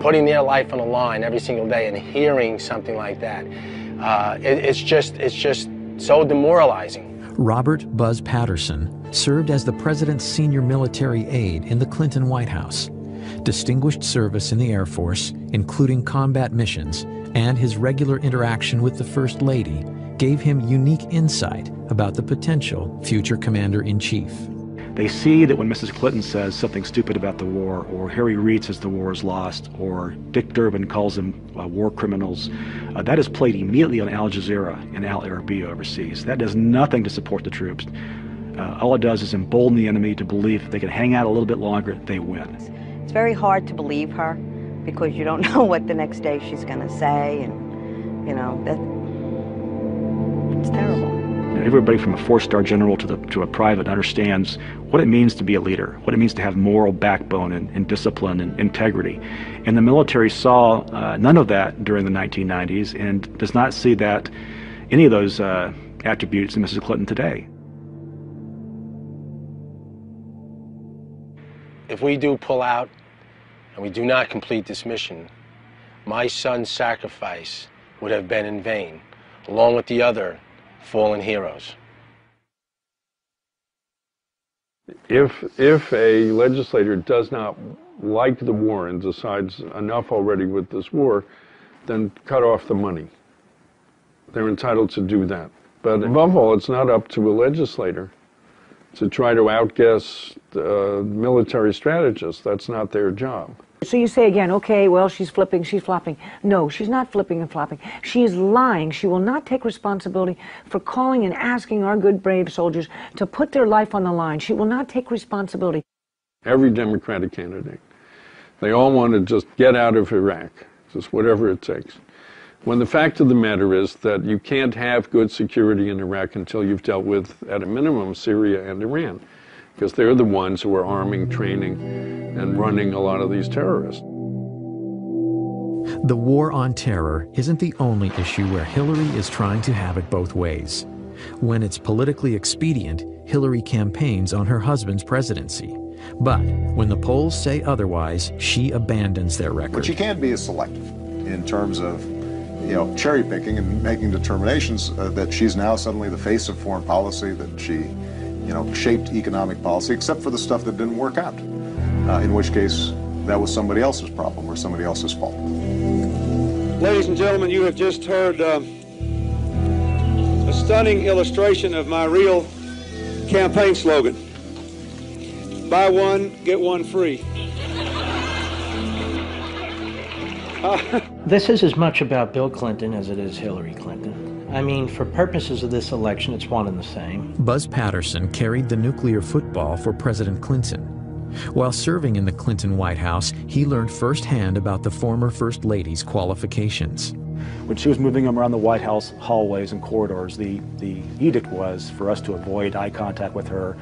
Speaker 18: putting their life on the line every single day and hearing something like that. It's just so demoralizing.
Speaker 4: Robert Buzz Patterson served as the president's senior military aide in the Clinton White House. Distinguished service in the Air Force, including combat missions, and his regular interaction with the First Lady gave him unique insight about the potential future commander-in-chief.
Speaker 10: They see that when Mrs. Clinton says something stupid about the war, or Harry Reid says the war is lost, or Dick Durbin calls them war criminals, that is played immediately on Al Jazeera and Al Arabiya overseas. That does nothing to support the troops. All it does is embolden the enemy to believe if they can hang out a little bit longer, they win.
Speaker 14: It's very hard to believe her because you don't know what the next day she's going to say, and, you know, it's terrible.
Speaker 10: Everybody from a four-star general to a private understands what it means to be a leader, what it means to have moral backbone and discipline and integrity. And the military saw none of that during the 1990s and does not see that any of those attributes in Mrs. Clinton today.
Speaker 18: If we do pull out and we do not complete this mission, my son's sacrifice would have been in vain, along with the other fallen heroes.
Speaker 28: If a legislator does not like the war and decides enough already with this war, then cut off the money. They're entitled to do that. But above all, it's not up to a legislator to try to outguess military strategists. That's not their job.
Speaker 1: So you say again, okay, well, she's flipping, she's flopping. No, she's not flipping and flopping. She is lying. She will not take responsibility for calling and asking our good, brave soldiers to put their life on the line. She will not take responsibility.
Speaker 28: Every Democratic candidate, they all want to just get out of Iraq, just whatever it takes. When the fact of the matter is that you can't have good security in Iraq until you've dealt with, at a minimum, Syria and Iran, because they're the ones who are arming, training, and running a lot of these terrorists.
Speaker 4: The war on terror isn't the only issue where Hillary is trying to have it both ways. When it's politically expedient, Hillary campaigns on her husband's presidency. But when the polls say otherwise, she abandons their record.
Speaker 11: What she can be is selective in terms of, cherry picking and making determinations that she's now suddenly the face of foreign policy, that she, shaped economic policy, except for the stuff that didn't work out, in which case that was somebody else's problem or somebody else's fault.
Speaker 13: Ladies and gentlemen, you have just heard a stunning illustration of my real campaign slogan. Buy one, get one free.
Speaker 5: This is as much about Bill Clinton as it is Hillary Clinton. I mean, for purposes of this election, it's one and the same.
Speaker 4: Buzz Patterson carried the nuclear football for President Clinton. While serving in the Clinton White House, he learned firsthand about the former First Lady's qualifications.
Speaker 10: When she was moving them around the White House hallways and corridors, the edict was for us to avoid eye contact with her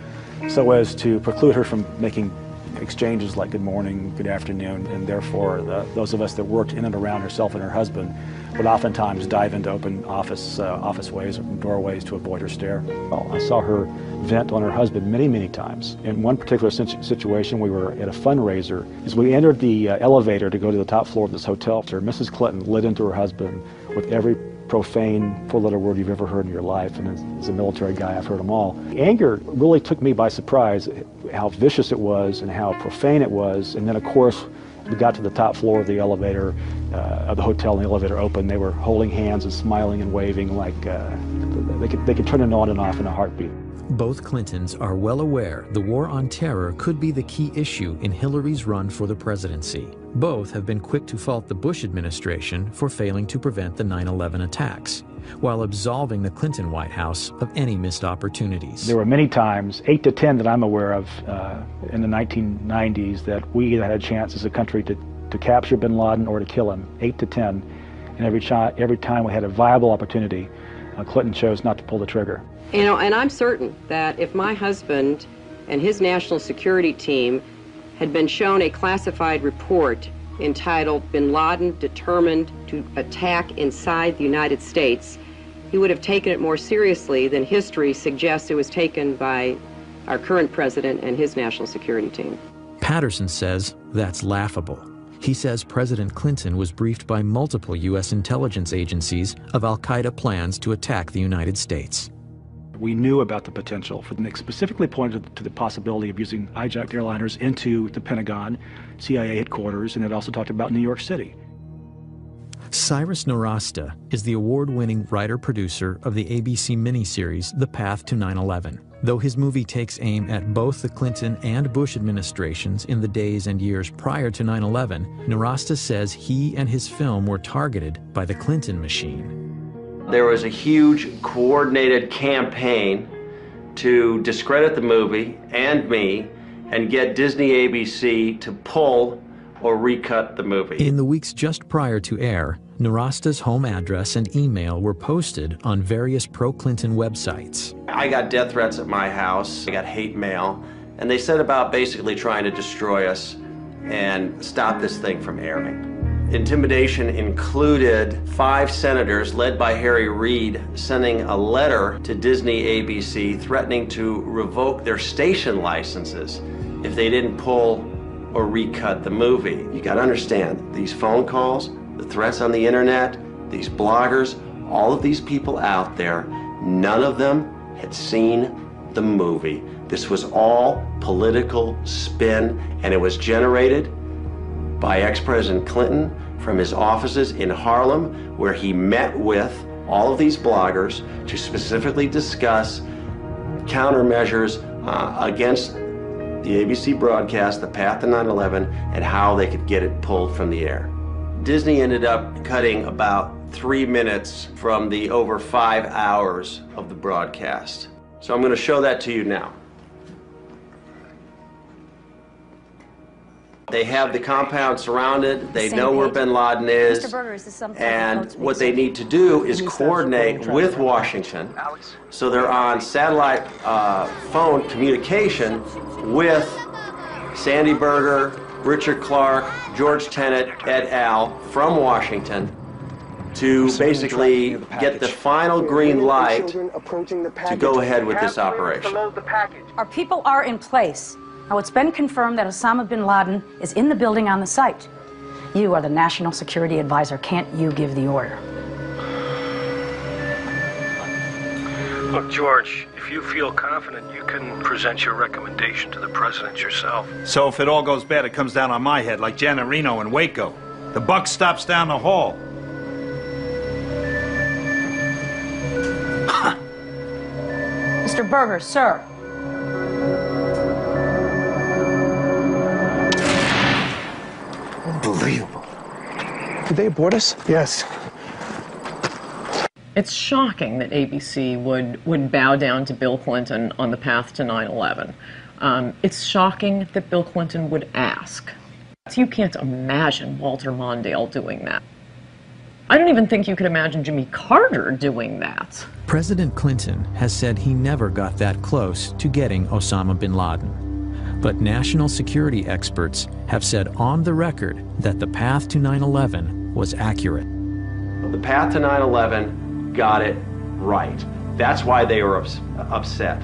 Speaker 10: so as to preclude her from making exchanges like good morning, good afternoon, and therefore those of us that worked in and around herself and her husband would oftentimes dive into open office ways or doorways to avoid her stare. Well, I saw her vent on her husband many, many times. In one particular situation, we were at a fundraiser. As we entered the elevator to go to the top floor of this hotel, Mrs. Clinton lit into her husband with every profane four-letter word you've ever heard in your life, and as a military guy, I've heard them all. Anger really took me by surprise, how vicious it was and how profane it was, and then of course we got to the top floor of the elevator, of the hotel, and the elevator opened. They were holding hands and smiling and waving like they could turn it on and off in a heartbeat.
Speaker 4: Both Clintons are well aware the war on terror could be the key issue in Hillary's run for the presidency. Both have been quick to fault the Bush administration for failing to prevent the 9/11 attacks, while absolving the Clinton White House of any missed opportunities.
Speaker 10: There were many times, 8 to 10 that I'm aware of, in the 1990s, that we either had a chance as a country to capture bin Laden or to kill him, 8 to 10. And every time we had a viable opportunity, Clinton chose not to pull the trigger.
Speaker 26: And I'm certain that if my husband and his national security team had been shown a classified report entitled "Bin Laden Determined to Attack Inside the United States," he would have taken it more seriously than history suggests it was taken by our current president and his national security team.
Speaker 4: Patterson says that's laughable. He says President Clinton was briefed by multiple U.S. intelligence agencies of al-Qaeda plans to attack the United States.
Speaker 10: We knew about the potential. They specifically pointed to the possibility of using hijacked airliners into the Pentagon, CIA headquarters, and it also talked about New York City.
Speaker 4: Cyrus Nowrasteh is the award-winning writer-producer of the ABC miniseries The Path to 9/11. Though his movie takes aim at both the Clinton and Bush administrations in the days and years prior to 9/11, Nowrasteh says he and his film were targeted by the Clinton machine.
Speaker 15: There was a huge coordinated campaign to discredit the movie and me and get Disney ABC to pull or recut the movie.
Speaker 4: In the weeks just prior to air, Nowrasteh's home address and email were posted on various pro-Clinton websites.
Speaker 15: I got death threats at my house, I got hate mail, and they said about basically trying to destroy us and stop this thing from airing. Intimidation included 5 senators led by Harry Reid sending a letter to Disney ABC threatening to revoke their station licenses if they didn't pull or recut the movie. You gotta understand, these phone calls, the threats on the internet, these bloggers, all of these people out there, none of them had seen the movie. This was all political spin, and it was generated by ex-President Clinton from his offices in Harlem, where he met with all of these bloggers to specifically discuss countermeasures against the ABC broadcast, The Path to 9/11, and how they could get it pulled from the air. Disney ended up cutting about 3 minutes from the over 5 hours of the broadcast. So I'm going to show that to you now. They have the compound surrounded. They know where bin Laden is.
Speaker 16: Mr. Berger, is this something
Speaker 15: And what they need to do is coordinate with Washington. So they're on satellite phone communication with Sandy Berger, Richard Clark, George Tenet, et al. From Washington to basically get the final green light to go ahead with this operation.
Speaker 16: Our people are in place. Now, it's been confirmed that Osama bin Laden is in the building on the site. You are the National Security Advisor. Can't you give the order?
Speaker 17: Look, George, if you feel confident, you can present your recommendation to the president yourself.
Speaker 6: So if it all goes bad, it comes down on my head, like Janet Reno in Waco. The buck stops down the hall.
Speaker 16: Mr. Berger, sir.
Speaker 17: Unbelievable. Did they abort us? Yes.
Speaker 21: It's shocking that ABC would bow down to Bill Clinton on the path to 9/11. It's shocking that Bill Clinton would ask. You can't imagine Walter Mondale doing that. I don't even think you could imagine Jimmy Carter doing that.
Speaker 4: President Clinton has said he never got that close to getting Osama bin Laden. But national security experts have said on the record that the path to 9/11 was accurate.
Speaker 15: The path to 9/11 got it right. That's why they were upset.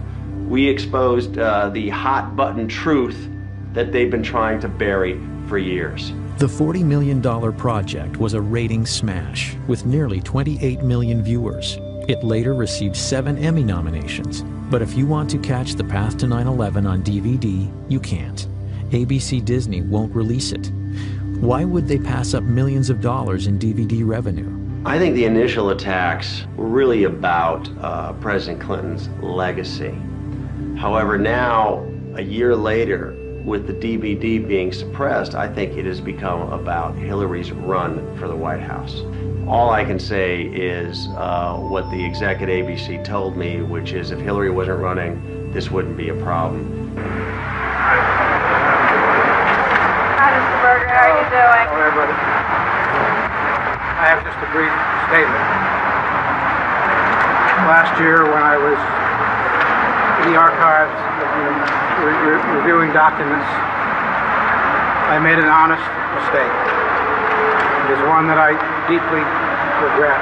Speaker 15: We exposed the hot button truth that they've been trying to bury for years.
Speaker 4: The $40 million project was a ratings smash with nearly 28 million viewers. It later received 7 Emmy nominations. But if you want to catch The Path to 9/11 on DVD, you can't. ABC Disney won't release it. Why would they pass up millions of dollars in DVD revenue?
Speaker 15: I think the initial attacks were really about President Clinton's legacy. However, now, a year later, with the DVD being suppressed, I think it has become about Hillary's run for the White House. All I can say is what the exec at ABC told me, which is if Hillary wasn't running, this wouldn't be a problem.
Speaker 19: Hi, Mr. Berger. How are you doing?
Speaker 17: All right, buddy. I have just a brief statement. Last year, when I was in the archives reviewing documents, I made an honest mistake. It is one that I deeply regret.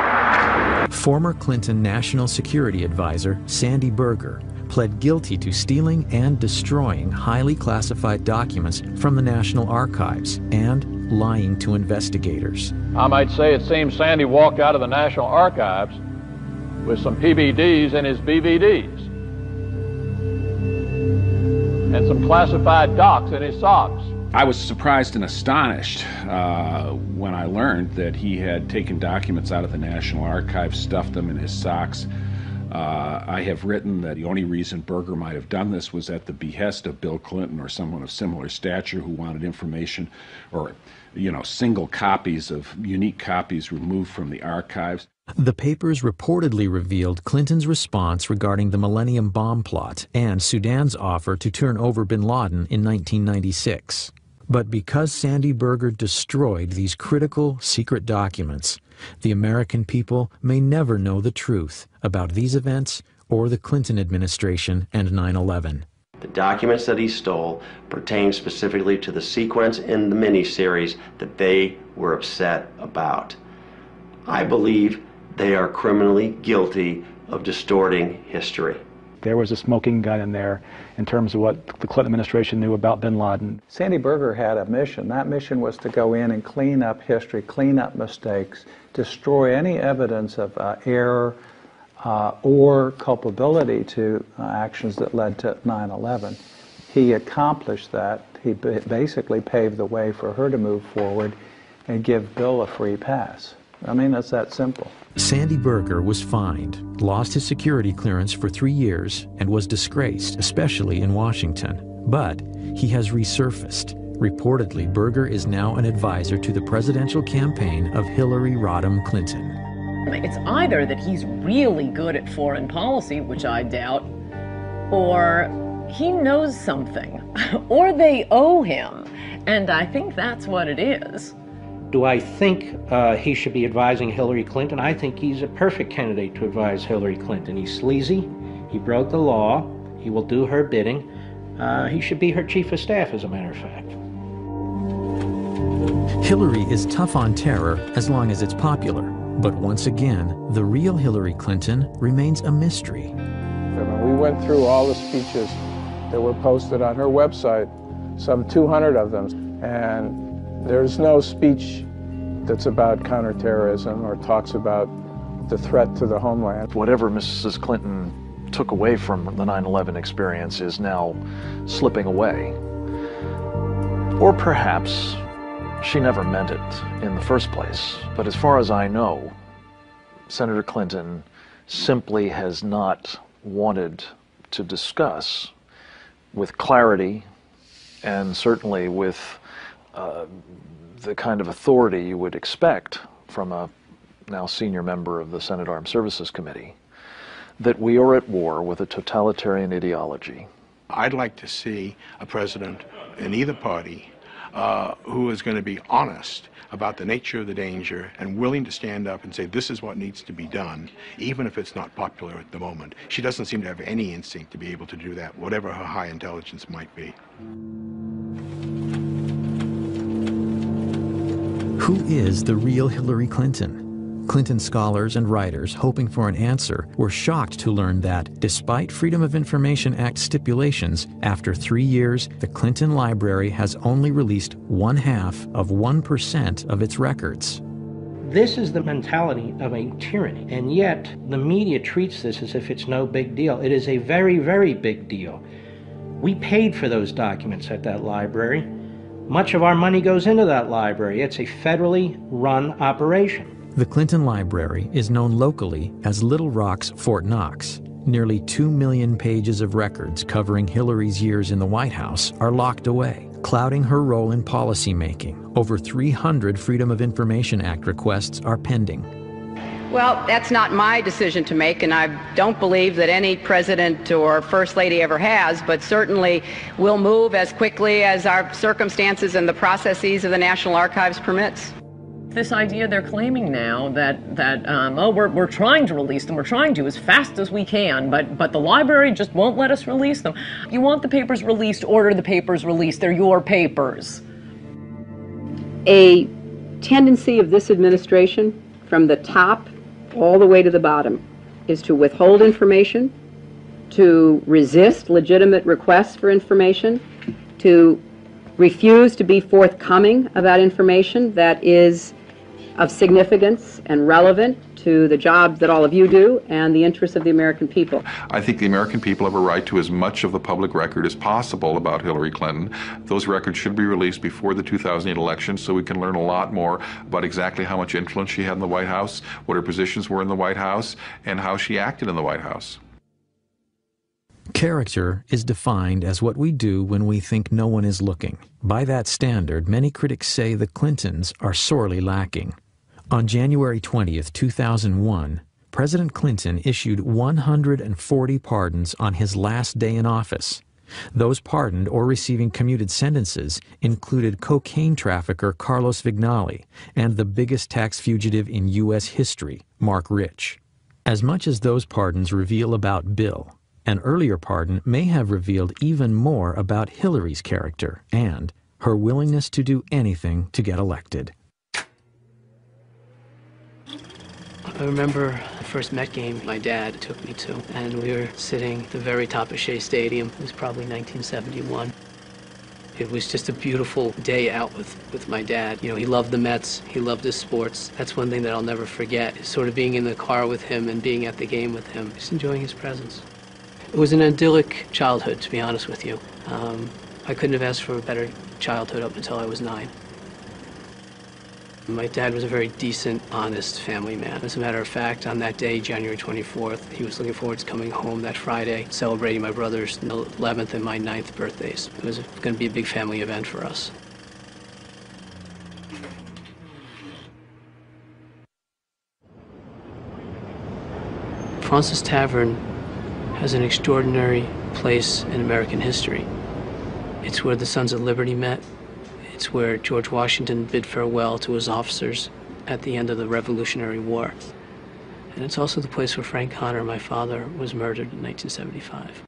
Speaker 4: Former Clinton National Security Advisor Sandy Berger pled guilty to stealing and destroying highly classified documents from the National Archives and lying to investigators.
Speaker 20: I might say it seems Sandy walked out of the National Archives with some PBDs in his BVDs and some classified docs in his socks.
Speaker 2: I was surprised and astonished when I learned that he had taken documents out of the National Archives, stuffed them in his socks. I have written that the only reason Berger might have done this was at the behest of Bill Clinton or someone of similar stature who wanted information or, single copies of unique copies removed from the archives.
Speaker 4: The papers reportedly revealed Clinton's response regarding the Millennium Bomb plot and Sudan's offer to turn over bin Laden in 1996. But because Sandy Berger destroyed these critical secret documents, the American people may never know the truth about these events or the Clinton administration and 9/11.
Speaker 15: The documents that he stole pertain specifically to the sequence in the miniseries that they were upset about. I believe they are criminally guilty of distorting history.
Speaker 10: There was a smoking gun in there in terms of what the Clinton administration knew about bin Laden.
Speaker 3: Sandy Berger had a mission. That mission was to go in and clean up history, clean up mistakes, destroy any evidence of error or culpability to actions that led to 9/11. He accomplished that. He basically paved the way for her to move forward and give Bill a free pass. I mean, it's that simple.
Speaker 4: Sandy Berger was fined, lost his security clearance for 3 years, and was disgraced, especially in Washington. But he has resurfaced. Reportedly, Berger is now an advisor to the presidential campaign of Hillary Rodham Clinton.
Speaker 21: It's either that he's really good at foreign policy, which I doubt, or he knows something, or they owe him, and I think that's what it is.
Speaker 5: Do I think he should be advising Hillary Clinton? I think he's a perfect candidate to advise Hillary Clinton. He's sleazy, he broke the law, he will do her bidding. He should be her chief of staff, as a matter of fact.
Speaker 4: Hillary is tough on terror as long as it's popular. But once again, the real Hillary Clinton remains a mystery.
Speaker 18: We went through all the speeches that were posted on her website, some 200 of them, and there's no speech that's about counterterrorism or talks about the threat to the homeland.
Speaker 7: Whatever Mrs. Clinton took away from the 9/11 experience is now slipping away. Or perhaps she never meant it in the first place. But as far as I know, Senator Clinton simply has not wanted to discuss with clarity and certainly with the kind of authority you would expect from a now senior member of the Senate Armed Services Committee, that we are at war with a totalitarian ideology.
Speaker 28: I'd like to see a president in either party who is going to be honest about the nature of the danger and willing to stand up and say this is what needs to be done, even if it's not popular at the moment. She doesn't seem to have any instinct to be able to do that, whatever her high intelligence might be.
Speaker 4: Who is the real Hillary Clinton? Clinton scholars and writers hoping for an answer were shocked to learn that, despite Freedom of Information Act stipulations, after 3 years, the Clinton Library has only released 0.5% of its records.
Speaker 5: This is the mentality of a tyranny, and yet the media treats this as if it's no big deal. It is a very, very big deal. We paid for those documents at that library. Much of our money goes into that library. It's a federally run operation.
Speaker 4: The Clinton Library is known locally as Little Rock's Fort Knox. Nearly 2 million pages of records covering Hillary's years in the White House are locked away, clouding her role in policymaking. Over 300 Freedom of Information Act requests are pending.
Speaker 27: Well, that's not my decision to make, and I don't believe that any president or first lady ever has, but certainly we'll move as quickly as our circumstances and the processes of the National Archives permits.
Speaker 21: This idea they're claiming now that we're trying to release them, we're trying to as fast as we can, but the library just won't let us release them. You want the papers released, order the papers released. They're your papers.
Speaker 26: A tendency of this administration, from the top all the way to the bottom, is to withhold information, to resist legitimate requests for information, to refuse to be forthcoming about information that is of significance and relevant
Speaker 27: to the job that all of you do and the interests of the American people.
Speaker 8: I think the American people have a right to as much of the public record as possible about Hillary Clinton. Those records should be released before the 2008 election so we can learn a lot more about exactly how much influence she had in the White House, what her positions were in the White House, and how she acted in the White House.
Speaker 4: Character is defined as what we do when we think no one is looking. By that standard, many critics say the Clintons are sorely lacking. On January 20th, 2001, President Clinton issued 140 pardons on his last day in office. Those pardoned or receiving commuted sentences included cocaine trafficker Carlos Vignali and the biggest tax fugitive in U.S. history, Mark Rich. As much as those pardons reveal about Bill, an earlier pardon may have revealed even more about Hillary's character and her willingness to do anything to get elected.
Speaker 9: I remember the first Met game my dad took me to, and we were sitting at the very top of Shea Stadium. It was probably 1971. It was just a beautiful day out with my dad. You know, he loved the Mets, he loved his sports. That's one thing that I'll never forget, is sort of being in the car with him and being at the game with him, just enjoying his presence. It was an idyllic childhood, to be honest with you. I couldn't have asked for a better childhood up until I was 9. My dad was a very decent, honest family man. As a matter of fact, on that day, January 24th, he was looking forward to coming home that Friday, celebrating my brother's 11th and my 9th birthdays. It was going to be a big family event for us. Fraunces Tavern has an extraordinary place in American history. It's where the Sons of Liberty met. It's where George Washington bid farewell to his officers at the end of the Revolutionary War. And it's also the place where Frank Connor, my father, was murdered in 1975.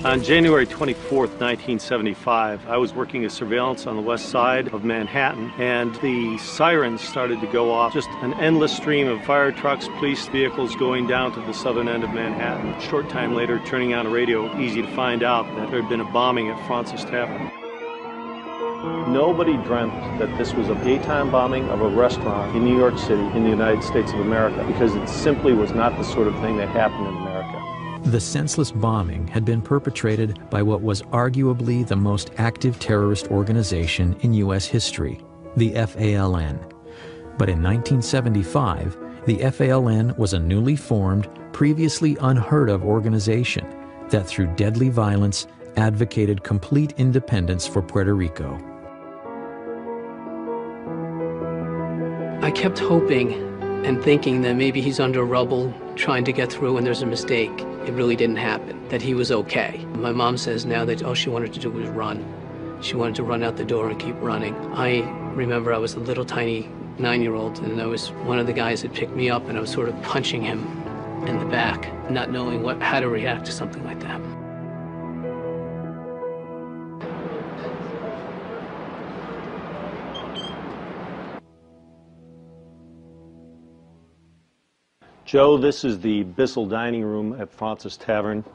Speaker 12: On January 24th, 1975, I was working as surveillance on the west side of Manhattan, and the sirens started to go off. Just an endless stream of fire trucks, police vehicles going down to the southern end of Manhattan. A short time later, turning on a radio, easy to find out that there had been a bombing at Fraunces Tavern. Nobody dreamt that this was a daytime bombing of a restaurant in New York City in the United States of America, because it simply was not the sort of thing that happened in America.
Speaker 4: The senseless bombing had been perpetrated by what was arguably the most active terrorist organization in U.S. history, the FALN. But in 1975, the FALN was a newly formed, previously unheard of organization that through deadly violence advocated complete independence for Puerto Rico.
Speaker 9: I kept hoping and thinking that maybe he's under rubble, trying to get through and there's a mistake. It really didn't happen, that he was okay. My mom says now that all she wanted to do was run. She wanted to run out the door and keep running. I remember I was a little tiny 9-year-old, and I was one of the guys that picked me up, and I was sort of punching him in the back, not knowing how to react to something like that.
Speaker 12: Joe, this is the Bissell dining room at Fraunces Tavern,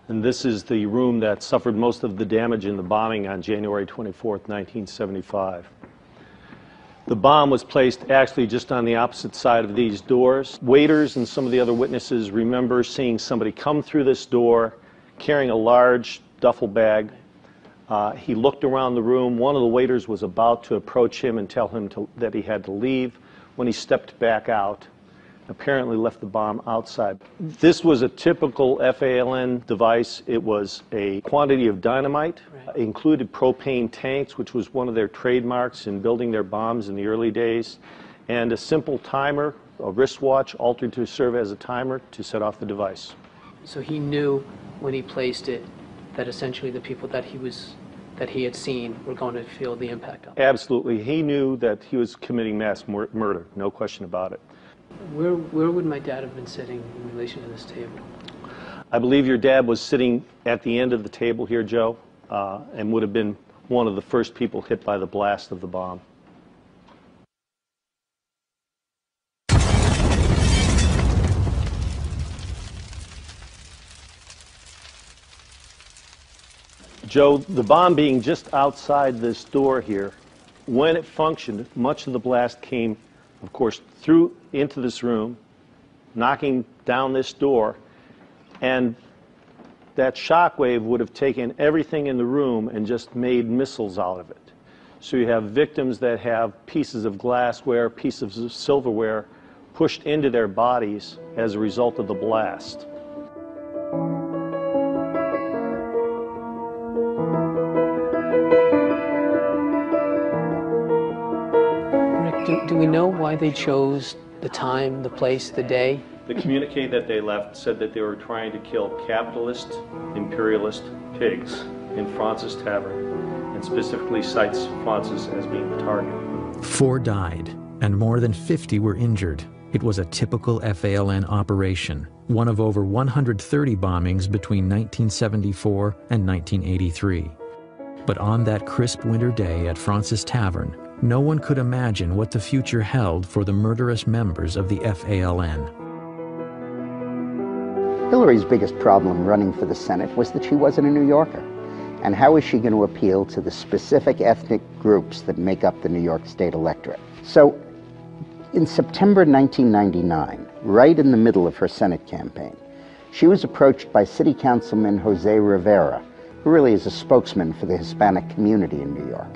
Speaker 12: and this is the room that suffered most of the damage in the bombing on January 24th, 1975. The bomb was placed actually just on the opposite side of these doors. Waiters and some of the other witnesses remember seeing somebody come through this door carrying a large duffel bag. He looked around the room. One of the waiters was about to approach him and tell him that he had to leave when he stepped back out. Apparently left the bomb outside. This was a typical FALN device. It was a quantity of dynamite, included propane tanks, which was one of their trademarks in building their bombs in the early days, and a simple timer, a wristwatch altered to serve as a timer to set off the device.
Speaker 9: So he knew when he placed it that essentially the people that he had seen were going to feel the impact of it.
Speaker 12: Absolutely. He knew that he was committing mass murder, no question about it.
Speaker 9: Where would my dad have been sitting in relation to this table?
Speaker 12: I believe your dad was sitting at the end of the table here, Joe, and would have been one of the first people hit by the blast of the bomb. Joe, the bomb being just outside this door here when it functioned, much of the blast came, of course, through into this room, knocking down this door, and that shock wave would have taken everything in the room and just made missiles out of it. So you have victims that have pieces of glassware, pieces of silverware pushed into their bodies as a result of the blast.
Speaker 9: Rick, do we know why they chose the time, the place, the day?
Speaker 12: The communique that they left said that they were trying to kill capitalist, imperialist pigs in Francis Tavern, and specifically cites Francis as being the target. 4
Speaker 4: died, and more than 50 were injured. It was a typical FALN operation, one of over 130 bombings between 1974 and 1983. But on that crisp winter day at Francis Tavern, no one could imagine what the future held for the murderous members of the FALN.
Speaker 1: Hillary's biggest problem running for the Senate was that she wasn't a New Yorker. And how is she going to appeal to the specific ethnic groups that make up the New York State electorate? So, in September 1999, right in the middle of her Senate campaign, she was approached by City Councilman Jose Rivera, who really is a spokesman for the Hispanic community in New York,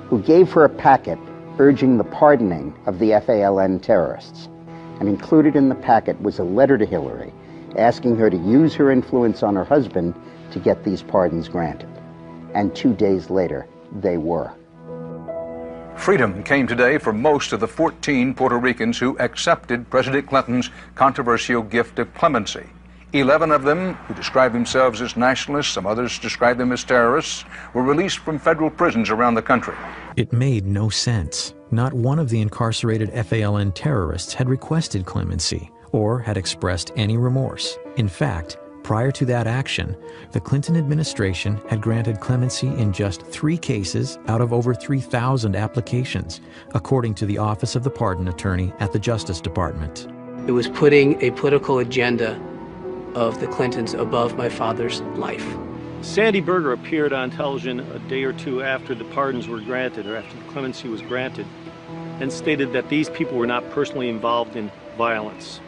Speaker 1: who gave her a packet urging the pardoning of the FALN terrorists. And included in the packet was a letter to Hillary asking her to use her influence on her husband to get these pardons granted. And 2 days later, they were.
Speaker 11: Freedom came today for most of the 14 Puerto Ricans who accepted President Clinton's controversial gift of clemency. 11 of them, who describe themselves as nationalists, some others describe them as terrorists, were released from federal prisons around the country.
Speaker 4: It made no sense. Not one of the incarcerated FALN terrorists had requested clemency or had expressed any remorse. In fact, prior to that action, the Clinton administration had granted clemency in just 3 cases out of over 3,000 applications, according to the Office of the Pardon Attorney at the Justice Department.
Speaker 9: It was putting a political agenda of the Clintons above my father's life.
Speaker 12: Sandy Berger appeared on television a day or 2 after the pardons were granted, or after the clemency was granted, and stated that these people were not personally involved in violence.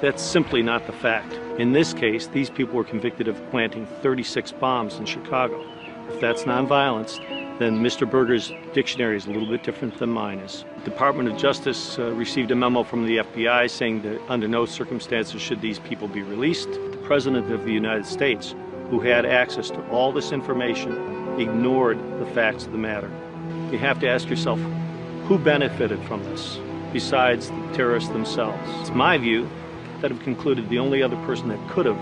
Speaker 12: That's simply not the fact. In this case, these people were convicted of planting 36 bombs in Chicago. If that's nonviolence, then Mr. Berger's dictionary is a little bit different than mine is. The Department of Justice received a memo from the FBI saying that under no circumstances should these people be released. The President of the United States, who had access to all this information, ignored the facts of the matter. You have to ask yourself, who benefited from this besides the terrorists themselves? It's my view that have concluded the only other person that could have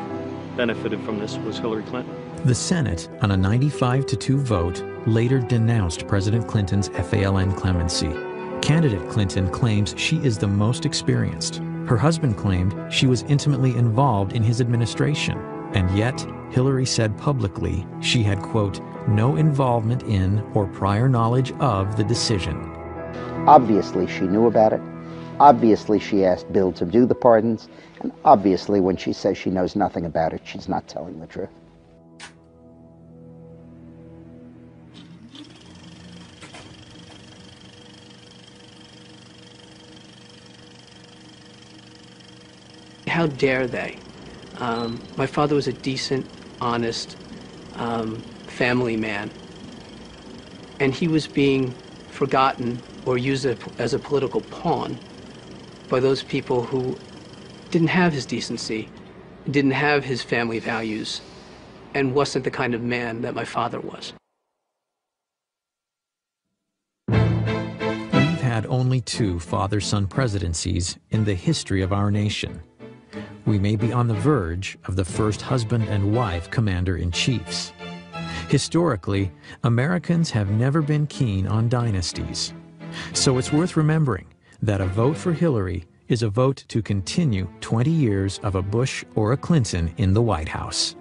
Speaker 12: benefited from this was Hillary Clinton.
Speaker 4: The Senate, on a 95-2 vote, later denounced President Clinton's FALN clemency. Candidate Clinton claims she is the most experienced. Her husband claimed she was intimately involved in his administration, and yet Hillary said publicly she had, quote, no involvement in or prior knowledge of the decision.
Speaker 1: Obviously, she knew about it. Obviously, she asked Bill to do the pardons, and obviously, when she says she knows nothing about it, she's not telling the truth.
Speaker 9: How dare they? My father was a decent, honest, family man, and he was being forgotten or used as a political pawn by those people who didn't have his decency, didn't have his family values, and wasn't the kind of man that my father was.
Speaker 4: We've had only 2 father-son presidencies in the history of our nation. We may be on the verge of the first husband and wife commander-in-chiefs. Historically, Americans have never been keen on dynasties. So it's worth remembering that a vote for Hillary is a vote to continue 20 years of a Bush or a Clinton in the White House.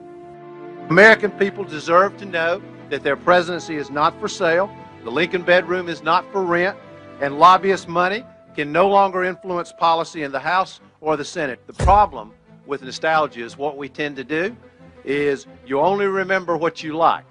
Speaker 13: American people deserve to know that their presidency is not for sale, the Lincoln bedroom is not for rent, and lobbyist money can no longer influence policy in the House or the Senate. The problem with nostalgia is what we tend to do is you only remember what you like.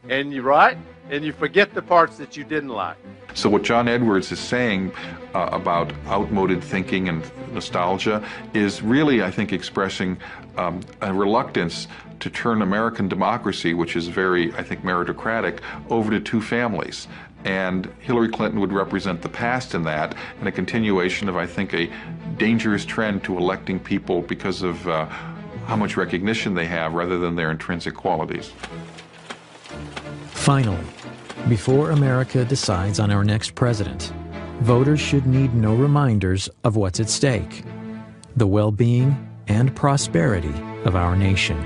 Speaker 13: and you forget the parts that you didn't like.
Speaker 8: So what John Edwards is saying about outmoded thinking and nostalgia is really, I think, expressing a reluctance to turn American democracy, which is very, I think, meritocratic, over to two families. And Hillary Clinton would represent the past in that, and a continuation of, I think, a dangerous trend to electing people because of how much recognition they have rather than their intrinsic qualities.
Speaker 4: Finally, before America decides on our next president, voters should need no reminders of what's at stake: the well-being and prosperity of our nation.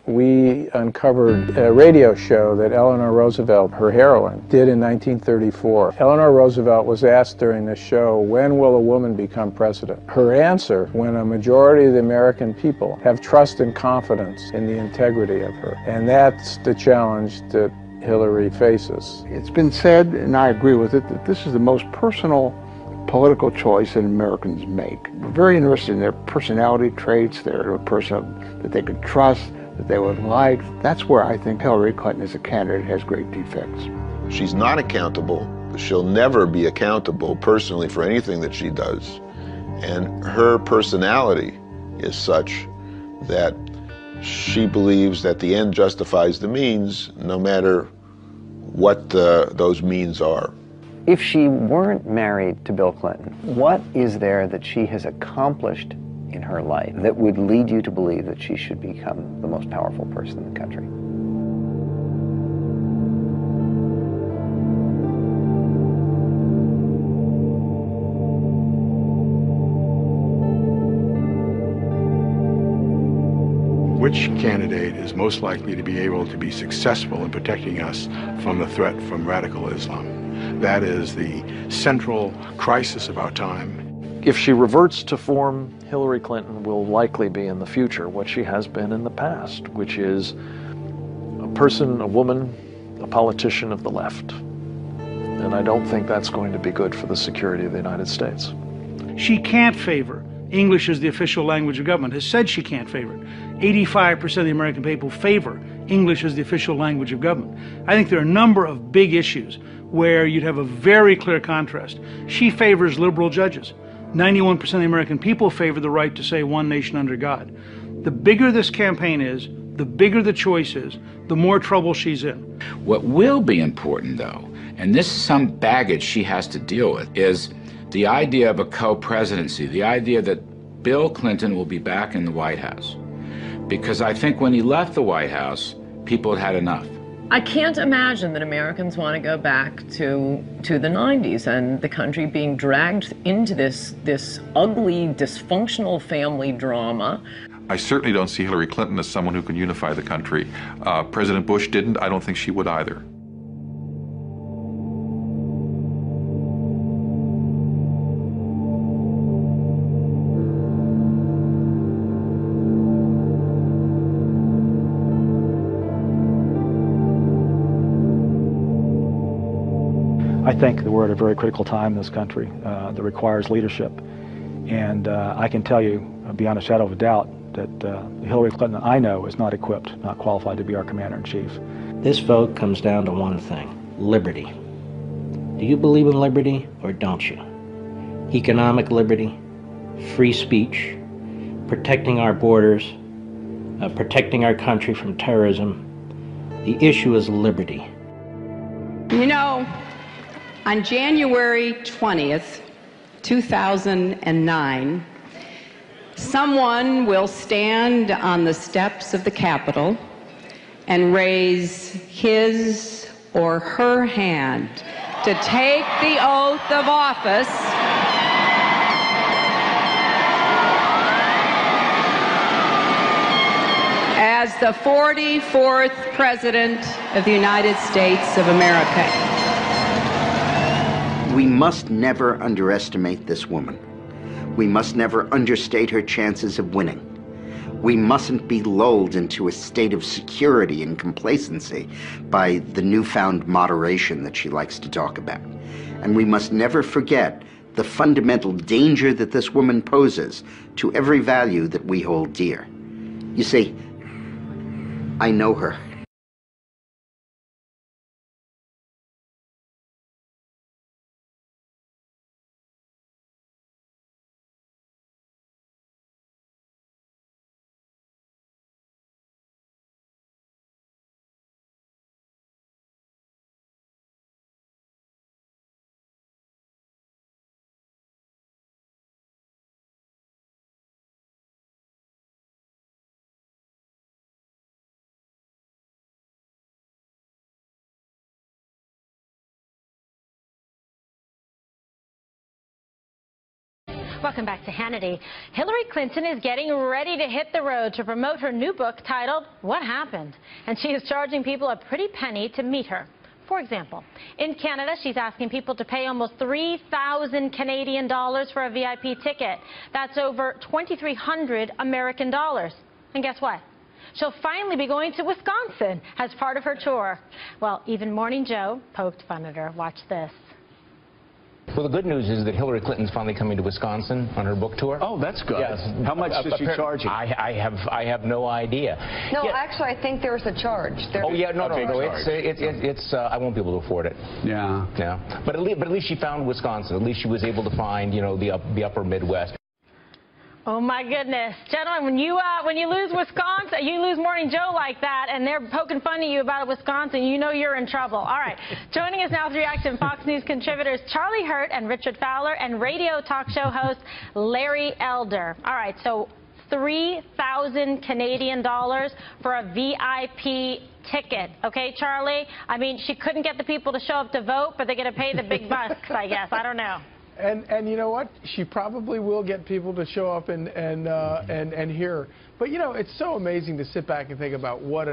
Speaker 3: We uncovered a radio show that Eleanor Roosevelt, her heroine, did in 1934. Eleanor Roosevelt was asked during the show, when will a woman become president? Her answer, when a majority of the American people have trust and confidence in the integrity of her. And that's the challenge that Hillary faces.
Speaker 6: It's been said, and I agree with it, that this is the most personal political choice that Americans make. We're very interested in their personality traits, their person that they could trust, that they would like. That's where I think Hillary Clinton as a candidate has great defects.
Speaker 14: She's not accountable. She'll never be accountable personally for anything that she does. And her personality is such that she believes that the end justifies the means, no matter what those means are.
Speaker 16: If she weren't married to Bill Clinton, what is there that she has accomplished in her life that would lead you to believe that she should become the most powerful person in the country?
Speaker 28: Which candidate is most likely to be able to be successful in protecting us from the threat from radical Islam? That is the central crisis of our time.
Speaker 7: If she reverts to form, Hillary Clinton will likely be in the future what she has been in the past, which is a person, a woman, a politician of the left. And I don't think that's going to be good for the security of the United States.
Speaker 19: She can't favor English as the official language of government, has said she can't favor it. 85% of the American people favor English as the official language of government. I think there are a number of big issues where you'd have a very clear contrast. She favors liberal judges. 91% of the American people favor the right to say one nation under God. The bigger this campaign is, the bigger the choice is, the more trouble she's in.
Speaker 22: What will be important, though, and this is some baggage she has to deal with, is the idea of a co-presidency, the idea that Bill Clinton will be back in the White House. Because I think when he left the White House, people had had enough.
Speaker 21: I can't imagine that Americans want to go back to the 90s and the country being dragged into this ugly, dysfunctional family drama.
Speaker 8: I certainly don't see Hillary Clinton as someone who can unify the country. President Bush didn't. I don't think she would either.
Speaker 10: I think that we're at a very critical time in this country that requires leadership. And I can tell you, beyond a shadow of a doubt, that Hillary Clinton, I know, is not equipped, not qualified to be our commander-in-chief.
Speaker 5: This vote comes down to one thing: liberty. Do you believe in liberty or don't you? Economic liberty, free speech, protecting our borders, protecting our country from terrorism. The issue is liberty.
Speaker 27: You know, on January 20th, 2009, someone will stand on the steps of the Capitol and raise his or her hand to take the oath of office as the 44th President of the United States of America.
Speaker 1: We must never underestimate this woman. We must never understate her chances of winning. We mustn't be lulled into a state of security and complacency by the newfound moderation that she likes to talk about. And we must never forget the fundamental danger that this woman poses to every value that we hold dear. You see, I know her.
Speaker 2: Welcome back to Hannity. Hillary Clinton is getting ready to hit the road to promote her new book titled What Happened? And she is charging people a pretty penny to meet her. For example, in Canada, she's asking people to pay almost 3,000 Canadian dollars for a VIP ticket. That's over 2,300 American dollars. And guess what? She'll finally be going to Wisconsin as part of her tour. Well, even Morning Joe poked fun at her. Watch this.
Speaker 15: Well, the good news is that Hillary Clinton's finally coming to Wisconsin on her book tour.
Speaker 17: Oh, that's good.
Speaker 15: Yes.
Speaker 17: How much does she charge you?
Speaker 15: I have no idea.
Speaker 21: No,
Speaker 15: Yeah.
Speaker 21: actually, I think there's a charge.
Speaker 15: Oh yeah, no,
Speaker 17: Okay,
Speaker 15: no,
Speaker 17: charge.
Speaker 15: it's I won't be able to afford it.
Speaker 17: Yeah.
Speaker 15: Yeah, but at least she found Wisconsin. At least she was able to find, you know, the upper Midwest.
Speaker 2: Oh my goodness, gentlemen! When you lose Wisconsin, you lose Morning Joe like that, and they're poking fun at you about Wisconsin. You know you're in trouble. All right, joining us now, 3 Action Fox News contributors Charlie Hurt and Richard Fowler, and radio talk show host Larry Elder. All right, so 3,000 Canadian dollars for a VIP ticket. Okay, Charlie? I mean, she couldn't get the people to show up to vote, but they're going to pay the big bucks, I guess. I don't know.
Speaker 18: And you know what? She probably will get people to show up and hear her. But you know, it's so amazing to sit back and think about what